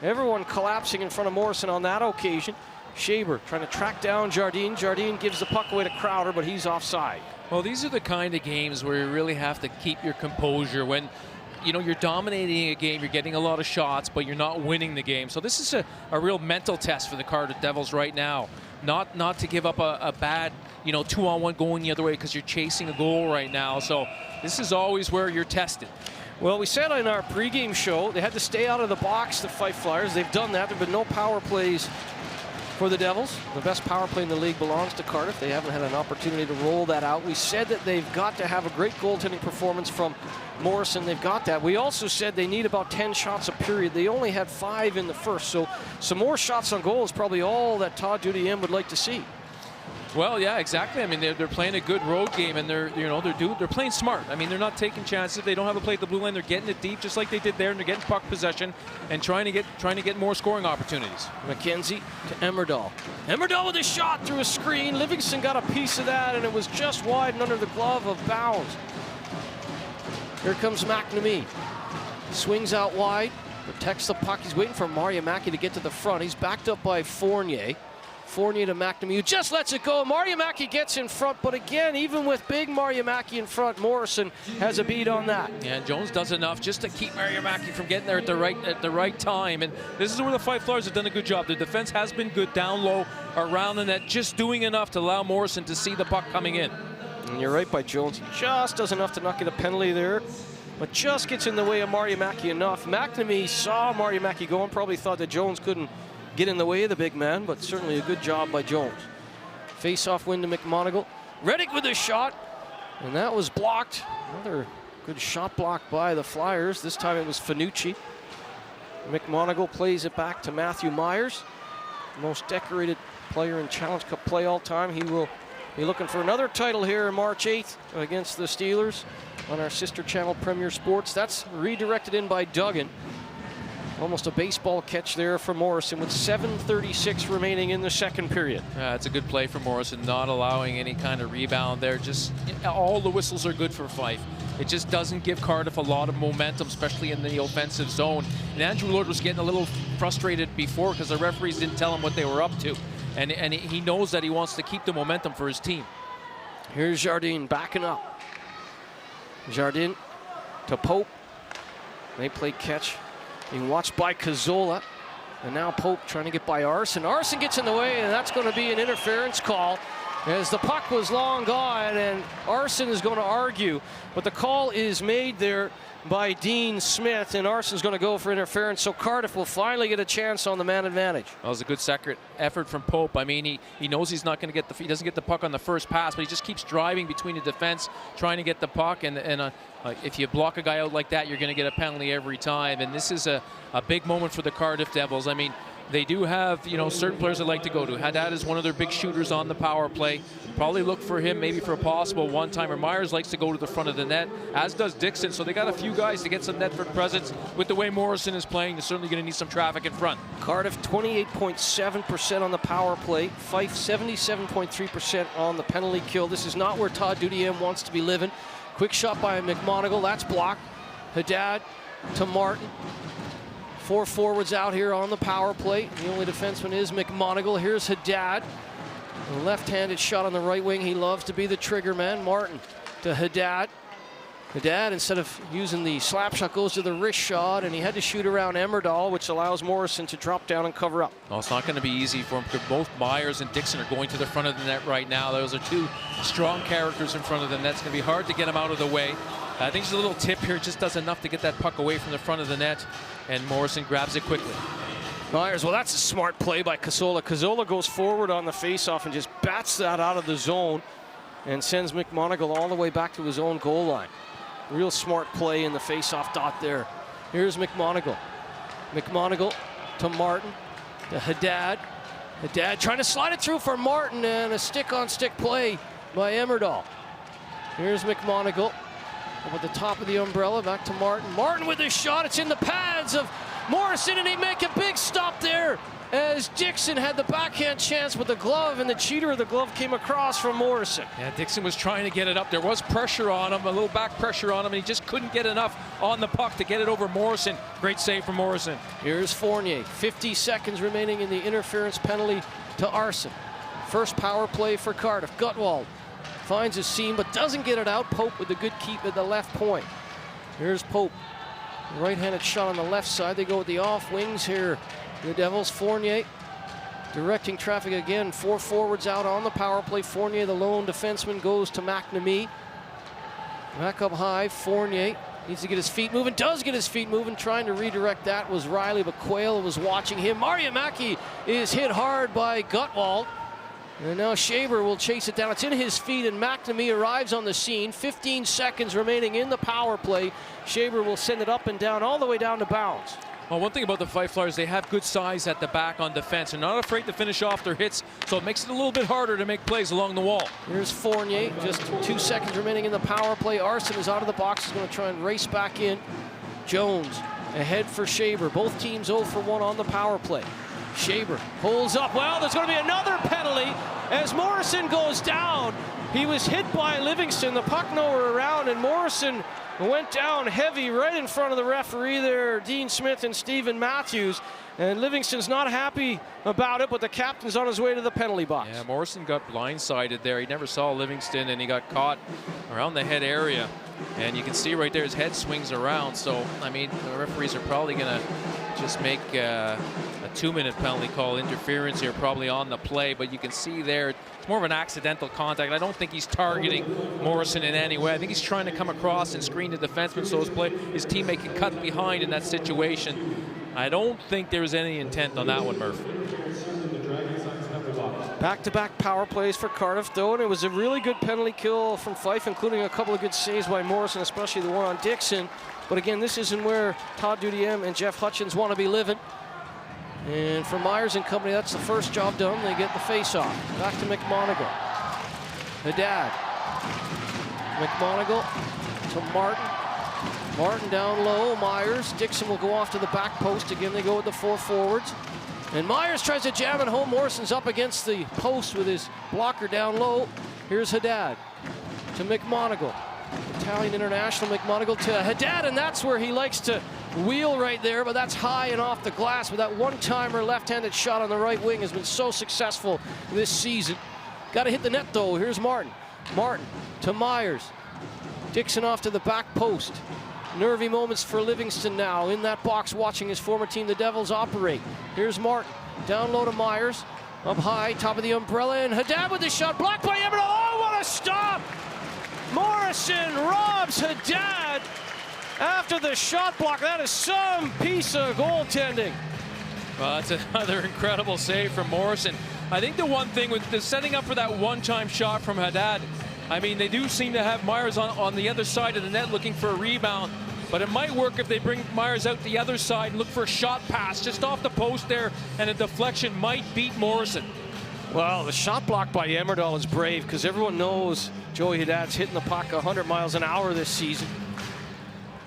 Everyone collapsing in front of Morrison on that occasion. Shaber trying to track down Jardine. Jardine gives the puck away to Crowder, but he's offside. Well, these are the kind of games where you really have to keep your composure when, you know, you're dominating a game, you're getting a lot of shots, but you're not winning the game. So this is a real mental test for the Cardiff Devils right now. Not to give up a bad, you know, 2-on-1 going the other way because you're chasing a goal right now. So this is always where you're tested. Well, we said in our pregame show they had to stay out of the box, the Fife Flyers. They've done that. There have been no power plays for the Devils. The best power play in the league belongs to Cardiff. They haven't had an opportunity to roll that out. We said that they've got to have a great goaltending performance from Morrison. They've got that. We also said they need about 10 shots a period. They only had 5 in the first, so some more shots on goal is probably all that Todd Dudiem would like to see. Well, yeah, exactly. I mean, they're playing a good road game, and they're playing smart. I mean, they're not taking chances. They don't have a play at the blue line. They're getting it deep, just like they did there, and they're getting puck possession and trying to get more scoring opportunities. McKenzie to Emmerdahl. Emmerdahl with a shot through a screen. Livingston got a piece of that, and it was just wide and under the glove of Bounds. Here comes McNamee. Swings out wide, protects the puck. He's waiting for Mariamaki to get to the front. He's backed up by Fournier. Fournier to McNamee, who just lets it go. Mariamaki gets in front, but again, even with big Mariamaki in front, Morrison has a beat on that. Yeah, and Jones does enough just to keep Mariamaki from getting there at the right time. And this is where the Fife Flyers have done a good job. The defense has been good down low around the net, just doing enough to allow Morrison to see the puck coming in. And you're right by Jones. He just does enough to not get a penalty there, but just gets in the way of Mariamaki enough. McNamee saw Mariamaki go and probably thought that Jones couldn't get in the way of the big man, but certainly a good job by Jones. Face-off win to McMonagle. Reddick with a shot, and that was blocked. Another good shot block by the Flyers. This time it was Finucci. McMonagle plays it back to Matthew Myers, most decorated player in Challenge Cup play all time. He will be looking for another title here March 8th against the Steelers on our sister channel Premier Sports. That's redirected in by Duggan. Almost a baseball catch there for Morrison with 7:36 remaining in the second period. It's a good play for Morrison, not allowing any kind of rebound there. Just all the whistles are good for Fife. It just doesn't give Cardiff a lot of momentum, especially in the offensive zone. And Andrew Lord was getting a little frustrated before because the referees didn't tell him what they were up to. And he knows that he wants to keep the momentum for his team. Here's Jardine backing up. Jardine to Pope. They play catch. Being watched by Cazzola. And now Pope trying to get by Arson. Arson gets in the way, and that's going to be an interference call as the puck was long gone, and Arson is going to argue. But the call is made there by Dean Smith, and Arson's going to go for interference, so Cardiff will finally get a chance on the man advantage. That was a good second effort from Pope. I mean, he knows he's not going to get he doesn't get the puck on the first pass, but he just keeps driving between the defense, trying to get the puck, and if you block a guy out like that, you're going to get a penalty every time, and this is a big moment for the Cardiff Devils. I mean, they do have, certain players that like to go to. Haddad is one of their big shooters on the power play. Probably look for him maybe for a possible one-timer. Myers likes to go to the front of the net, as does Dixon. So they got a few guys to get some net for presence. With the way Morrison is playing, they're certainly going to need some traffic in front. Cardiff 28.7% on the power play. Fife 77.3% on the penalty kill. This is not where Todd Dudiem wants to be living. Quick shot by McMonagle. That's blocked. Haddad to Martin. 4 forwards out here on the power play. The only defenseman is McMonagle. Here's Haddad. A left-handed shot on the right wing. He loves to be the trigger man. Martin to Haddad. Haddad, instead of using the slap shot, goes to the wrist shot, and he had to shoot around Emmerdahl, which allows Morrison to drop down and cover up. Well, it's not going to be easy for him because both Myers and Dixon are going to the front of the net right now. Those are two strong characters in front of the net. It's going to be hard to get them out of the way. I think just a little tip here just does enough to get that puck away from the front of the net, and Morrison grabs it quickly. Myers, well, that's a smart play by Cazzola. Cazzola goes forward on the faceoff and just bats that out of the zone and sends McMonagle all the way back to his own goal line. Real smart play in the faceoff dot there. Here's McMonagle. McMonagle to Martin, to Haddad. Haddad trying to slide it through for Martin, and a stick-on-stick play by Emmerdahl. Here's McMonagle. Over the top of the umbrella, back to Martin. Martin with his shot. It's in the pads of Morrison, and he make a big stop there as Dixon had the backhand chance with the glove, and the cheater of the glove came across from Morrison. Yeah, Dixon was trying to get it up. There was pressure on him, a little back pressure on him, and he just couldn't get enough on the puck to get it over Morrison. Great save from Morrison. Here's Fournier. 50 seconds remaining in the interference penalty to Arson. First power play for Cardiff. Gutwald finds his seam, but doesn't get it out. Pope with a good keep at the left point. Here's Pope. Right-handed shot on the left side. They go with the off wings here. The Devils. Fournier directing traffic again. 4 forwards out on the power play. Fournier, the lone defenseman, goes to McNamee. Back up high. Fournier needs to get his feet moving. Does get his feet moving. Trying to redirect that was Riley, but Quayle was watching him. Mariamaki is hit hard by Gutwald. And now Shaver will chase it down. It's in his feet, and McNamee arrives on the scene. 15 seconds remaining in the power play. Shaver will send it up and down, all the way down to bounds. Well, one thing about the Fife Flyers, they have good size at the back on defense. They're not afraid to finish off their hits, so it makes it a little bit harder to make plays along the wall. Here's Fournier, just 2 seconds remaining in the power play. Arson is out of the box. He's going to try and race back in. Jones ahead for Shaver. Both teams 0 for 1 on the power play. Shaver pulls up. Well, there's going to be another penalty as Morrison goes down. He was hit by Livingston. The puck nowhere around, and Morrison went down heavy right in front of the referee there, Dean Smith and Stephen Matthews. And Livingston's not happy about it, but the captain's on his way to the penalty box. Yeah, Morrison got blindsided there. He never saw Livingston, and he got caught around the head area. And you can see right there his head swings around. So, I mean, the referees are probably going to just make a 2-minute penalty call. Interference here probably on the play, but you can see there it's more of an accidental contact. I don't think he's targeting Morrison in any way. I think he's trying to come across and screen the defenseman so his teammate can cut behind in that situation. I don't think there was any intent on that one, Murph. Back-to-back power plays for Cardiff, though, and it was a really good penalty kill from Fife, including a couple of good saves by Morrison, especially the one on Dixon. But again, this isn't where Todd Dudiem and Jeff Hutchins want to be living. And for Myers and company, that's the first job done. They get the face-off. Back to McMonagle. Haddad. McMonagle to Martin. Martin down low. Myers. Dixon will go off to the back post. Again, they go with the 4 forwards. And Myers tries to jam it home. Morrison's up against the post with his blocker down low. Here's Haddad to McMonagle. Italian international McMonagle to Haddad, and that's where he likes to wheel right there, but that's high and off the glass. But that one-timer left-handed shot on the right wing has been so successful this season. Got to hit the net, though. Here's Martin. Martin to Myers. Dixon off to the back post. nervy moments for Livingston now. In that box watching his former team, the Devils, operate. Here's Martin. Down low to Myers. Up high, top of the umbrella, and Haddad with the shot. Blocked by Emerald. Oh, what a stop! Morrison robs Haddad after the shot block. That is some piece of goaltending. Well, that's another incredible save from Morrison. I think the one thing with the setting up for that one-time shot from Haddad, I mean, they do seem to have Myers on the other side of the net looking for a rebound, but it might work if they bring Myers out the other side and look for a shot pass just off the post there, and a deflection might beat Morrison. Well, the shot block by Emmerdahl is brave because everyone knows Joey Haddad's hitting the puck 100 miles an hour this season.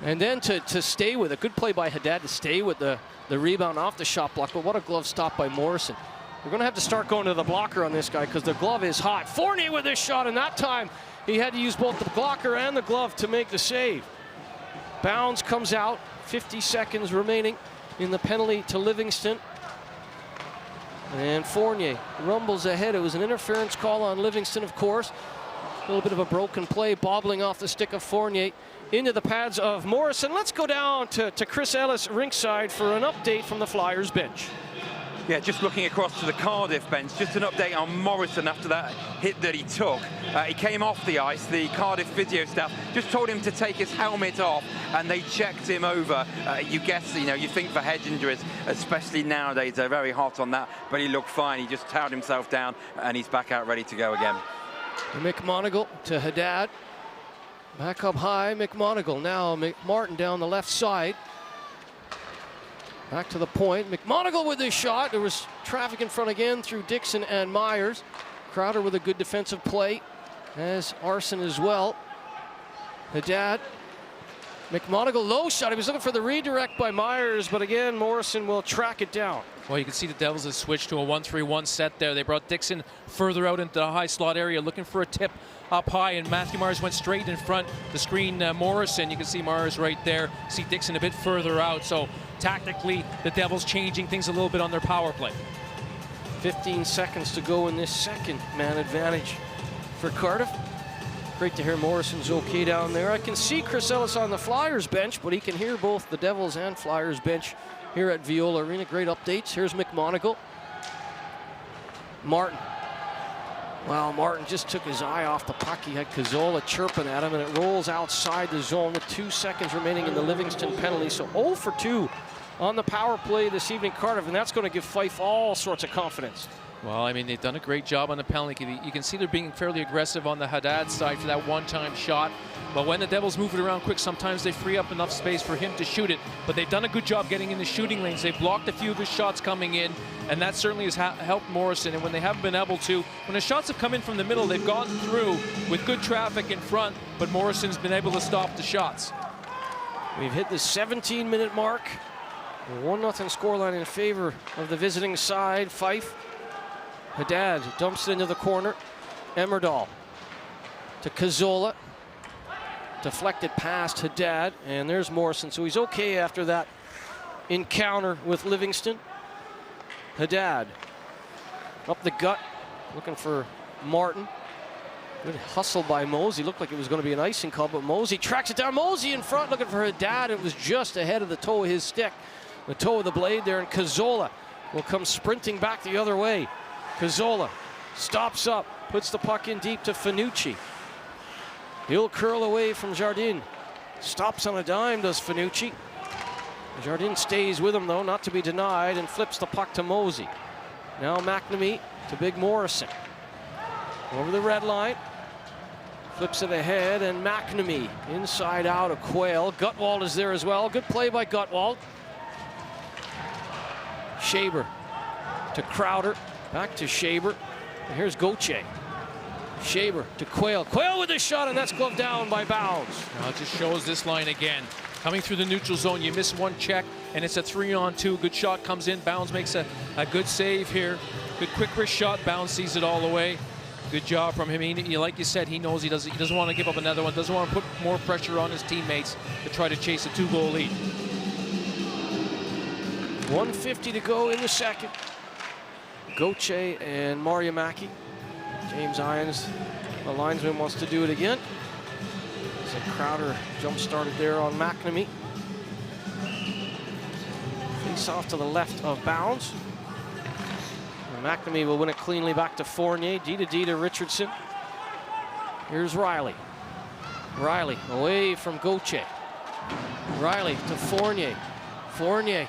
And then to stay with it, good play by Haddad to stay with the rebound off the shot block, but what a glove stop by Morrison. We're going to have to start going to the blocker on this guy because the glove is hot. Fournier with this shot, and that time he had to use both the blocker and the glove to make the save. Bounds comes out, 50 seconds remaining in the penalty to Livingston. And Fournier rumbles ahead. It was an interference call on Livingston, of course. A little bit of a broken play, bobbling off the stick of Fournier into the pads of Morrison. Let's go down to Chris Ellis rinkside for an update from the Flyers bench. Yeah, just looking across to the Cardiff bench, just an update on Morrison after that hit that he took. He came off the ice. The Cardiff physio staff just told him to take his helmet off, and they checked him over. You guess, you think for head injuries, especially nowadays, they're very hot on that, but he looked fine. He just towed himself down, and he's back out ready to go again. McMonagle to Haddad. Back up high, McMonagle. Now Martin down the left side. Back to the point. McMonagle with this shot. There was traffic in front again through Dixon and Myers. Crowder with a good defensive play, as Arson as well. Haddad. McMonagle, low shot. He was looking for the redirect by Myers, but again, Morrison will track it down. Well, you can see the Devils have switched to a 1-3-1 set there. They brought Dixon further out into the high slot area, looking for a tip up high, and Matthew Myers went straight in front to screen Morrison. You can see Myers right there. See Dixon a bit further out. So tactically, the Devils changing things a little bit on their power play. 15 seconds to go in this second man advantage for Cardiff. Great to hear Morrison's okay down there. I can see Chris Ellis on the Flyers bench, but he can hear both the Devils and Flyers bench here at Viola Arena. Great updates. Here's McMonagle. Martin. Well, Martin just took his eye off the puck. He had Cazzola chirping at him, and it rolls outside the zone with 2 seconds remaining in the Livingston penalty. So 0 for 2 on the power play this evening, Cardiff, and that's going to give Fife all sorts of confidence. Well, I mean, they've done a great job on the penalty. You can see they're being fairly aggressive on the Haddad side for that one-time shot. But when the Devils move it around quick, sometimes they free up enough space for him to shoot it. But they've done a good job getting in the shooting lanes. They've blocked a few of his shots coming in, and that certainly has helped Morrison. And when they haven't been able to, when the shots have come in from the middle, they've gotten through with good traffic in front, but Morrison's been able to stop the shots. We've hit the 17-minute mark. 1-0 scoreline in favor of the visiting side, Fife. Haddad dumps it into the corner. Emmerdahl to Cazzola. Deflected past Haddad, and there's Morrison. So he's okay after that encounter with Livingston. Haddad up the gut, looking for Martin. Good hustle by Mosey. Looked like it was going to be an icing call, but Mosey tracks it down. Mosey in front, looking for Haddad. It was just ahead of the toe of his stick. The toe of the blade there, and Cazzola will come sprinting back the other way. Cazzola stops up, puts the puck in deep to Finucci. He'll curl away from Jardine. Stops on a dime, does Finucci. Jardine stays with him, though, not to be denied, and flips the puck to Mosey. Now McNamee to Big Morrison. Over the red line. Flips it ahead, and McNamee inside out of Quayle. Gutwald is there as well. Good play by Gutwald. Shaber to Crowder. Back to Shaber. And here's Gauthier. Shaber to Quayle. Quayle with a shot, and that's gloved down by Bounds. Now it just shows this line again. Coming through the neutral zone, you miss one check, and it's a 3-on-2. Good shot comes in. Bounds makes a good save here. Good quick wrist shot. Bounds sees it all the way. Good job from him. Like you said, he knows he doesn't want to give up another one. Doesn't want to put more pressure on his teammates to try to chase a 2-goal lead. 1:50 to go in the second. Gauthier and Mariamaki. James Irons, the linesman, wants to do it again. So Crowder jump-started there on McNamee. Face off to the left of bounds. And McNamee will win it cleanly back to Fournier. D to Richardson. Here's Riley. Riley away from Gauthier. Riley to Fournier. Fournier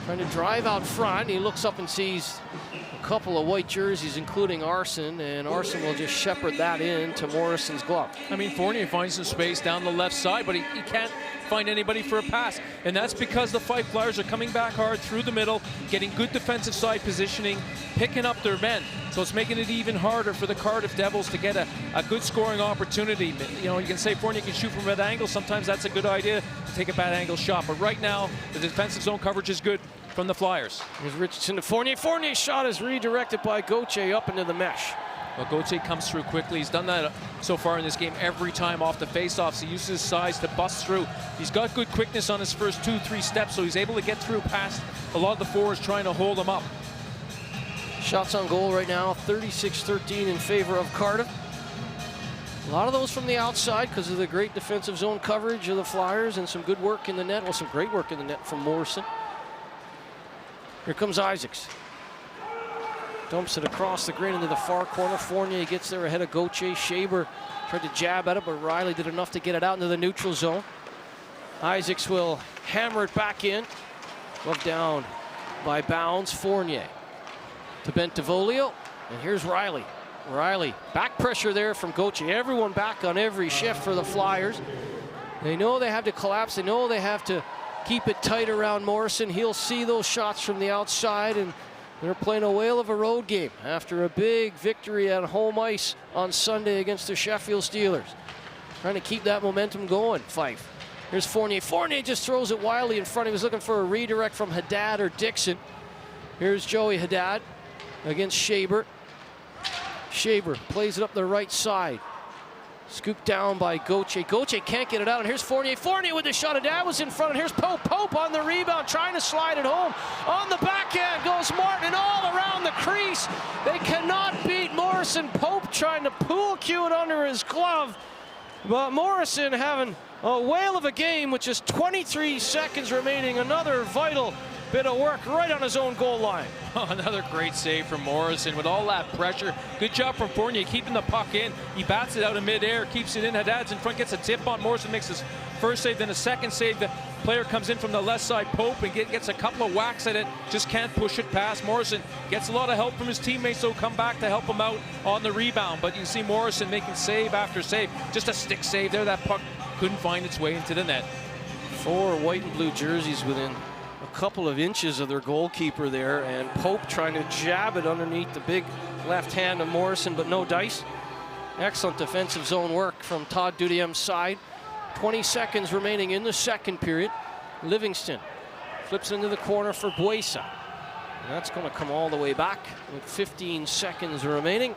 trying to drive out front. He looks up and sees a couple of white jerseys, including Arson, and Arson will just shepherd that in to Morrison's glove. I mean, Fournier finds some space down the left side, but he can't find anybody for a pass. And that's because the Fife Flyers are coming back hard through the middle, getting good defensive side positioning, picking up their men. So it's making it even harder for the Cardiff Devils to get a good scoring opportunity. You know, you can say Fournier can shoot from an angle. Sometimes that's a good idea to take a bad angle shot. But right now, the defensive zone coverage is good from the Flyers. Here's Richardson to Fournier. Fournier's shot is redirected by Gauthier up into the mesh. Well, Gauthier comes through quickly. He's done that so far in this game every time off the faceoffs. He uses his size to bust through. He's got good quickness on his first 2-3 steps, so he's able to get through past a lot of the forwards trying to hold him up. Shots on goal right now, 36-13 in favor of Cardiff. A lot of those from the outside because of the great defensive zone coverage of the Flyers and some good work in the net. Well, some great work in the net from Morrison. Here comes Isaacs. Dumps it across the green into the far corner. Fournier gets there ahead of Gauthier. Shaber tried to jab at it, but Riley did enough to get it out into the neutral zone. Isaacs will hammer it back in. Gloved down by Bounds. Fournier to Bentivolio. And here's Riley. Riley, back pressure there from Gauthier. Everyone back on every shift for the Flyers. They know they have to collapse. They know they have to keep it tight around Morrison. He'll see those shots from the outside, and they're playing a whale of a road game after a big victory at home ice on Sunday against the Sheffield Steelers. Trying to keep that momentum going, Fife. Here's Fournier. Fournier just throws it wildly in front. He was looking for a redirect from Haddad or Dixon. Here's Joey Haddad against Shaber. Shaber plays it up the right side. Scooped down by Gauthier. Gauthier can't get it out, and here's Fournier. Fournier with the shot. Haddad was in front, and here's Pope. Pope on the rebound, trying to slide it home. On the backhand goes Martin, all around the crease. They cannot beat Morrison. Pope trying to pool cue it under his glove. But Morrison having a whale of a game with just 23 seconds remaining. Another vital bit of work right on his own goal line. Another great save from Morrison with all that pressure. Good job from Fournier keeping the puck in. He bats it out in midair, keeps it in. Haddad's in front, gets a tip on. Morrison makes his first save, then a second save. The player comes in from the left side, Pope, and gets a couple of whacks at it. Just can't push it past. Morrison gets a lot of help from his teammates, so come back to help him out on the rebound. But you can see Morrison making save after save. Just a stick save there. That puck couldn't find its way into the net. 4 white and blue jerseys within a couple of inches of their goalkeeper there, and Pope trying to jab it underneath the big left hand of Morrison, but no dice. Excellent defensive zone work from Todd Dudiem's side. 20 seconds remaining in the second period. Livingston flips into the corner for Buesa. And that's going to come all the way back with 15 seconds remaining,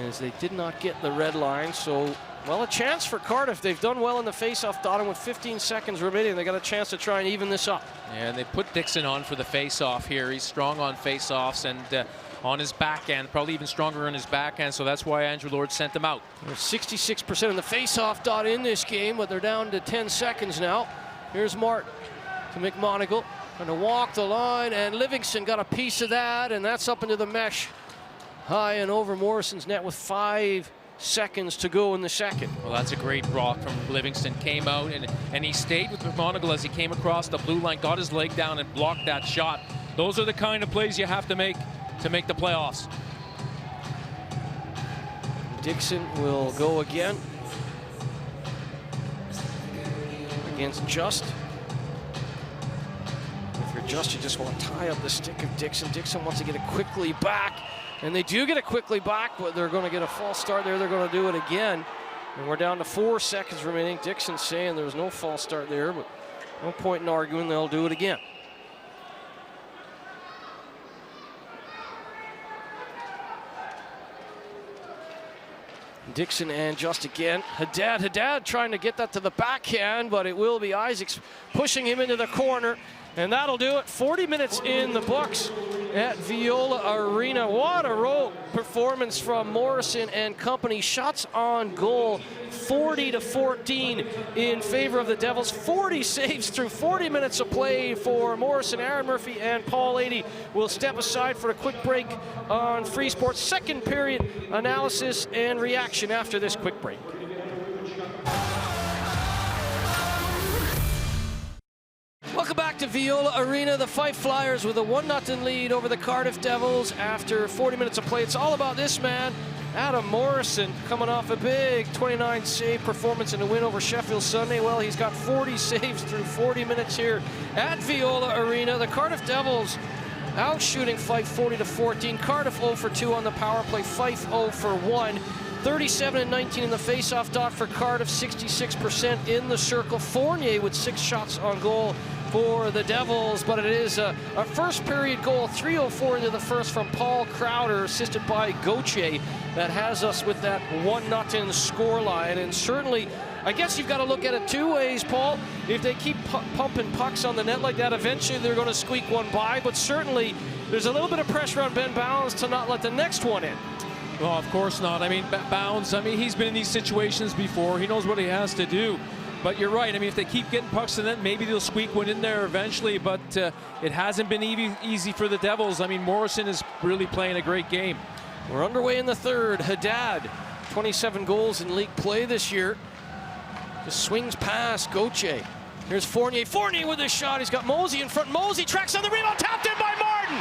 as they did not get the red line. So, well, a chance for Cardiff. They've done well in the face-off dot, and with 15 seconds remaining, they got a chance to try and even this up. Yeah, and they put Dixon on for the face-off here. He's strong on face-offs and on his backhand, probably even stronger on his backhand, so that's why Andrew Lord sent him out. They're 66% in the face-off dot in this game, but they're down to 10 seconds now. Here's Martin to McMonagle, trying to walk the line, and Livingston got a piece of that, and that's up into the mesh. High and over Morrison's net with 5 seconds to go in the second. Well, that's a great block from Livingston. Came out and he stayed with McMonagle as he came across the blue line, got his leg down and blocked that shot. Those are the kind of plays you have to make the playoffs. Dixon will go again against Just. If you're Just, you just want to tie up the stick of Dixon. Dixon wants to get it quickly back, and they do get it quickly back, but they're going to get a false start there. They're going to do it again, and we're down to 4 seconds remaining. Dixon saying there was no false start there, but no point in arguing. They'll do it again. Dixon and Just again. Haddad trying to get that to the backhand, but it will be Isaacs pushing him into the corner, and that'll do it. 40 minutes in the books. at Viola Arena. What a roll performance from Morrison and company. Shots on goal, 40-14 in favor of the Devils. 40 saves through 40 minutes of play for Morrison. Aaron Murphy and Paul Adey will step aside for a quick break on Free Sports. Second period analysis and reaction after this quick break. Welcome back to Viola Arena. The Fife Flyers with a 1-0 lead over the Cardiff Devils after 40 minutes of play. It's all about this man, Adam Morrison, coming off a big 29-save performance in the win over Sheffield Sunday. Well, he's got 40 saves through 40 minutes here at Viola Arena. The Cardiff Devils out shooting Fife 40-14. Cardiff 0 for 2 on the power play. Fife 0 for 1. 37-19 in the face-off dot for Cardiff, 66% in the circle. Fournier with 6 shots on goal for the Devils, but it is a first period goal, 3:04 into the first from Paul Crowder, assisted by Gauthier, that has us with that 1-0 scoreline. And certainly, I guess you've got to look at it two ways, Paul. If they keep pumping pucks on the net like that, eventually they're going to squeak one by, but certainly there's a little bit of pressure on Ben Bounds to not let the next one in. Well, of course not. I mean, Bounds, he's been in these situations before. He knows what he has to do. But you're right. I mean, if they keep getting pucks in the net, maybe they'll squeak one in there eventually. But it hasn't been easy for the Devils. I mean, Morrison is really playing a great game. We're underway in the third. Haddad, 27 goals in league play this year. Just swings past Gauthier. Here's Fournier. Fournier with a shot. He's got Mosey in front. Mosey tracks on the rebound. Tapped in by Martin.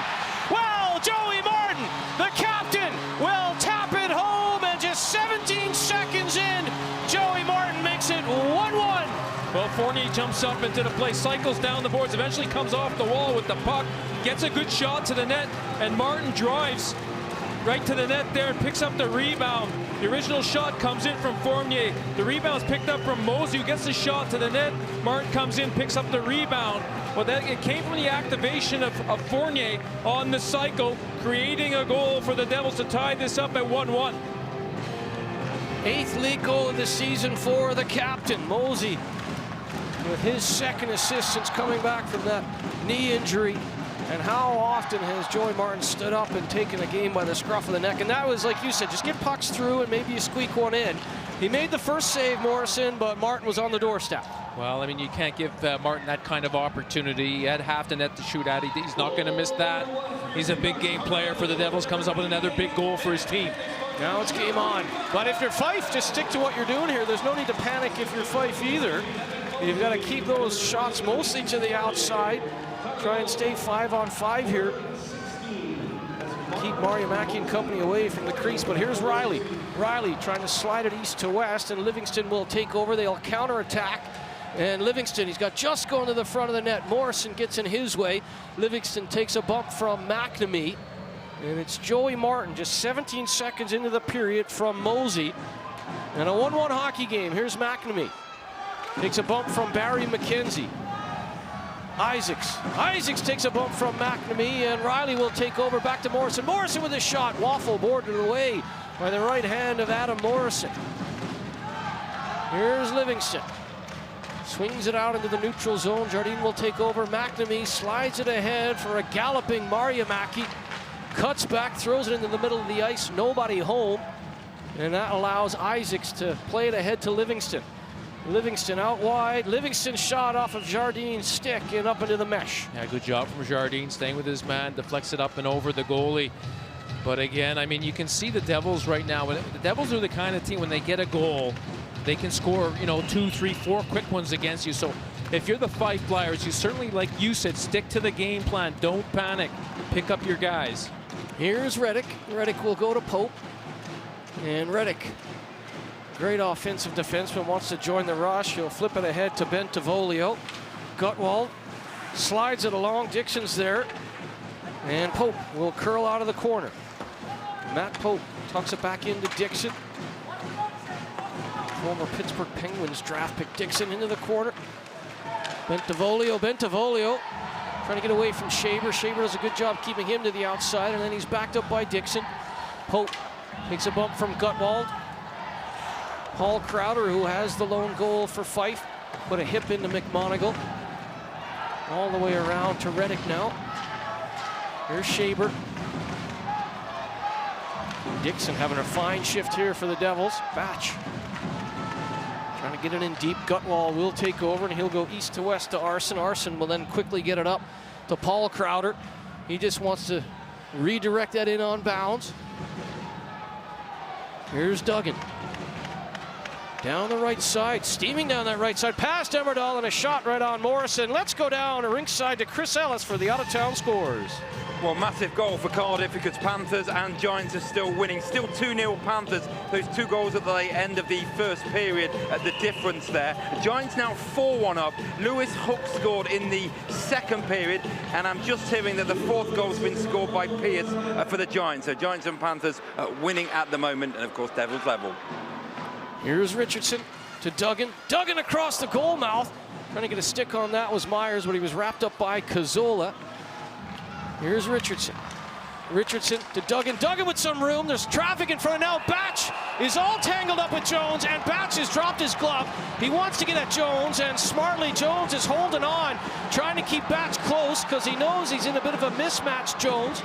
Well, Joey Martin, the captain, will tap it home. And just 17 seconds in, Joey Martin makes it 1-1. Well, Fournier jumps up into the play, cycles down the boards, eventually comes off the wall with the puck, gets a good shot to the net, and Martin drives right to the net there and picks up the rebound. The original shot comes in from Fournier. The rebound's picked up from Mosey, who gets the shot to the net. Martin comes in, picks up the rebound. Well, it came from the activation of Fournier on the cycle, creating a goal for the Devils to tie this up at 1-1. 8th league goal of the season for the captain, Mosey, with his second assist since coming back from that knee injury. And how often has Joey Martin stood up and taken a game by the scruff of the neck? And that was, like you said, just get pucks through and maybe you squeak one in. He made the first save, Morrison, but Martin was on the doorstep. Well, I mean, you can't give Martin that kind of opportunity. He had half the net to shoot at. He's not going to miss that. He's a big game player for the Devils. Comes up with another big goal for his team. Now it's game on. But if you're Fife, just stick to what you're doing here. There's no need to panic if you're Fife either. You've got to keep those shots mostly to the outside. Try and stay 5-on-5 here. Keep Mario Mackey and company away from the crease, but here's Riley. Riley trying to slide it east to west, and Livingston will take over. They'll counterattack. And Livingston, he's got just going to the front of the net. Morrison gets in his way. Livingston takes a bump from McNamee. And it's Joey Martin, just 17 seconds into the period from Mosey. And a 1-1 hockey game. Here's McNamee. Takes a bump from Barry McKenzie. Isaacs takes a bump from McNamee, and Riley will take over. Back to Morrison. Morrison with a shot. Waffle boarded away by the right hand of Adam Morrison. Here's Livingston. Swings it out into the neutral zone. Jardine will take over. McNamee slides it ahead for a galloping Mario Mackey. Cuts back, throws it into the middle of the ice. Nobody home. And that allows Isaacs to play it ahead to Livingston. Livingston out wide. Livingston shot off of Jardine's stick and up into the mesh. Yeah, good job from Jardine, staying with his man, deflects it up and over the goalie. But again, I mean, you can see the Devils right now. The Devils are the kind of team, when they get a goal, they can score, 2, 3, 4 quick ones against you. So if you're the Fife Flyers, you certainly, like you said, stick to the game plan. Don't panic. Pick up your guys. Here's Reddick. Reddick will go to Pope. And Reddick, great offensive defenseman, wants to join the rush. He'll flip it ahead to Bentivolio. Gutwald slides it along. Dixon's there. And Pope will curl out of the corner. Matt Pope tucks it back into Dixon. Former Pittsburgh Penguins draft pick Dixon into the corner. Bentivolio trying to get away from Shaver. Shaver does a good job keeping him to the outside, and then he's backed up by Dixon. Pope takes a bump from Gutwald. Paul Crowder, who has the lone goal for Fife, put a hip into McMonagle. All the way around to Reddick now. Here's Shaber. Dixon having a fine shift here for the Devils. Batch trying to get it in deep. Gutwall will take over, and he'll go east to west to Arson. Arson will then quickly get it up to Paul Crowder. He just wants to redirect that in on bounds. Here's Duggan. Down the right side, steaming down that right side, past Emmerdahl, and a shot right on Morrison. Let's go down ringside to Chris Ellis for the out-of-town scores. Well, massive goal for Cardiff because Panthers and Giants are still winning. Still 2-0 Panthers. Those 2 goals at the end of the first period, the difference there. The Giants now 4-1 up. Lewis Hook scored in the second period, and I'm just hearing that the 4th goal's been scored by Pierce for the Giants. So Giants and Panthers winning at the moment, and of course Devils level. Here's Richardson to Duggan. Duggan across the goal mouth. Trying to get a stick on that was Myers, but he was wrapped up by Cazzola. Here's Richardson. Richardson to Duggan. Duggan with some room. There's traffic in front now. Batch is all tangled up with Jones, and Batch has dropped his glove. He wants to get at Jones, and smartly Jones is holding on, trying to keep Batch close because he knows he's in a bit of a mismatch, Jones.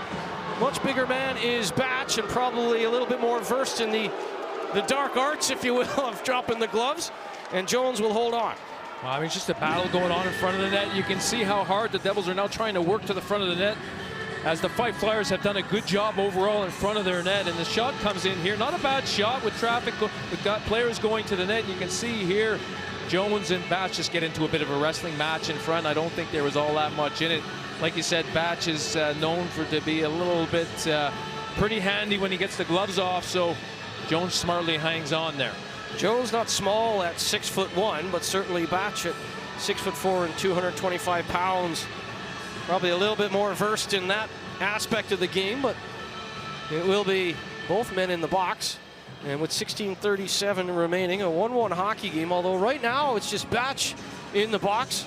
Much bigger man is Batch, and probably a little bit more versed in the dark arts, if you will, of dropping the gloves, and Jones will hold on. Well, I mean, it's just a battle going on in front of the net. You can see how hard the Devils are now trying to work to the front of the net, as the Fife Flyers have done a good job overall in front of their net. And the shot comes in here. Not a bad shot with traffic. We've got players going to the net. You can see here Jones and Batch just get into a bit of a wrestling match in front. I don't think there was all that much in it. Like you said, Batch is known to be a little bit pretty handy when he gets the gloves off. So Jones smartly hangs on there. Jones not small at 6'1", but certainly Batch at 6'4" and 225 pounds. Probably a little bit more versed in that aspect of the game, but it will be both men in the box. And with 16:37 remaining, a 1-1 hockey game, although right now it's just Batch in the box.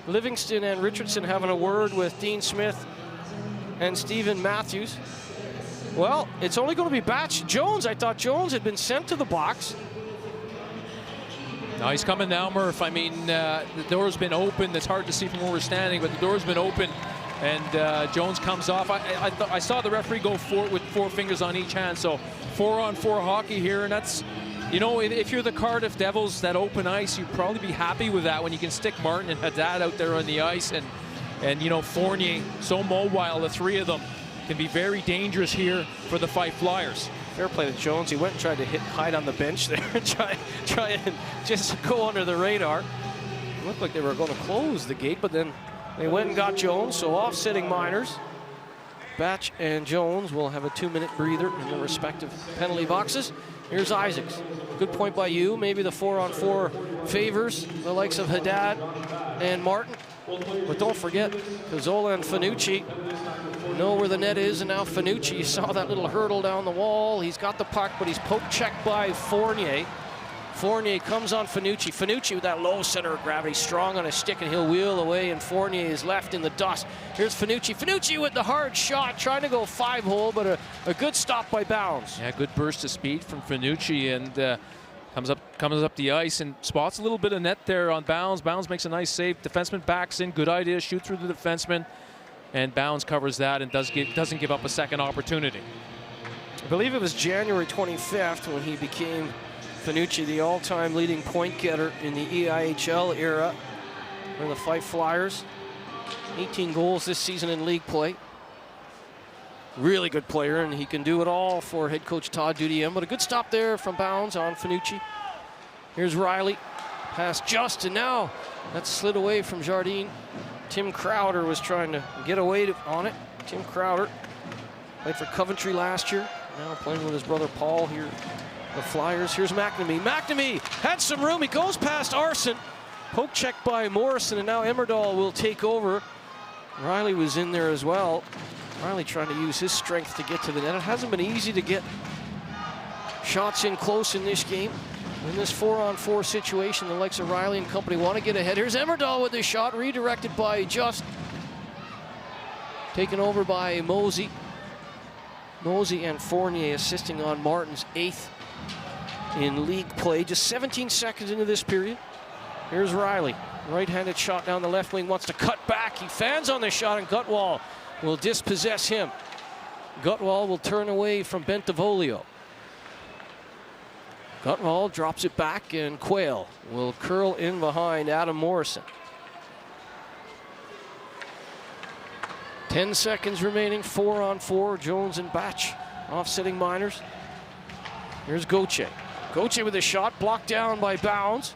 Livingston and Richardson having a word with Dean Smith and Stephen Matthews. Well, it's only going to be Batch. Jones, I thought Jones had been sent to the box. Now he's coming now, Murph. I mean, the door's been open. It's hard to see from where we're standing, but the door's been open, and Jones comes off. I saw the referee go with 4 fingers on each hand, so 4-on-4 hockey here, and that's, you know, if you're the Cardiff Devils, that open ice, you'd probably be happy with that when you can stick Martin and Haddad out there on the ice, and you know, Fournier, so mobile, the 3 of them can be very dangerous here for the Fife Flyers. Fair play to Jones. He went and tried to hide on the bench there, try and just go under the radar. It looked like they were going to close the gate, but then they went and got Jones, so offsetting minors. Batch and Jones will have a 2-minute breather in their respective penalty boxes. Here's Isaacs. Good point by you. Maybe the 4-on-4 favors the likes of Haddad and Martin. But don't forget, Cazzola and Fanucci know where the net is, and now Fanucci, you saw that little hurdle down the wall. He's got the puck, but he's poke checked by Fournier. Fournier comes on Fanucci. Fanucci with that low center of gravity, strong on his stick, and he'll wheel away, and Fournier is left in the dust. Here's Fanucci. Fanucci with the hard shot, trying to go 5-hole, but a good stop by Bounds. Yeah, good burst of speed from Fanucci, and comes up the ice and spots a little bit of net there on Bounds. Bounds makes a nice save. Defenseman backs in. Good idea. Shoot through the defenseman. And Bounds covers that and doesn't give up a second opportunity. I believe it was January 25th when he became, Fanucci, the all-time leading point getter in the EIHL era for the Fife Flyers. 18 goals this season in league play. Really good player, and he can do it all for head coach Todd Dudiem. But a good stop there from Bounds on Fanucci. Here's Riley. Pass just, and now that's slid away from Jardine. Tim Crowder was trying to get away on it. Tim Crowder played for Coventry last year. Now playing with his brother Paul here. The Flyers. Here's McNamee. McNamee had some room. He goes past Arson. Poke check by Morrison, and now Emmerdahl will take over. Riley was in there as well. Riley trying to use his strength to get to the net. It hasn't been easy to get shots in close in this game. In this 4-on-4 situation, the likes of Riley and company want to get ahead. Here's Emmerdahl with the shot, redirected by Just. Taken over by Mosey. Mosey and Fournier assisting on Martin's 8th in league play. Just 17 seconds into this period. Here's Riley. Right-handed shot down the left wing, wants to cut back. He fans on the shot, and Gutwall will dispossess him. Gutwall will turn away from Bentivolio. Gutwall drops it back, and Quayle will curl in behind Adam Morrison. 10 seconds remaining, 4-on-4. Jones and Batch offsetting Miners. Here's Gauthier. Gauthier with a shot, blocked down by Bounds.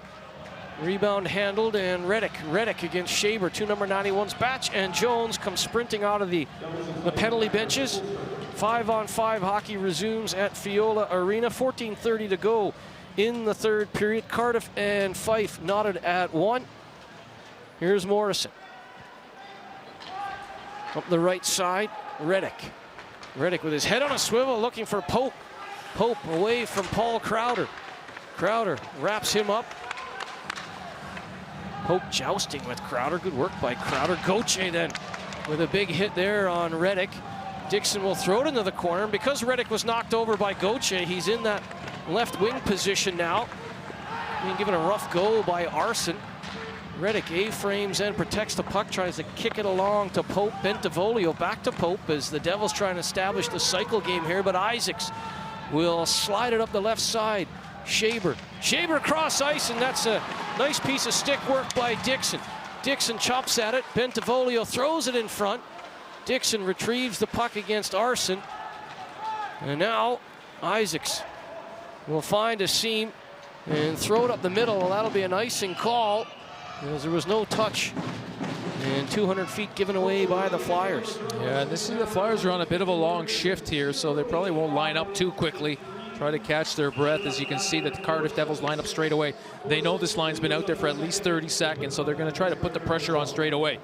Rebound handled, and Reddick against Shaber. 2 number 91s. Batch and Jones come sprinting out of the penalty benches. 5-on-5 hockey resumes at Fiola Arena. 14:30 to go in the third period. Cardiff and Fife knotted at 1. Here's Morrison. Up the right side, Reddick. Reddick with his head on a swivel looking for Pope. Pope away from Paul Crowder. Crowder wraps him up. Pope jousting with Crowder. Good work by Crowder. Gauthier then with a big hit there on Reddick. Dixon will throw it into the corner. And because Reddick was knocked over by Gauthier, he's in that left wing position now. Being given a rough go by Arson. Reddick A-frames and protects the puck, tries to kick it along to Pope. Bentivolio back to Pope as the Devils trying to establish the cycle game here, but Isaacs will slide it up the left side. Shaber across ice, and that's a nice piece of stick work by Dixon. Dixon chops at it. Bentivolio throws it in front. Dixon retrieves the puck against Arson. And now Isaacs will find a seam and throw it up the middle. Well, that'll be an icing call, as there was no touch, and 200 feet given away by the Flyers. Yeah, this is the Flyers are on a bit of a long shift here, so they probably won't line up too quickly. Try to catch their breath. As you can see, that the Cardiff Devils line up straight away. They know this line's been out there for at least 30 seconds, so they're going to try to put the pressure on straight away.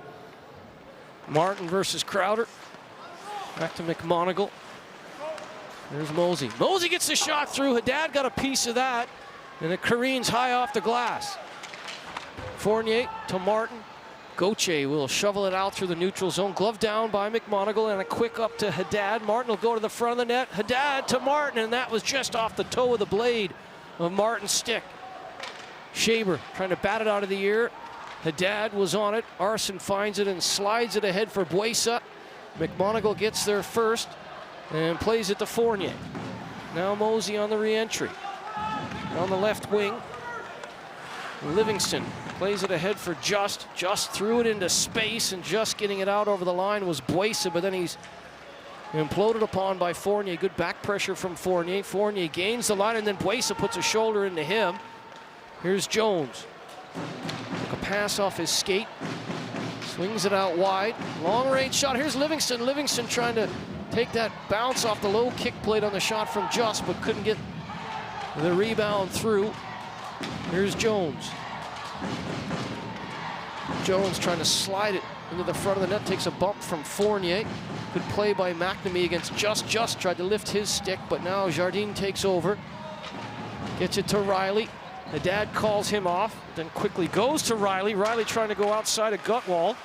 Martin versus Crowder. Back to McMonagle. There's Mosey. Mosey gets the shot through. Haddad got a piece of that, and it careens high off the glass. Fournier to Martin. Gauthier will shovel it out through the neutral zone. Glove down by McMonagle, and a quick up to Haddad. Martin will go to the front of the net. Haddad to Martin, and that was just off the toe of the blade of Martin's stick. Shaber trying to bat it out of the air. Haddad was on it. Arson finds it and slides it ahead for Buesa. McMonagle gets there first and plays it to Fournier. Now Mosey on the re-entry. On the left wing, Livingston plays it ahead for Just. Just threw it into space, and just getting it out over the line was Buesa, but then he's imploded upon by Fournier. Good back pressure from Fournier. Fournier gains the line, and then Buesa puts a shoulder into him. Here's Jones. Took a pass off his skate. Swings it out wide. Long range shot. Here's Livingston. Livingston trying to take that bounce off the low kick plate on the shot from Just, but couldn't get the rebound through. Here's Jones. Jones trying to slide it into the front of the net. Takes a bump from Fournier. Good play by McNamee against Just. Just tried to lift his stick, but now Jardine takes over. Gets it to Riley. Haddad calls him off, then quickly goes to Riley. Riley trying to go outside of Gutwall.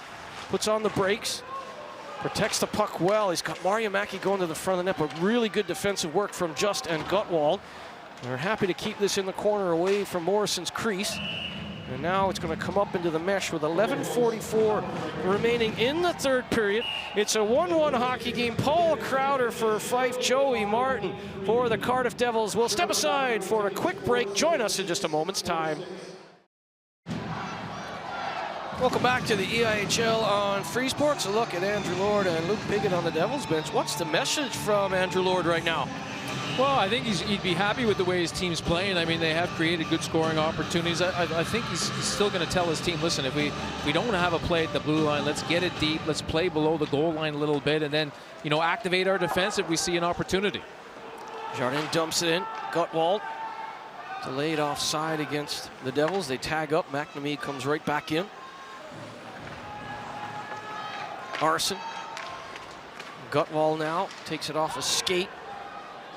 Puts on the brakes. Protects the puck well. He's got Mariamaki going to the front of the net, but really good defensive work from Just and Gutwall. They're happy to keep this in the corner away from Morrison's crease. And now it's going to come up into the mesh with 11:44 remaining in the third period. It's a 1-1 hockey game. Paul Crowder for Fife, Joey Martin for the Cardiff Devils. We'll step aside for a quick break. Join us in just a moment's time. Welcome back to the EIHL on Free Sports. A look at Andrew Lord and Luke Piggott on the Devils bench. What's the message from Andrew Lord right now? Well, I think he'd be happy with the way his team's playing. I mean, they have created good scoring opportunities. I think he's still going to tell his team, listen, if we don't have a play at the blue line, let's get it deep. Let's play below the goal line a little bit, and then, you know, activate our defense if we see an opportunity. Jardine dumps it in. Gutwall delayed offside against the Devils. They tag up. McNamee comes right back in. Arson. Gutwall now takes it off a skate.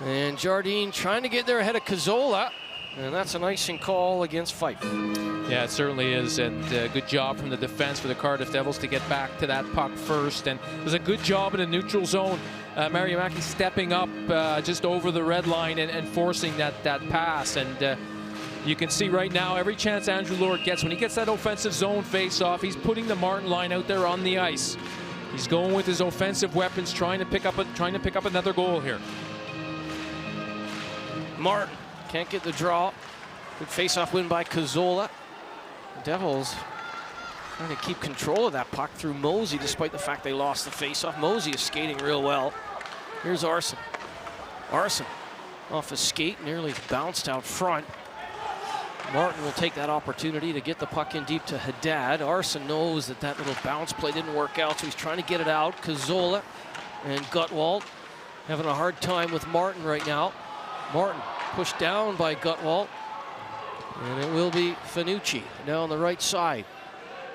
And Jardine trying to get there ahead of Cazzola. And that's an icing call against Fife. Yeah, it certainly is. And good job from the defense for the Cardiff Devils to get back to that puck first. And it was a good job in the neutral zone. Mariamaki stepping up just over the red line and forcing that pass. And you can see right now, every chance Andrew Lord gets, when he gets that offensive zone face-off, he's putting the Martin line out there on the ice. He's going with his offensive weapons, trying to pick up another goal here. Martin can't get the draw. Good face-off win by Cazzola. The Devils trying to keep control of that puck through Mosey, despite the fact they lost the face-off. Mosey is skating real well. Here's Arson. Arson off a skate, nearly bounced out front. Martin will take that opportunity to get the puck in deep to Haddad. Arson knows that that little bounce play didn't work out, so he's trying to get it out. Cazzola and Gutwald having a hard time with Martin right now. Martin pushed down by Gutwald, and it will be Finucci down the right side.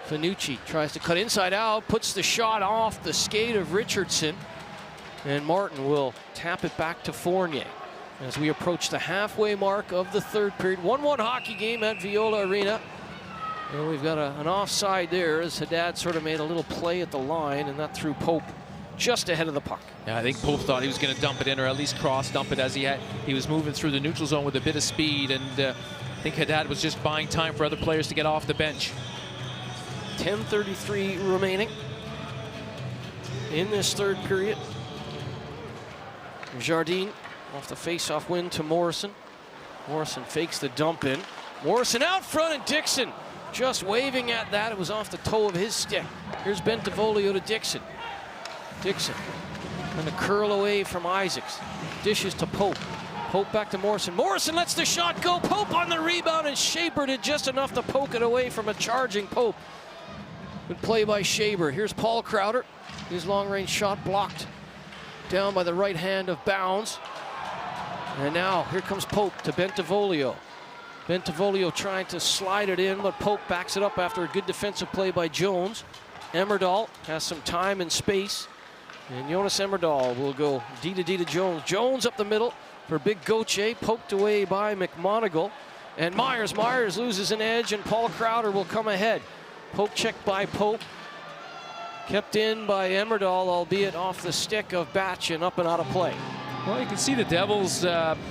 Finucci tries to cut inside out, puts the shot off the skate of Richardson, and Martin will tap it back to Fournier as we approach the halfway mark of the third period. 1-1 hockey game at Viola Arena. And we've got an offside there as Haddad sort of made a little play at the line, and that threw Pope just ahead of the puck. Yeah, I think Pope thought he was going to dump it in, or at least cross dump it, as he was moving through the neutral zone with a bit of speed, and I think Haddad was just buying time for other players to get off the bench. 10:33 remaining in this third period. Jardine off the face-off win to Morrison. Morrison fakes the dump in. Morrison out front, and Dixon just waving at that. It was off the toe of his stick. Here's Bentivolio to Dixon. Dixon trying to curl away from Isaacs. Dishes to Pope. Pope back to Morrison. Morrison lets the shot go. Pope on the rebound, and Shaber did just enough to poke it away from a charging Pope. Good play by Shaber. Here's Paul Crowder. His long-range shot blocked down by the right hand of Bounds. And now here comes Pope to Bentivolio. Bentivolio trying to slide it in, but Pope backs it up after a good defensive play by Jones. Emmerdahl has some time and space, and Jonas Emmerdahl will go D to Jones. Jones up the middle for Big Gauthier, poked away by McMonagle. And Myers loses an edge, and Paul Crowder will come ahead. Poke checked by Pope. Kept in by Emmerdahl, albeit off the stick of Batch and up and out of play. Well, you can see the Devils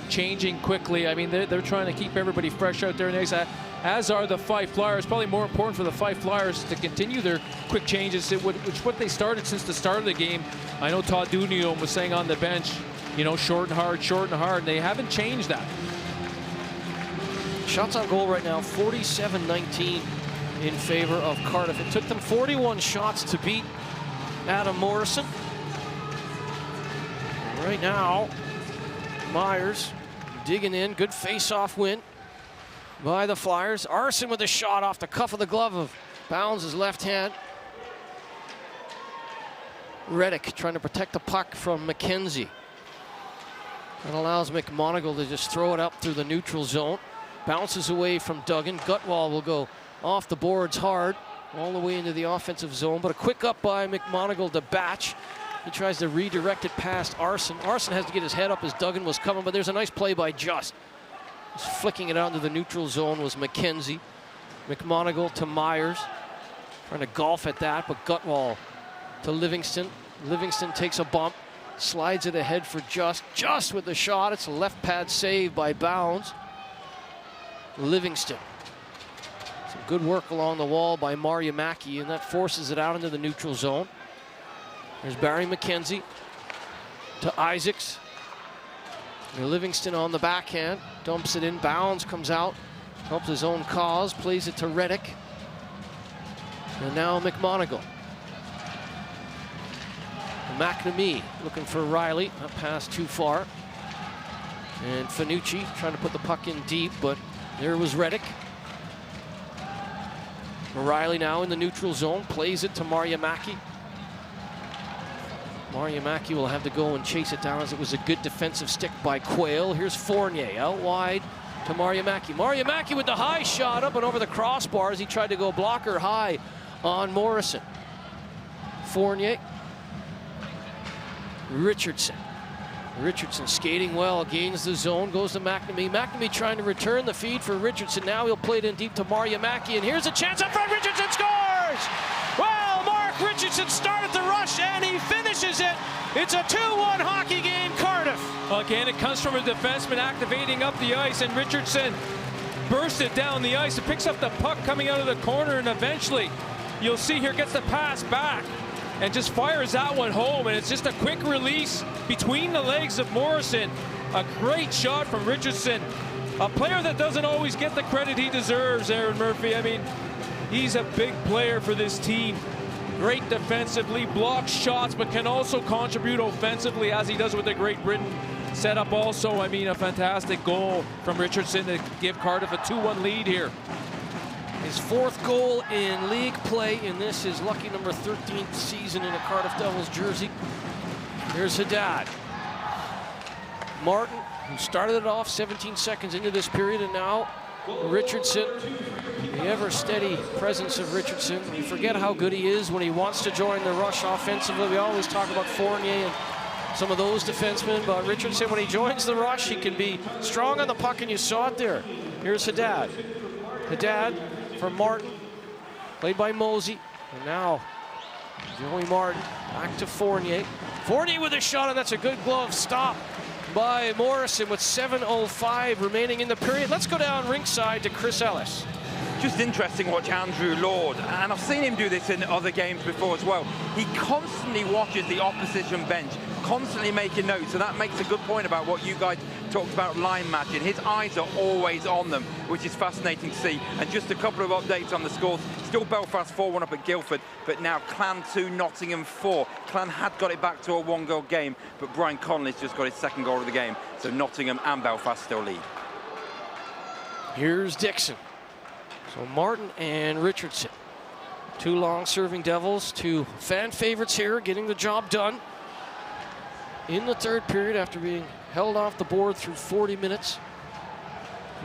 changing quickly. I mean, they're trying to keep everybody fresh out there, as are the Fife Flyers. Probably more important for the Fife Flyers to continue their quick changes, which what they started since the start of the game. I know Todd Dunion was saying on the bench, you know, short and hard, and they haven't changed that. Shots on goal right now, 47-19 in favor of Cardiff. It took them 41 shots to beat Adam Morrison. Right now, Myers digging in. Good face-off win by the Flyers. Arson with a shot off the cuff of the glove of Bounds' left hand. Reddick trying to protect the puck from McKenzie. That allows McMonagle to just throw it up through the neutral zone. Bounces away from Duggan. Gutwald will go off the boards hard, all the way into the offensive zone. But a quick up by McMonagle to Batch. He tries to redirect it past Arson. Arson has to get his head up as Duggan was coming, but there's a nice play by Just. Just flicking it out into the neutral zone was McKenzie. McMonagle to Myers. Trying to golf at that, but Gutwald to Livingston. Livingston takes a bump, slides it ahead for Just. Just with the shot. It's a left pad save by Bounds. Livingston. Some good work along the wall by Mariamaki, and that forces it out into the neutral zone. There's Barry McKenzie to Isaacs. And Livingston on the backhand, dumps it in. Bounds comes out, helps his own cause, plays it to Reddick. And now McMonagle. McNamee looking for Riley, that pass too far. And Finucci trying to put the puck in deep, but there was Reddick. Riley now in the neutral zone, plays it to Mariamaki. Mariamaki will have to go and chase it down, as it was a good defensive stick by Quayle. Here's Fournier out wide to Mariamaki. Mariamaki with the high shot up and over the crossbar as he tried to go blocker high on Morrison. Fournier. Richardson. Richardson skating well, gains the zone, goes to McNamee. McNamee trying to return the feed for Richardson. Now he'll play it in deep to Mariamaki, and here's a chance up front. Richardson scores! Well, Mark Richardson started the rush, and he finishes it. It's a 2-1 hockey game, Cardiff. Again, it comes from a defenseman activating up the ice, and Richardson bursts it down the ice. It picks up the puck coming out of the corner, and eventually, you'll see here, gets the pass back and just fires that one home, and it's just a quick release between the legs of Morrison. A great shot from Richardson, a player that doesn't always get the credit he deserves, Aaron Murphy. I mean, he's a big player for this team. Great defensively, blocks shots, but can also contribute offensively, as he does with the Great Britain setup also. I mean, a fantastic goal from Richardson to give Cardiff a 2-1 lead here. His 4th goal in league play, and this is lucky number 13th season in a Cardiff Devils jersey. Here's Haddad. Martin, who started it off 17 seconds into this period, and now Richardson. The ever-steady presence of Richardson. We forget how good he is when he wants to join the rush offensively. We always talk about Fournier and some of those defensemen, but Richardson, when he joins the rush, he can be strong on the puck, and you saw it there. Here's Haddad. Haddad from Martin, played by Mosey, and now Joey Martin back to Fournier. Fournier with a shot, and that's a good glove stop by Morrison with 7:05 remaining in the period. Let's go down ringside to Chris Ellis. Just interesting to watch Andrew Lord, and I've seen him do this in other games before as well. He constantly watches the opposition bench, constantly making notes, and that makes a good point about what you guys talked about line matching. His eyes are always on them, which is fascinating to see. And just a couple of updates on the scores. Still Belfast 4-1 up at Guildford, but now Clan 2, Nottingham 4. Clan had got it back to a 1-goal game, but Brian Connolly's just got his 2nd goal of the game. So Nottingham and Belfast still lead. Here's Dixon. So Martin and Richardson, 2 long-serving Devils, 2 fan favorites here, getting the job done in the 3rd period after being held off the board through 40 minutes.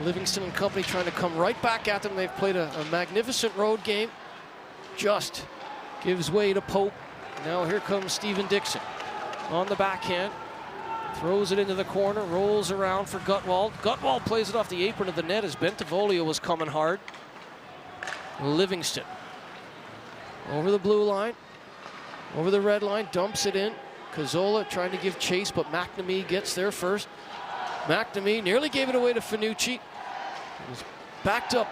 Livingston and company trying to come right back at them. They've played a magnificent road game. Just gives way to Pope. Now here comes Stephen Dixon on the backhand. Throws it into the corner, rolls around for Gutwald. Gutwald plays it off the apron of the net as Bentivoglio was coming hard. Livingston over the blue line, over the red line, dumps it in. Cazzola trying to give chase, but McNamee gets there first. McNamee nearly gave it away to Finucci. He was backed up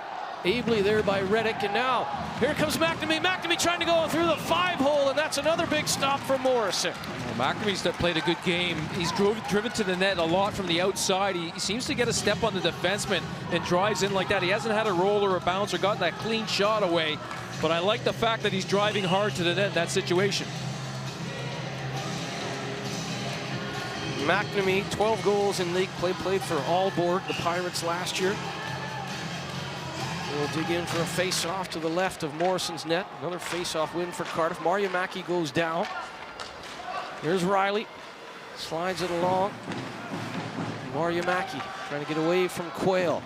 ably there by Reddick, and now here comes McNamee. McNamee trying to go through the 5-hole, and that's another big stop for Morrison. Well, McNamee's played a good game. He's driven to the net a lot from the outside. He seems to get a step on the defenseman and drives in like that. He hasn't had a roll or a bounce or gotten that clean shot away, but I like the fact that he's driving hard to the net in that situation. McNamee, 12 goals in league play, played for Aalborg, the Pirates, last year. We'll dig in for a face-off to the left of Morrison's net. Another face-off win for Cardiff. Mariamaki goes down. Here's Riley. Slides it along. Mariamaki trying to get away from Quayle.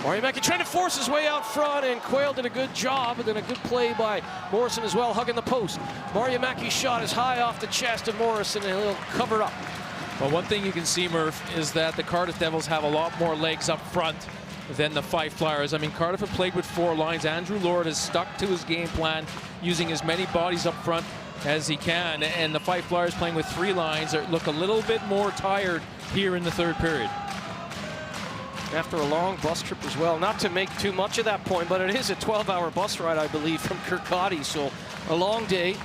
Mariamaki trying to force his way out front, and Quayle did a good job, and then a good play by Morrison as well, hugging the post. Mariamaki's shot is high off the chest of Morrison, and he'll cover up. Well, one thing you can see, Murph, is that the Cardiff Devils have a lot more legs up front than the Fife Flyers. I mean, Cardiff have played with 4 lines. Andrew Lord has stuck to his game plan, using as many bodies up front as he can, and the Fife Flyers playing with 3 lines look a little bit more tired here in the 3rd period. After a long bus trip as well. Not to make too much of that point, but it is a 12-hour bus ride, I believe, from Kirkcaldy, so a long day,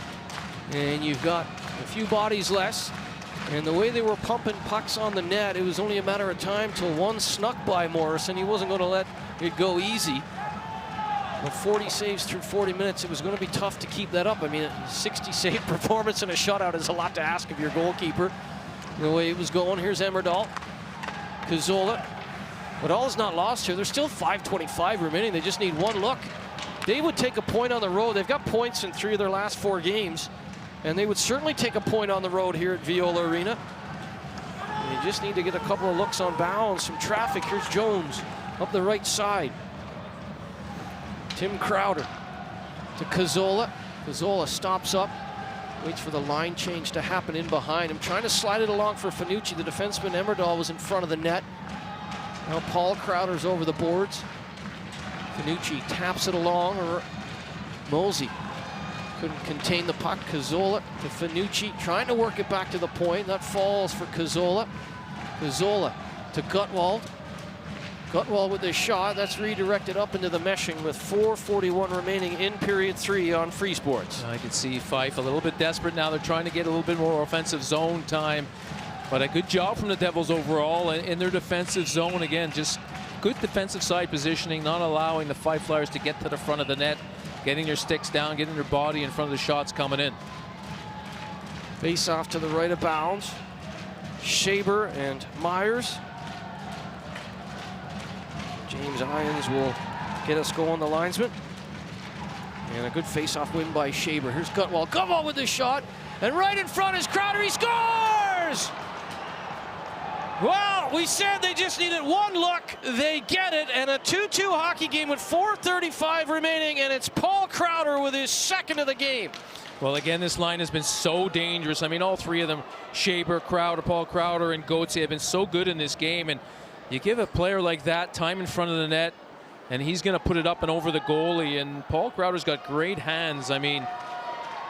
and you've got a few bodies less. And the way they were pumping pucks on the net, it was only a matter of time till one snuck by Morrison. He wasn't going to let it go easy. But 40 saves through 40 minutes, it was going to be tough to keep that up. I mean, a 60 save performance and a shutout is a lot to ask of your goalkeeper. The way it was going, here's Emmerdahl. Cazzola. But all is not lost here. There's still 5:25 remaining. They just need one look. They would take a point on the road. They've got points in 3 of their last 4 games. And they would certainly take a point on the road here at Viola Arena. And you just need to get a couple of looks on bounds, some traffic. Here's Jones up the right side. Tim Crowder to Cazzola. Cazzola stops up, waits for the line change to happen in behind him. Trying to slide it along for Finucci. The defenseman Emmerdahl was in front of the net. Now Paul Crowder's over the boards. Finucci taps it along, or Mosey couldn't contain the puck. Cazzola to Finucci, trying to work it back to the point. That falls for Cazzola. Cazzola to Gutwald. Gutwell with the shot. That's redirected up into the meshing with 4:41 remaining in period 3 on Free Sports. I can see Fife a little bit desperate now. They're trying to get a little bit more offensive zone time. But a good job from the Devils overall in their defensive zone. Again, just good defensive side positioning, not allowing the Fife Flyers to get to the front of the net, getting their sticks down, getting their body in front of the shots coming in. Face off to the right of bounds. Shaber and Myers. James Irons will get us going, the linesman. And a good face-off win by Shaber. Here's Gutwell. Gutwell with the shot. And right in front is Crowder. He scores! Well, we said they just needed one look. They get it. And a 2-2 hockey game with 4:35 remaining. And it's Paul Crowder with his second of the game. Well, again, this line has been so dangerous. I mean, all three of them, Shaber, Crowder, Paul Crowder, and Goetze, have been so good in this game. And you give a player like that time in front of the net, and he's going to put it up and over the goalie. And Paul Crowder's got great hands. I mean,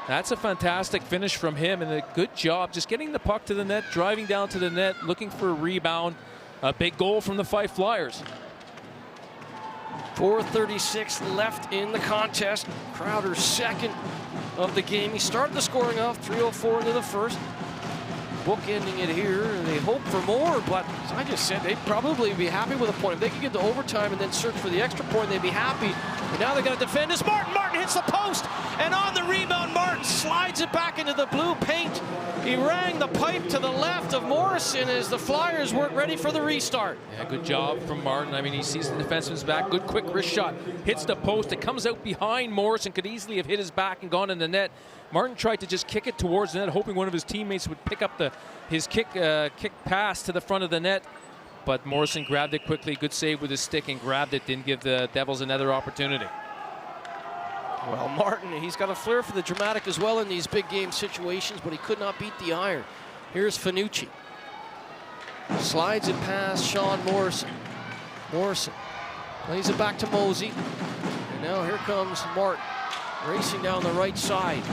that's a fantastic finish from him, and a good job just getting the puck to the net, driving down to the net, looking for a rebound. A big goal from the Fife Flyers. 4:36 left in the contest. Crowder's second of the game. He started the scoring off 3:04 into the first. Bookending it here. They hope for more, but as I just said, they'd probably be happy with a point. If they could get to overtime and then search for the extra point, they'd be happy. But now they got to defend this. Martin hits the post, and on the rebound, Martin slides it back into the blue paint. He rang the pipe to the left of Morrison as the Flyers weren't ready for the restart. Yeah, good job from Martin. I mean, he sees the defenseman's back. Good quick wrist shot. Hits the post. It comes out behind Morrison. Could easily have hit his back and gone in the net. Martin tried to just kick it towards the net, hoping one of his teammates would pick up his kick pass to the front of the net. But Morrison grabbed it quickly. Good save with his stick and grabbed it. Didn't give the Devils another opportunity. Well, Martin, he's got a flair for the dramatic as well in these big game situations, but he could not beat the iron. Here's Fanucci. Slides it past Sean Morrison. Morrison plays it back to Mosey. And now here comes Martin, racing down the right side.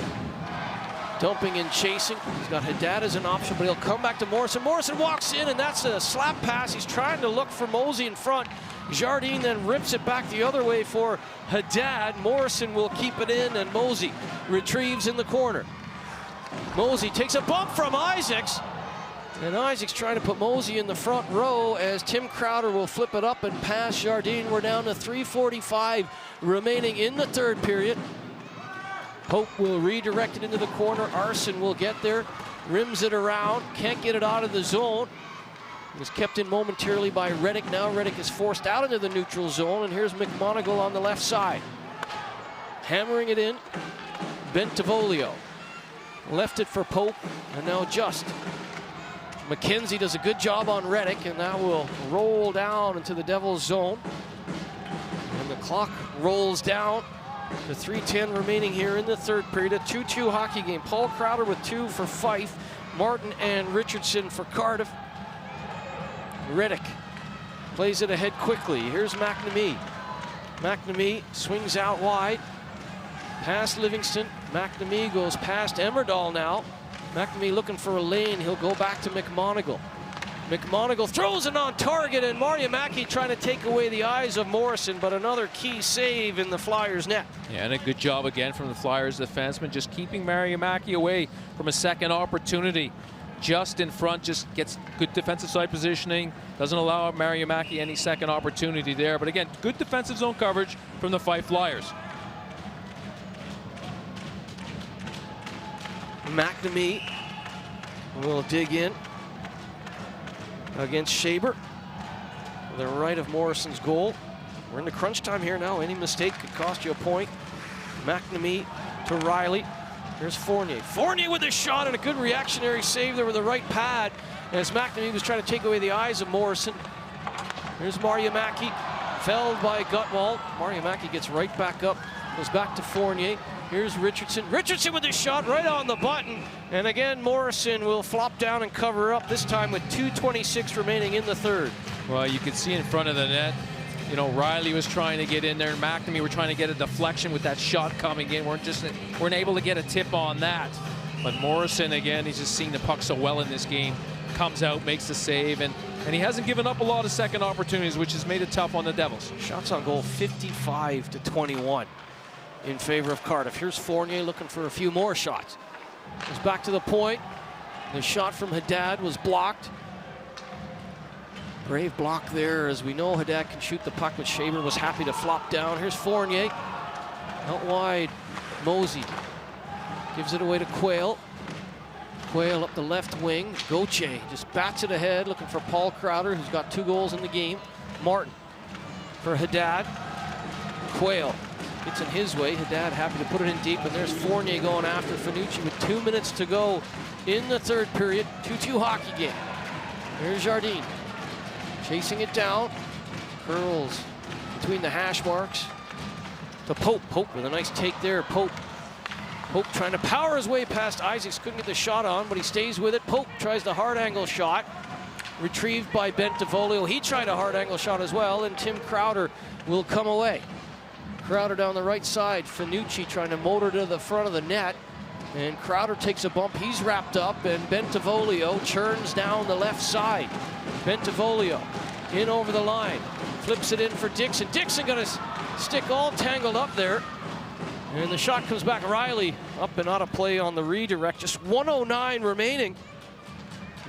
Dumping and chasing. He's got Haddad as an option, but he'll come back to Morrison. Morrison walks in, and that's a slap pass. He's trying to look for Mosey in front. Jardine then rips it back the other way for Haddad. Morrison will keep it in, and Mosey retrieves in the corner. Mosey takes a bump from Isaacs, and Isaacs trying to put Mosey in the front row as Tim Crowder will flip it up and pass Jardine. We're down to 3:45 remaining in the third period. Pope will redirect it into the corner. Arson will get there, rims it around, can't get it out of the zone. It was kept in momentarily by Reddick. Now Reddick is forced out into the neutral zone, and here's McMonagle on the left side. Hammering it in, Bentivolio. Left it for Pope, and now Just. McKenzie does a good job on Reddick, and now will roll down into the Devils zone. And the clock rolls down. The 3:10 remaining here in the third period. A 2-2 hockey game. Paul Crowder with 2 for Fife. Martin and Richardson for Cardiff. Reddick plays it ahead quickly. Here's McNamee. McNamee swings out wide. Past Livingston. McNamee goes past Emmerdahl now. McNamee looking for a lane. He'll go back to McMonagle. McMonagle throws it on target, and Mariamaki trying to take away the eyes of Morrison, but another key save in the Flyers' net. Yeah, and a good job again from the Flyers defenseman, just keeping Mariamaki away from a second opportunity. Just in front, just gets good defensive side positioning, doesn't allow Mariamaki any second opportunity there. But again, good defensive zone coverage from the Fife Flyers. McNamee will dig in against Shaber, the right of Morrison's goal. We're into crunch time here now. Any mistake could cost you a point. McNamee to Riley. There's Fournier. Fournier with a shot and a good reactionary save there with the right pad as McNamee was trying to take away the eyes of Morrison. Here's Mariamaki, felled by Gutwald. Mariamaki gets right back up, goes back to Fournier. Here's Richardson. Richardson with a shot right on the button. And again, Morrison will flop down and cover up, this time with 2:26 remaining in the third. Well, you can see in front of the net, you know, Riley was trying to get in there, and McNamee were trying to get a deflection with that shot coming in. Weren't able to get a tip on that. But Morrison, again, he's just seeing the puck so well in this game. Comes out, makes the save, and And he hasn't given up a lot of second opportunities, which has made it tough on the Devils. Shots on goal 55-21 in favor of Cardiff. Here's Fournier looking for a few more shots. Goes back to the point. The shot from Haddad was blocked. Brave block there. As we know, Haddad can shoot the puck, but Shaber was happy to flop down. Here's Fournier. Out wide. Mosey gives it away to Quayle. Quayle up the left wing. Gauthier just bats it ahead, looking for Paul Crowder, who's got 2 goals in the game. Martin for Haddad. Quayle gets in his way. Haddad happy to put it in deep, and there's Fournier going after Finucci with 2 minutes to go in the third period. 2-2 hockey game. Here's Jardine chasing it down. Curls between the hash marks to Pope. Pope with a nice take there. Pope trying to power his way past Isaacs. Couldn't get the shot on, but he stays with it. Pope tries the hard angle shot. Retrieved by Bentivolio. He tried a hard angle shot as well, and Tim Crowder will come away. Crowder down the right side. Finucci trying to motor to the front of the net. And Crowder takes a bump. He's wrapped up, and Bentivolio churns down the left side. Bentivolio in over the line. Flips it in for Dixon. Dixon got his stick all tangled up there. And the shot comes back. Riley up and out of play on the redirect. Just 1:09 remaining.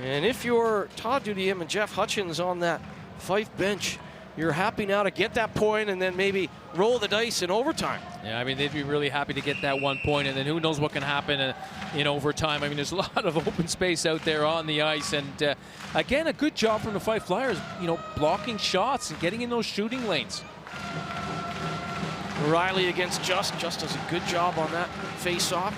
And if you're Todd Dudiem and Jeff Hutchins on that Fife bench, you're happy now to get that point and then maybe roll the dice in overtime. Yeah, I mean, they'd be really happy to get that 1 point, and then who knows what can happen in overtime. I mean, there's a lot of open space out there on the ice, and again, a good job from the Fife Flyers, blocking shots and getting in those shooting lanes. Riley against Just does a good job on that face-off.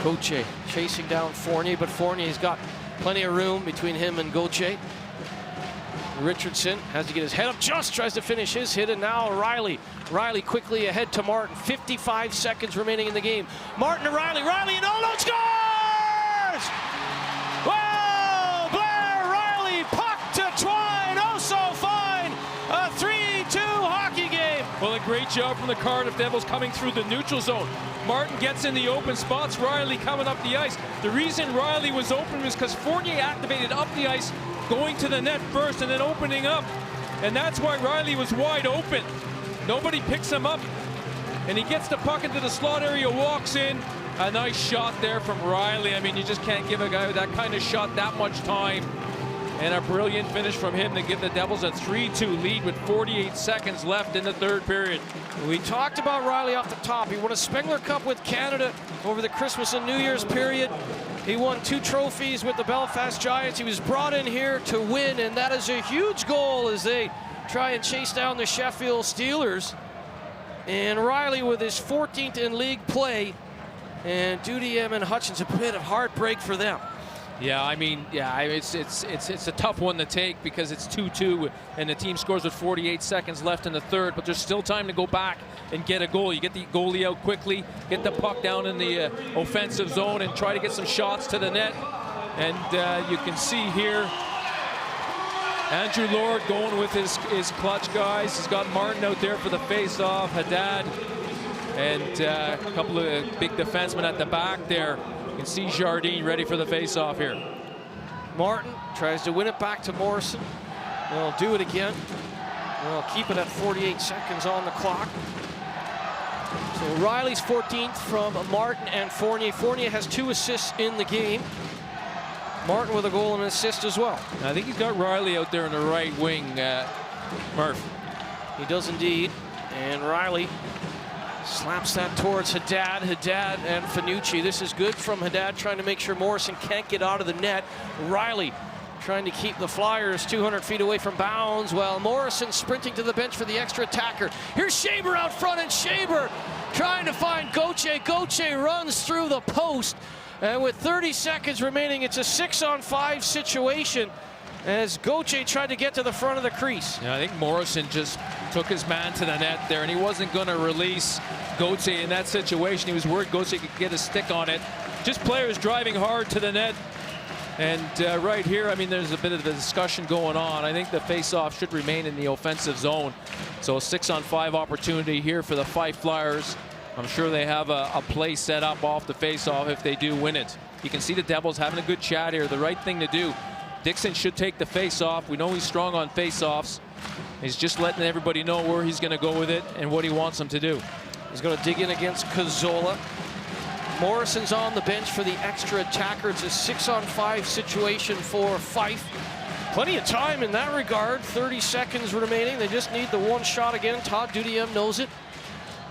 Gauthier chasing down Fournier, but Fournier's got plenty of room between him and Gauthier. Richardson has to get his head up. Just tries to finish his hit, and now Riley. Riley quickly ahead to Martin. 55 seconds remaining in the game. Martin to Riley. Riley and Olo scores! Well, Blair Riley, puck to Twine. Oh, so fine. A 3-2 hockey game. Well, a great job from the Cardiff Devils coming through the neutral zone. Martin gets in the open spots. Riley coming up the ice. The reason Riley was open was because Fournier activated up the ice, going to the net first and then opening up. And that's why Riley was wide open. Nobody picks him up. And he gets the puck into the slot area, walks in. A nice shot there from Riley. I mean, you just can't give a guy with that kind of shot that much time. And a brilliant finish from him to give the Devils a 3-2 lead with 48 seconds left in the third period. We talked about Riley off the top. He won a Spengler Cup with Canada over the Christmas and New Year's period. He won 2 trophies with the Belfast Giants. He was brought in here to win, and that is a huge goal as they try and chase down the Sheffield Steelers. And Riley with his 14th in league play, and Dudiem and Hutchins, a bit of heartbreak for them. Yeah, I mean, it's a tough one to take because it's 2-2 and the team scores with 48 seconds left in the third, but there's still time to go back and get a goal. You get the goalie out quickly, get the puck down in the offensive zone and try to get some shots to the net. And you can see here Andrew Lord going with his clutch guys. He's got Martin out there for the face-off, Haddad, and a couple of big defensemen at the back there. You can see Jardine ready for the face-off here. Martin tries to win it back to Morrison. They'll do it again. They'll keep it at 48 seconds on the clock. So Riley's 14th from Martin and Fournier. Fournier has 2 assists in the game. Martin with a goal and an assist as well. I think he's got Riley out there in the right wing, Murph. He does indeed. And Riley slaps that towards Haddad. Haddad and Finucci. This is good from Haddad, trying to make sure Morrison can't get out of the net. Riley trying to keep the Flyers 200 feet away from bounds, while Morrison sprinting to the bench for the extra attacker. Here's Shaber out front, and Shaber trying to find Gauthier. Gauthier runs through the post, and with 30 seconds remaining, it's a 6-on-5 situation as Gauthier tried to get to the front of the crease. Yeah, I think Morrison just took his man to the net there, and he wasn't going to release Gauthier in that situation. He was worried Gauthier could get a stick on it. Just players driving hard to the net. And right here, I mean, there's a bit of a discussion going on. I think the face-off should remain in the offensive zone. So a 6-on-5 opportunity here for the Fife Flyers. I'm sure they have a play set up off the face-off if they do win it. You can see the Devils having a good chat here. The right thing to do. Dixon should take the face-off. We know he's strong on face-offs. He's just letting everybody know where he's going to go with it and what he wants them to do. He's going to dig in against Cazzola. Morrison's on the bench for the extra attacker. It's a 6-on-5 situation for Fife. Plenty of time in that regard. 30 seconds remaining. They just need the one shot again. Todd Dudiem knows it.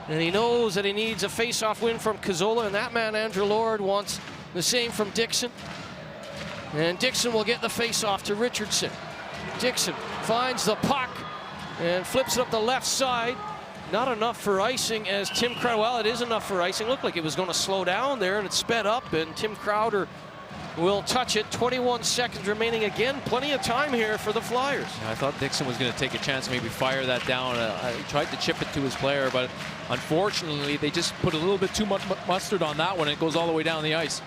And he knows that he needs a face-off win from Cazzola, and that man, Andrew Lord, wants the same from Dixon. And Dixon will get the face-off to Richardson. Dixon finds the puck and flips it up the left side. Not enough for icing as Tim Crowder, well, it is enough for icing. Looked like it was going to slow down there, and it sped up, and Tim Crowder will touch it. 21 seconds remaining. Again, plenty of time here for the Flyers. Yeah, I thought Dixon was going to take a chance, maybe fire that down. He tried to chip it to his player, but unfortunately, they just put a little bit too much mustard on that one, and it goes all the way down the ice.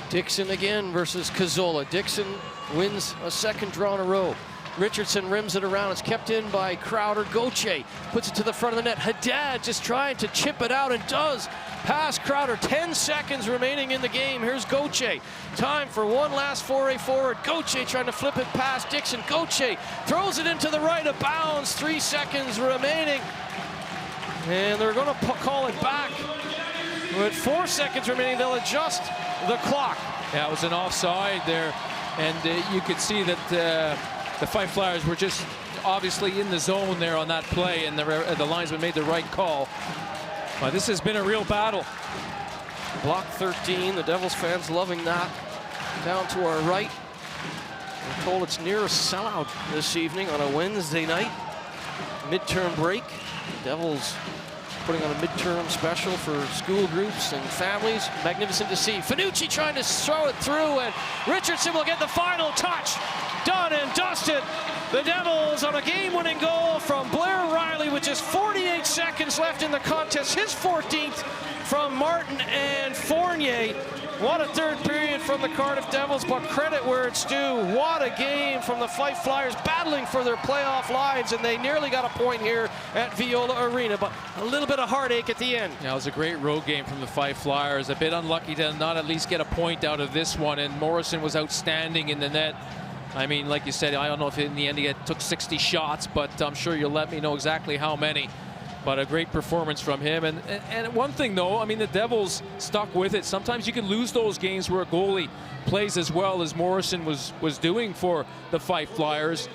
Dixon again versus Cazzola. Dixon wins a second draw in a row. Richardson rims it around. It's kept in by Crowder. Gauthier puts it to the front of the net. Haddad just trying to chip it out and does pass Crowder. 10 seconds remaining in the game. Here's Gauthier. Time for one last foray forward. Gauthier trying to flip it past Dixon. Gauthier throws it into the right of bounds. 3 seconds remaining. And they're going to call it back. With 4 seconds remaining, they'll adjust the clock. Yeah, it was an offside there. And you could see that the Fife Flyers were just obviously in the zone there on that play, and the linesman made the right call. This has been a real battle. Block 13, the Devils fans loving that. Down to our right. We're told it's near a sellout this evening on a Wednesday night. Midterm break. Devils putting on a midterm special for school groups and families. Magnificent to see. Fanucci trying to throw it through, and Richardson will get the final touch. Done and dusted. The Devils on a game-winning goal from Blair Riley with just 48 seconds left in the contest. His 14th from Martin and Fournier. What a third period from the Cardiff Devils, but credit where it's due. What a game from the Fife Flyers, battling for their playoff lives, and they nearly got a point here at Viola Arena, but a little bit of heartache at the end. Yeah, it was a great road game from the Fife Flyers. A bit unlucky to not at least get a point out of this one, and Morrison was outstanding in the net. I mean, like you said, I don't know if in the end he took 60 shots, but I'm sure you'll let me know exactly how many. But a great performance from him. And one thing, though, I mean, the Devils stuck with it. Sometimes you can lose those games where a goalie plays as well as Morrison was doing for the Fife Flyers.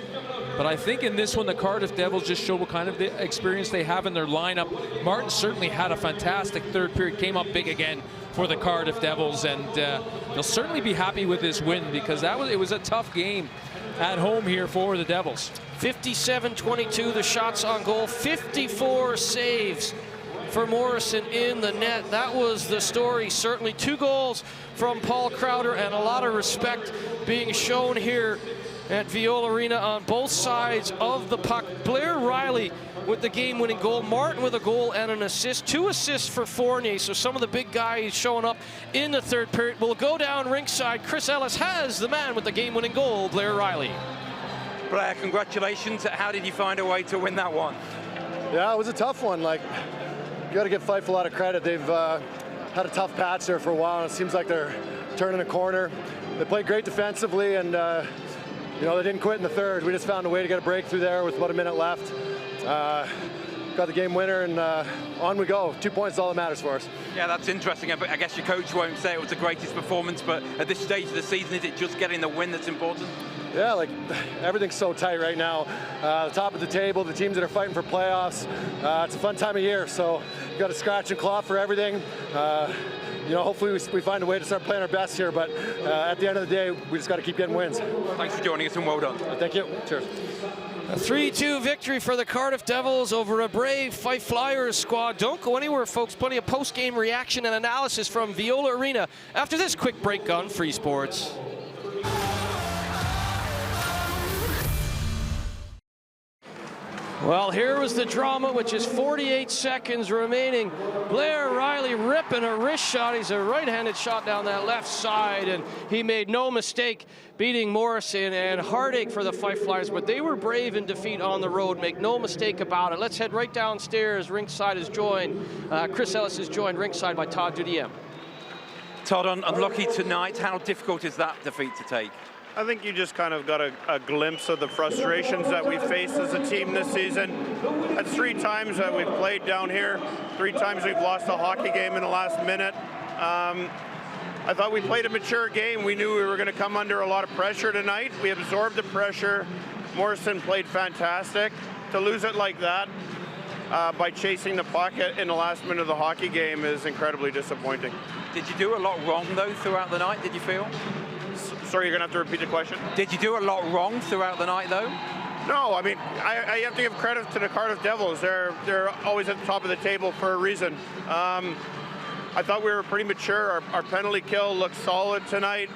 But I think in this one, the Cardiff Devils just show what kind of the experience they have in their lineup. Martin certainly had a fantastic third period, came up big again for the Cardiff Devils, and they'll certainly be happy with this win because it was a tough game at home here for the Devils. 57-22 the shots on goal, 54 saves for Morrison in the net. That was the story. Certainly 2 goals from Paul Crowder, and a lot of respect being shown here at Viola Arena on both sides of the puck. Blair Riley with the game-winning goal. Martin with a goal and an assist. 2 assists for Fournier, so some of the big guys showing up in the third period. We'll go down ringside. Chris Ellis has the man with the game-winning goal, Blair Riley. Blair, congratulations. How did you find a way to win that one? Yeah, it was a tough one. Like, you got to give Fife a lot of credit. They've had a tough patch there for a while, and it seems like they're turning a corner. They played great defensively, and you know, they didn't quit in the third. We just found a way to get a breakthrough there with about a minute left. Got the game winner, and on we go. 2 points is all that matters for us. Yeah, that's interesting. I guess your coach won't say it was the greatest performance, but at this stage of the season, is it just getting the win that's important? Yeah, like everything's so tight right now. The top of the table, the teams that are fighting for playoffs. It's a fun time of year, so you got to scratch and claw for everything. You know, hopefully we find a way to start playing our best here, but at the end of the day, we just got to keep getting wins. Thanks for joining us, and well done. Thank you. Cheers. A 3-2 victory for the Cardiff Devils over a brave Fife Flyers squad. Don't go anywhere, folks. Plenty of post-game reaction and analysis from Viola Arena after this quick break on Free Sports. Well, here was the drama, which is 48 seconds remaining. Blair Riley ripping a wrist shot. He's a right-handed shot down that left side, and he made no mistake beating Morrison, and heartache for the Fife Flyers, but they were brave in defeat on the road. Make no mistake about it. Let's head right downstairs. Ringside is joined. Chris Ellis is joined ringside by Todd Dudiem. Todd, unlucky tonight. How difficult is that defeat to take? I think you just kind of got a glimpse of the frustrations that we face as a team this season. That's 3 times that we've played down here. 3 times we've lost a hockey game in the last minute. I thought we played a mature game. We knew we were going to come under a lot of pressure tonight. We absorbed the pressure. Morrison played fantastic. To lose it like that by chasing the puck in the last minute of the hockey game is incredibly disappointing. Did you do a lot wrong, though, throughout the night, did you feel? Sorry, you're going to have to repeat the question? Did you do a lot wrong throughout the night, though? No, I mean, I have to give credit to the Cardiff Devils. They're always at the top of the table for a reason. I thought we were pretty mature. Our penalty kill looked solid tonight.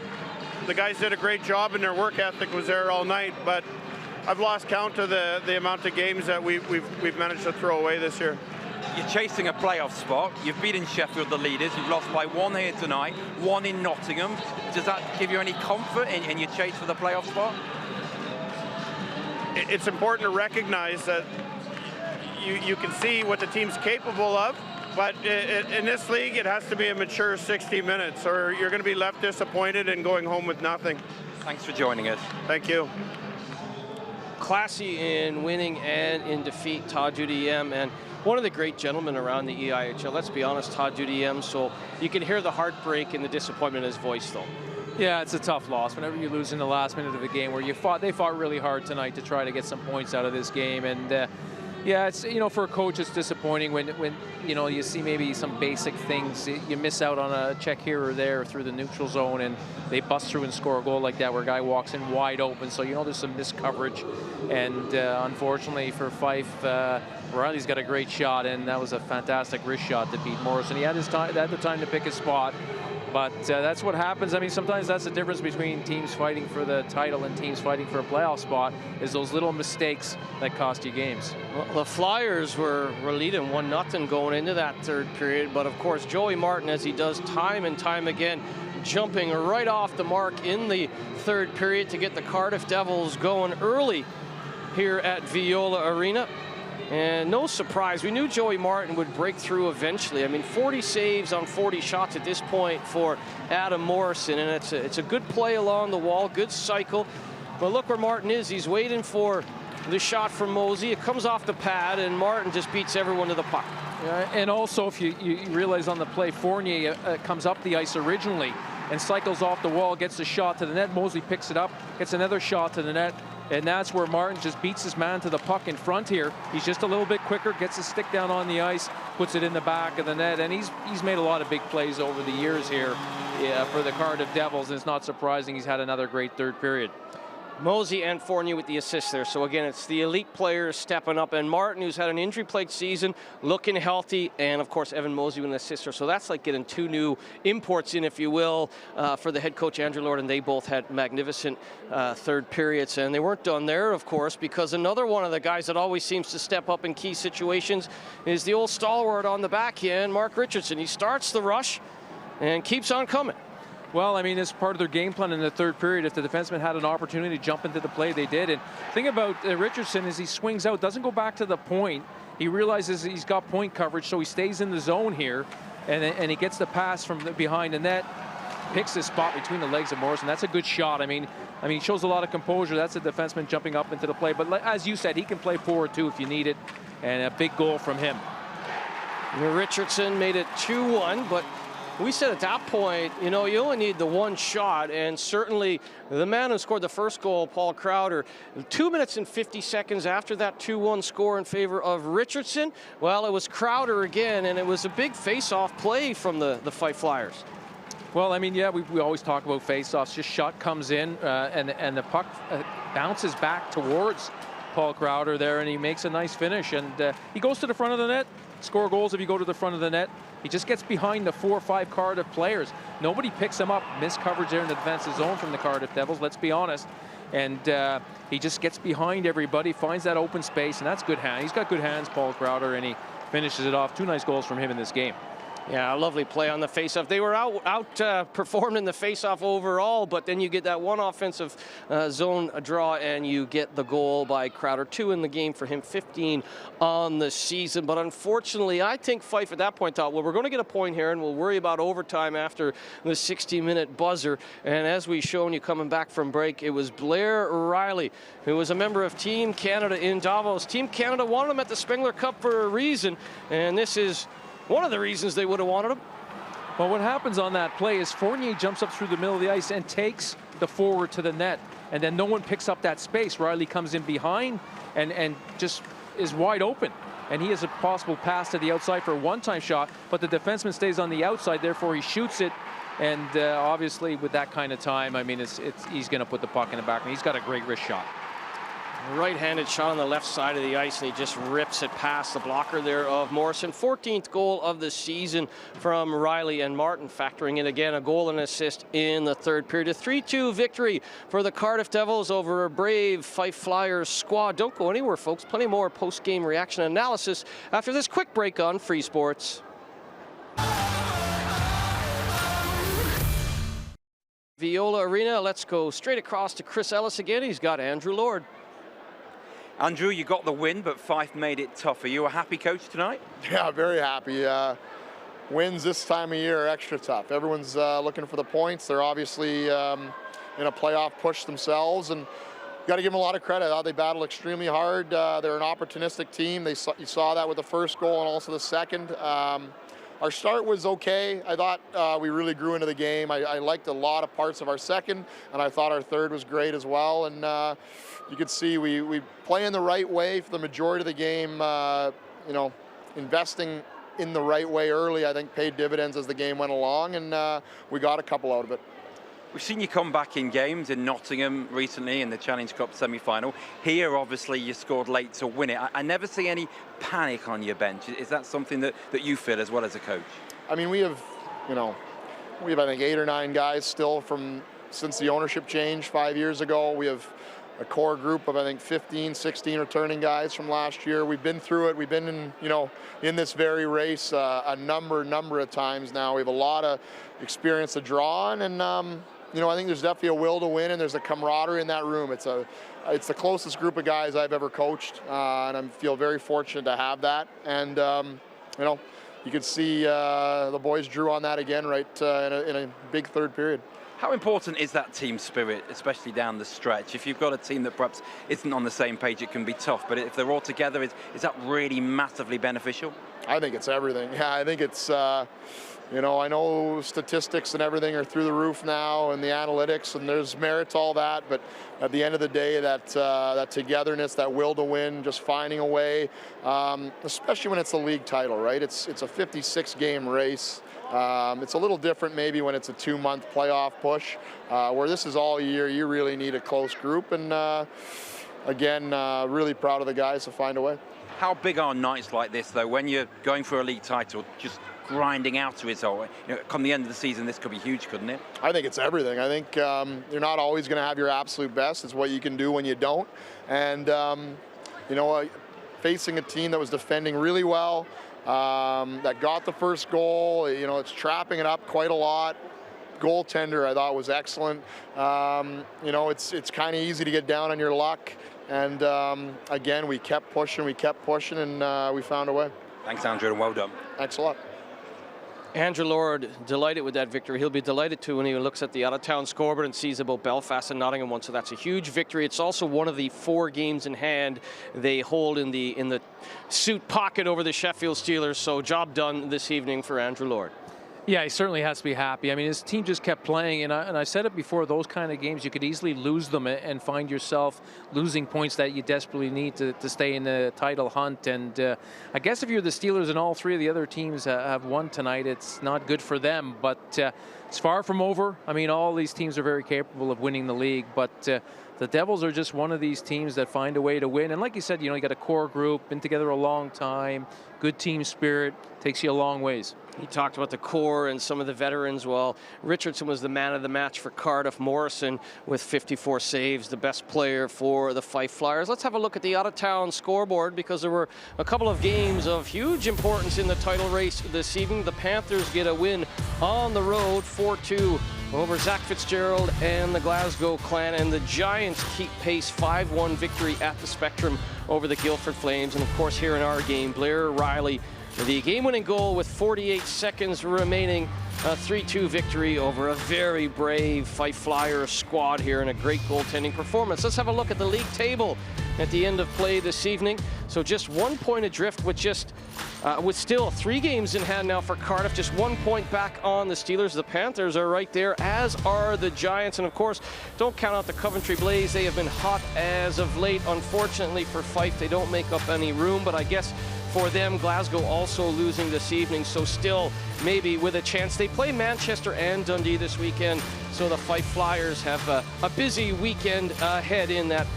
The guys did a great job, and their work ethic was there all night, but I've lost count of the amount of games that we've managed to throw away this year. You're chasing a playoff spot. You've beaten Sheffield, the leaders. You've lost by 1 here tonight, 1 in Nottingham. Does that give you any comfort in your chase for the playoff spot? It's important to recognize that you can see what the team's capable of, but in this league, it has to be a mature 60 minutes, or you're going to be left disappointed and going home with nothing. Thanks for joining us. Thank you. Classy in winning and in defeat, Todd Dudiem, and one of the great gentlemen around the EIHL. Let's be honest, Todd Dudiem, so you can hear the heartbreak and the disappointment in his voice, though. Yeah, it's a tough loss. Whenever you lose in the last minute of a game where they fought really hard tonight to try to get some points out of this game, and yeah, it's, you know, for a coach, it's disappointing when you know, you see maybe some basic things. You miss out on a check here or there through the neutral zone, and they bust through and score a goal like that where a guy walks in wide open. So, you know, there's some missed coverage. And unfortunately for Fife, Riley's got a great shot, and that was a fantastic wrist shot to beat Morrison. He had the time to pick his spot. But that's what happens. I mean, sometimes that's the difference between teams fighting for the title and teams fighting for a playoff spot, is those little mistakes that cost you games. Well, the Flyers were leading 1-0 going into that third period, but of course Joey Martin, as he does time and time again, jumping right off the mark in the third period to get the Cardiff Devils going early here at Viola Arena. And no surprise, we knew Joey Martin would break through eventually. I mean, 40 saves on 40 shots at this point for Adam Morrison, and it's a good play along the wall, good cycle. But look where Martin is. He's waiting for the shot from Mosey. It comes off the pad, and Martin just beats everyone to the puck. Yeah, and also, if you realize on the play, Fournier comes up the ice originally and cycles off the wall, gets the shot to the net. Mosley picks it up, gets another shot to the net, and that's where Martin just beats his man to the puck in front here. He's just a little bit quicker, gets his stick down on the ice, puts it in the back of the net, and he's made a lot of big plays over the years here for the Cardiff Devils, and it's not surprising he's had another great third period. Mosey and Fournier with the assist there. So again, it's the elite players stepping up, and Martin, who's had an injury-plagued season, looking healthy, and of course Evan Mosey with an assist there. So that's like getting 2 new imports in, if you will, for the head coach Andrew Lord, and they both had magnificent third periods. And they weren't done there, of course, because another one of the guys that always seems to step up in key situations is the old stalwart on the back end, Mark Richardson. He starts the rush and keeps on coming. Well, I mean, it's part of their game plan in the third period. If the defenseman had an opportunity to jump into the play, they did. And the thing about Richardson is he swings out, doesn't go back to the point. He realizes he's got point coverage, so he stays in the zone here, and he gets the pass from behind the net, picks his spot between the legs of Morrison. That's a good shot. I mean, he shows a lot of composure. That's a defenseman jumping up into the play. But as you said, he can play forward too if you need it, and a big goal from him. Richardson made it 2-1, but we said at that point, you know, you only need the one shot, and certainly the man who scored the first goal, Paul Crowder, 2 minutes and 50 seconds after that 2-1 score in favor of Richardson, well, it was Crowder again, and it was a big face-off play from the Fife Flyers. Well, I mean, yeah, we always talk about face-offs. Just shot comes in, and the puck bounces back towards Paul Crowder there, and he makes a nice finish, and he goes to the front of the net. Score goals if you go to the front of the net. He just gets behind the 4 or 5 Cardiff players. Nobody picks him up. Missed coverage there in the defensive zone from the Cardiff Devils, let's be honest. And he just gets behind everybody, finds that open space, and that's good hand. He's got good hands, Paul Crowder, and he finishes it off. 2 nice goals from him in this game. Yeah, a lovely play on the faceoff. They were outperformed in the faceoff overall, but then you get that one offensive zone draw and you get the goal by Crowder. 2 in the game for him, 15 on the season. But unfortunately, I think Fife at that point thought, well, we're going to get a point here and we'll worry about overtime after the 60-minute buzzer. And as we've shown you coming back from break, it was Blair Riley, who was a member of Team Canada in Davos. Team Canada wanted him at the Spengler Cup for a reason, and this is one of the reasons they would have wanted him. Well, what happens on that play is Fournier jumps up through the middle of the ice and takes the forward to the net, and then no one picks up that space. Riley comes in behind and just is wide open, and he has a possible pass to the outside for a one-time shot, but the defenseman stays on the outside, therefore he shoots it, and obviously with that kind of time, I mean, he's going to put the puck in the back, and he's got a great wrist shot. Right-handed shot on the left side of the ice, and he just rips it past the blocker there of Morrison. 14th goal of the season from Riley, and Martin factoring in again a goal and assist in the third period. A 3-2 victory for the Cardiff Devils over a brave Fife Flyers squad. Don't go anywhere, folks. Plenty more post-game reaction analysis after this quick break on Free Sports. Viola Arena, let's go straight across to Chris Ellis again. He's got Andrew Lord. Andrew, you got the win, but Fife made it tough. Are you a happy coach tonight? Yeah, very happy. Wins this time of year are extra tough. Everyone's looking for the points. They're obviously in a playoff push themselves, and you got to give them a lot of credit. They battled extremely hard. They're an opportunistic team. You saw that with the first goal and also the second. Our start was okay. I thought we really grew into the game. I liked a lot of parts of our second, and I thought our third was great as well. And you could see we play in the right way for the majority of the game. Investing in the right way early, I think, paid dividends as the game went along, and we got a couple out of it. We've seen you come back in games in Nottingham recently in the Challenge Cup semi-final. Here, obviously, you scored late to win it. I never see any panic on your bench. Is that something that you feel as well as a coach? I mean, we have I think 8 or 9 guys still since the ownership change 5 years ago. We have a core group of, I think, 15, 16 returning guys from last year. We've been through it. We've been in this very race a number of times now. We have a lot of experience to draw on, and I think there's definitely a will to win, and there's a camaraderie in that room. It's the closest group of guys I've ever coached, and I feel very fortunate to have that. And you could see the boys drew on that again in a big third period. How important is that team spirit, especially down the stretch? If you've got a team that perhaps isn't on the same page, it can be tough. But if they're all together, is that really massively beneficial? I think it's everything. Yeah, I think it's, I know statistics and everything are through the roof now, and the analytics, and there's merit to all that. But at the end of the day, that togetherness, that will to win, just finding a way, especially when it's a league title, right? It's a 56-game race. It's a little different maybe when it's a 2-month playoff push, where this is all year. You really need a close group, and again, really proud of the guys to find a way. How big are nights like this, though, when you're going for a league title, just grinding out a result? Come the end of the season, this could be huge, couldn't it? I think it's everything. I think you're not always going to have your absolute best. It's what you can do when you don't. And, facing a team that was defending really well, that got the first goal, it's trapping it up quite a lot. Goaltender, I thought, was excellent. It's kind of easy to get down on your luck. And again, we kept pushing, and we found a way. Thanks, Andrew, and well done. Thanks a lot. Andrew Lord, delighted with that victory. He'll be delighted too when he looks at the out-of-town scoreboard and sees about Belfast and Nottingham won. So that's a huge victory. It's also one of the 4 games in hand they hold in the suit pocket over the Sheffield Steelers. So job done this evening for Andrew Lord. Yeah, he certainly has to be happy. I mean, his team just kept playing, and I said it before, those kind of games, you could easily lose them and find yourself losing points that you desperately need to stay in the title hunt. And I guess if you're the Steelers and all 3 of the other teams have won tonight, it's not good for them. But it's far from over. I mean, all these teams are very capable of winning the league, but the Devils are just one of these teams that find a way to win. And like you said, you got a core group, been together a long time, good team spirit, takes you a long ways. He talked about the core and some of the veterans. Well, Richardson was the man of the match for Cardiff. Morrison with 54 saves, the best player for the Fife Flyers. Let's have a look at the out-of-town scoreboard, because there were a couple of games of huge importance in the title race this evening. The Panthers get a win on the road, 4-2 over Zach Fitzgerald and the Glasgow Clan, and the Giants keep pace, 5-1 victory at the Spectrum over the Guildford Flames. And of course, here in our game, Blair Riley, the game-winning goal with 48 seconds remaining, a 3-2 victory over a very brave Fife Flyers squad here, and a great goaltending performance. Let's have a look at the league table at the end of play this evening. So just 1 point adrift with still 3 games in hand now for Cardiff, just 1 point back on the Steelers. The Panthers are right there, as are the Giants. And of course, don't count out the Coventry Blaze. They have been hot as of late. Unfortunately for Fife, they don't make up any room, but I guess for them, Glasgow also losing this evening, so still maybe with a chance. They play Manchester and Dundee this weekend, so the Fife Flyers have a busy weekend ahead in that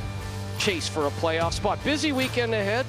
chase for a playoff spot. Busy weekend ahead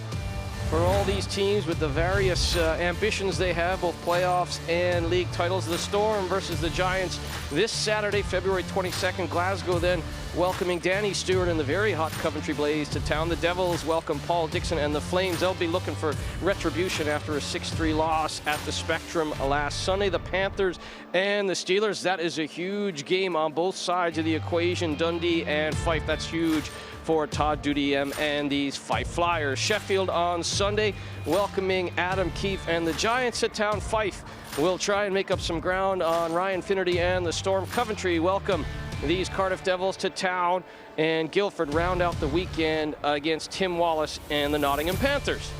for all these teams with the various ambitions they have, both playoffs and league titles. The Storm versus the Giants this Saturday, February 22nd. Glasgow then welcoming Danny Stewart and the very hot Coventry Blaze to town. The Devils welcome Paul Dixon and the Flames. They'll be looking for retribution after a 6-3 loss at the Spectrum last Sunday. The Panthers and the Steelers, that is a huge game on both sides of the equation. Dundee and Fife, that's huge for Todd Dudiem and these Fife Flyers. Sheffield on Sunday, welcoming Adam Keefe and the Giants at town. Fife will try and make up some ground on Ryan Finnerty and the Storm. Coventry welcome these Cardiff Devils to town, and Guildford round out the weekend against Tim Wallace and the Nottingham Panthers.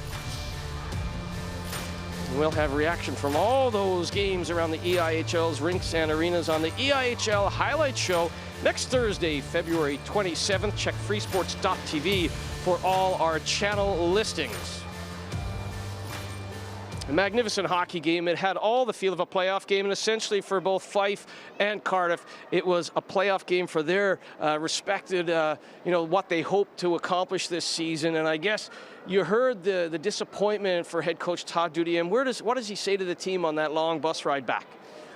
We'll have reaction from all those games around the EIHL's rinks and arenas on the EIHL Highlight Show next Thursday, February 27th. Check freesports.tv for all our channel listings. A magnificent hockey game. It had all the feel of a playoff game, and essentially for both Fife and Cardiff, it was a playoff game for their respected, what they hope to accomplish this season. And I guess you heard the disappointment for head coach Todd Dudiem. What does he say to the team on that long bus ride back?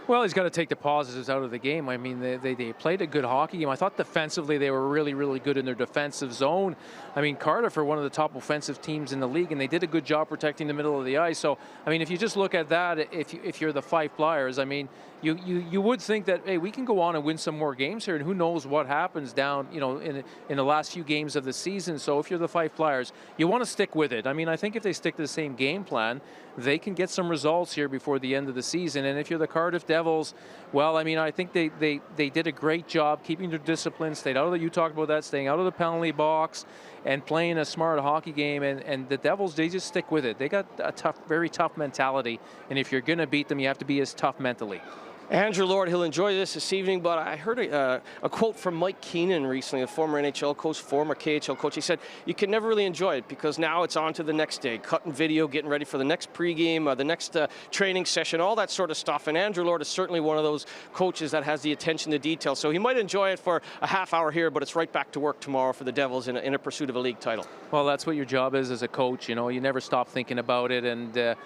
Well, he's got to take the positives out of the game. I mean, they played a good hockey game. I thought defensively they were really, really good in their defensive zone. I mean, Cardiff are one of the top offensive teams in the league, and they did a good job protecting the middle of the ice. So, I mean, if you just look at that, if you're the Fife Flyers, I mean, you would think that, hey, we can go on and win some more games here, and who knows what happens down, in the last few games of the season. So if you're the Fife Flyers, you want to stick with it. I mean, I think if they stick to the same game plan, they can get some results here before the end of the season. And if you're the Cardiff Devils, well, I mean, I think they did a great job keeping their discipline, you talked about that, staying out of the penalty box and playing a smart hockey game. And the Devils, they just stick with it. They got a very tough mentality. And if you're going to beat them, you have to be as tough mentally. Andrew Lord, he'll enjoy this evening, but I heard a quote from Mike Keenan recently, a former NHL coach, former KHL coach. He said, you can never really enjoy it because now it's on to the next day, cutting video, getting ready for the next pregame, the next training session, all that sort of stuff. And Andrew Lord is certainly one of those coaches that has the attention to detail. So he might enjoy it for a half hour here, but it's right back to work tomorrow for the Devils in a pursuit of a league title. Well, that's what your job is as a coach. You never stop thinking about it, and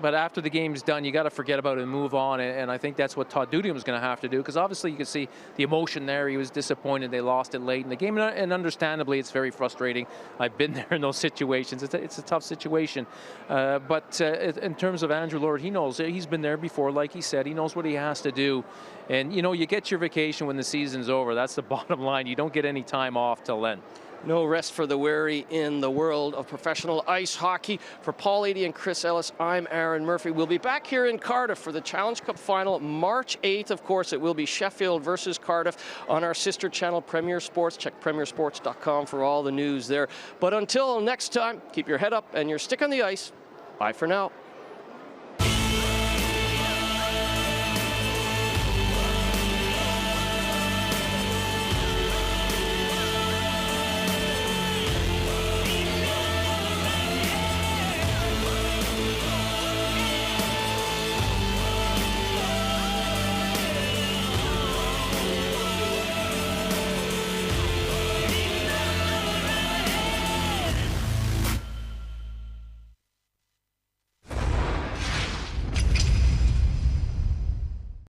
but after the game's done, you got to forget about it and move on. And I think that's what Todd Dudiem is going to have to do, because obviously you can see the emotion there. He was disappointed they lost it late in the game, and understandably, it's very frustrating. I've been there in those situations. It's a tough situation. But in terms of Andrew Lord, he knows he's been there before. Like he said, he knows what he has to do. And you get your vacation when the season's over. That's the bottom line. You don't get any time off till then. No rest for the weary in the world of professional ice hockey. For Paul Adey and Chris Ellis, I'm Aaron Murphy. We'll be back here in Cardiff for the Challenge Cup final, March 8th. Of course, it will be Sheffield versus Cardiff on our sister channel, Premier Sports. Check premiersports.com for all the news there. But until next time, keep your head up and your stick on the ice. Bye for now.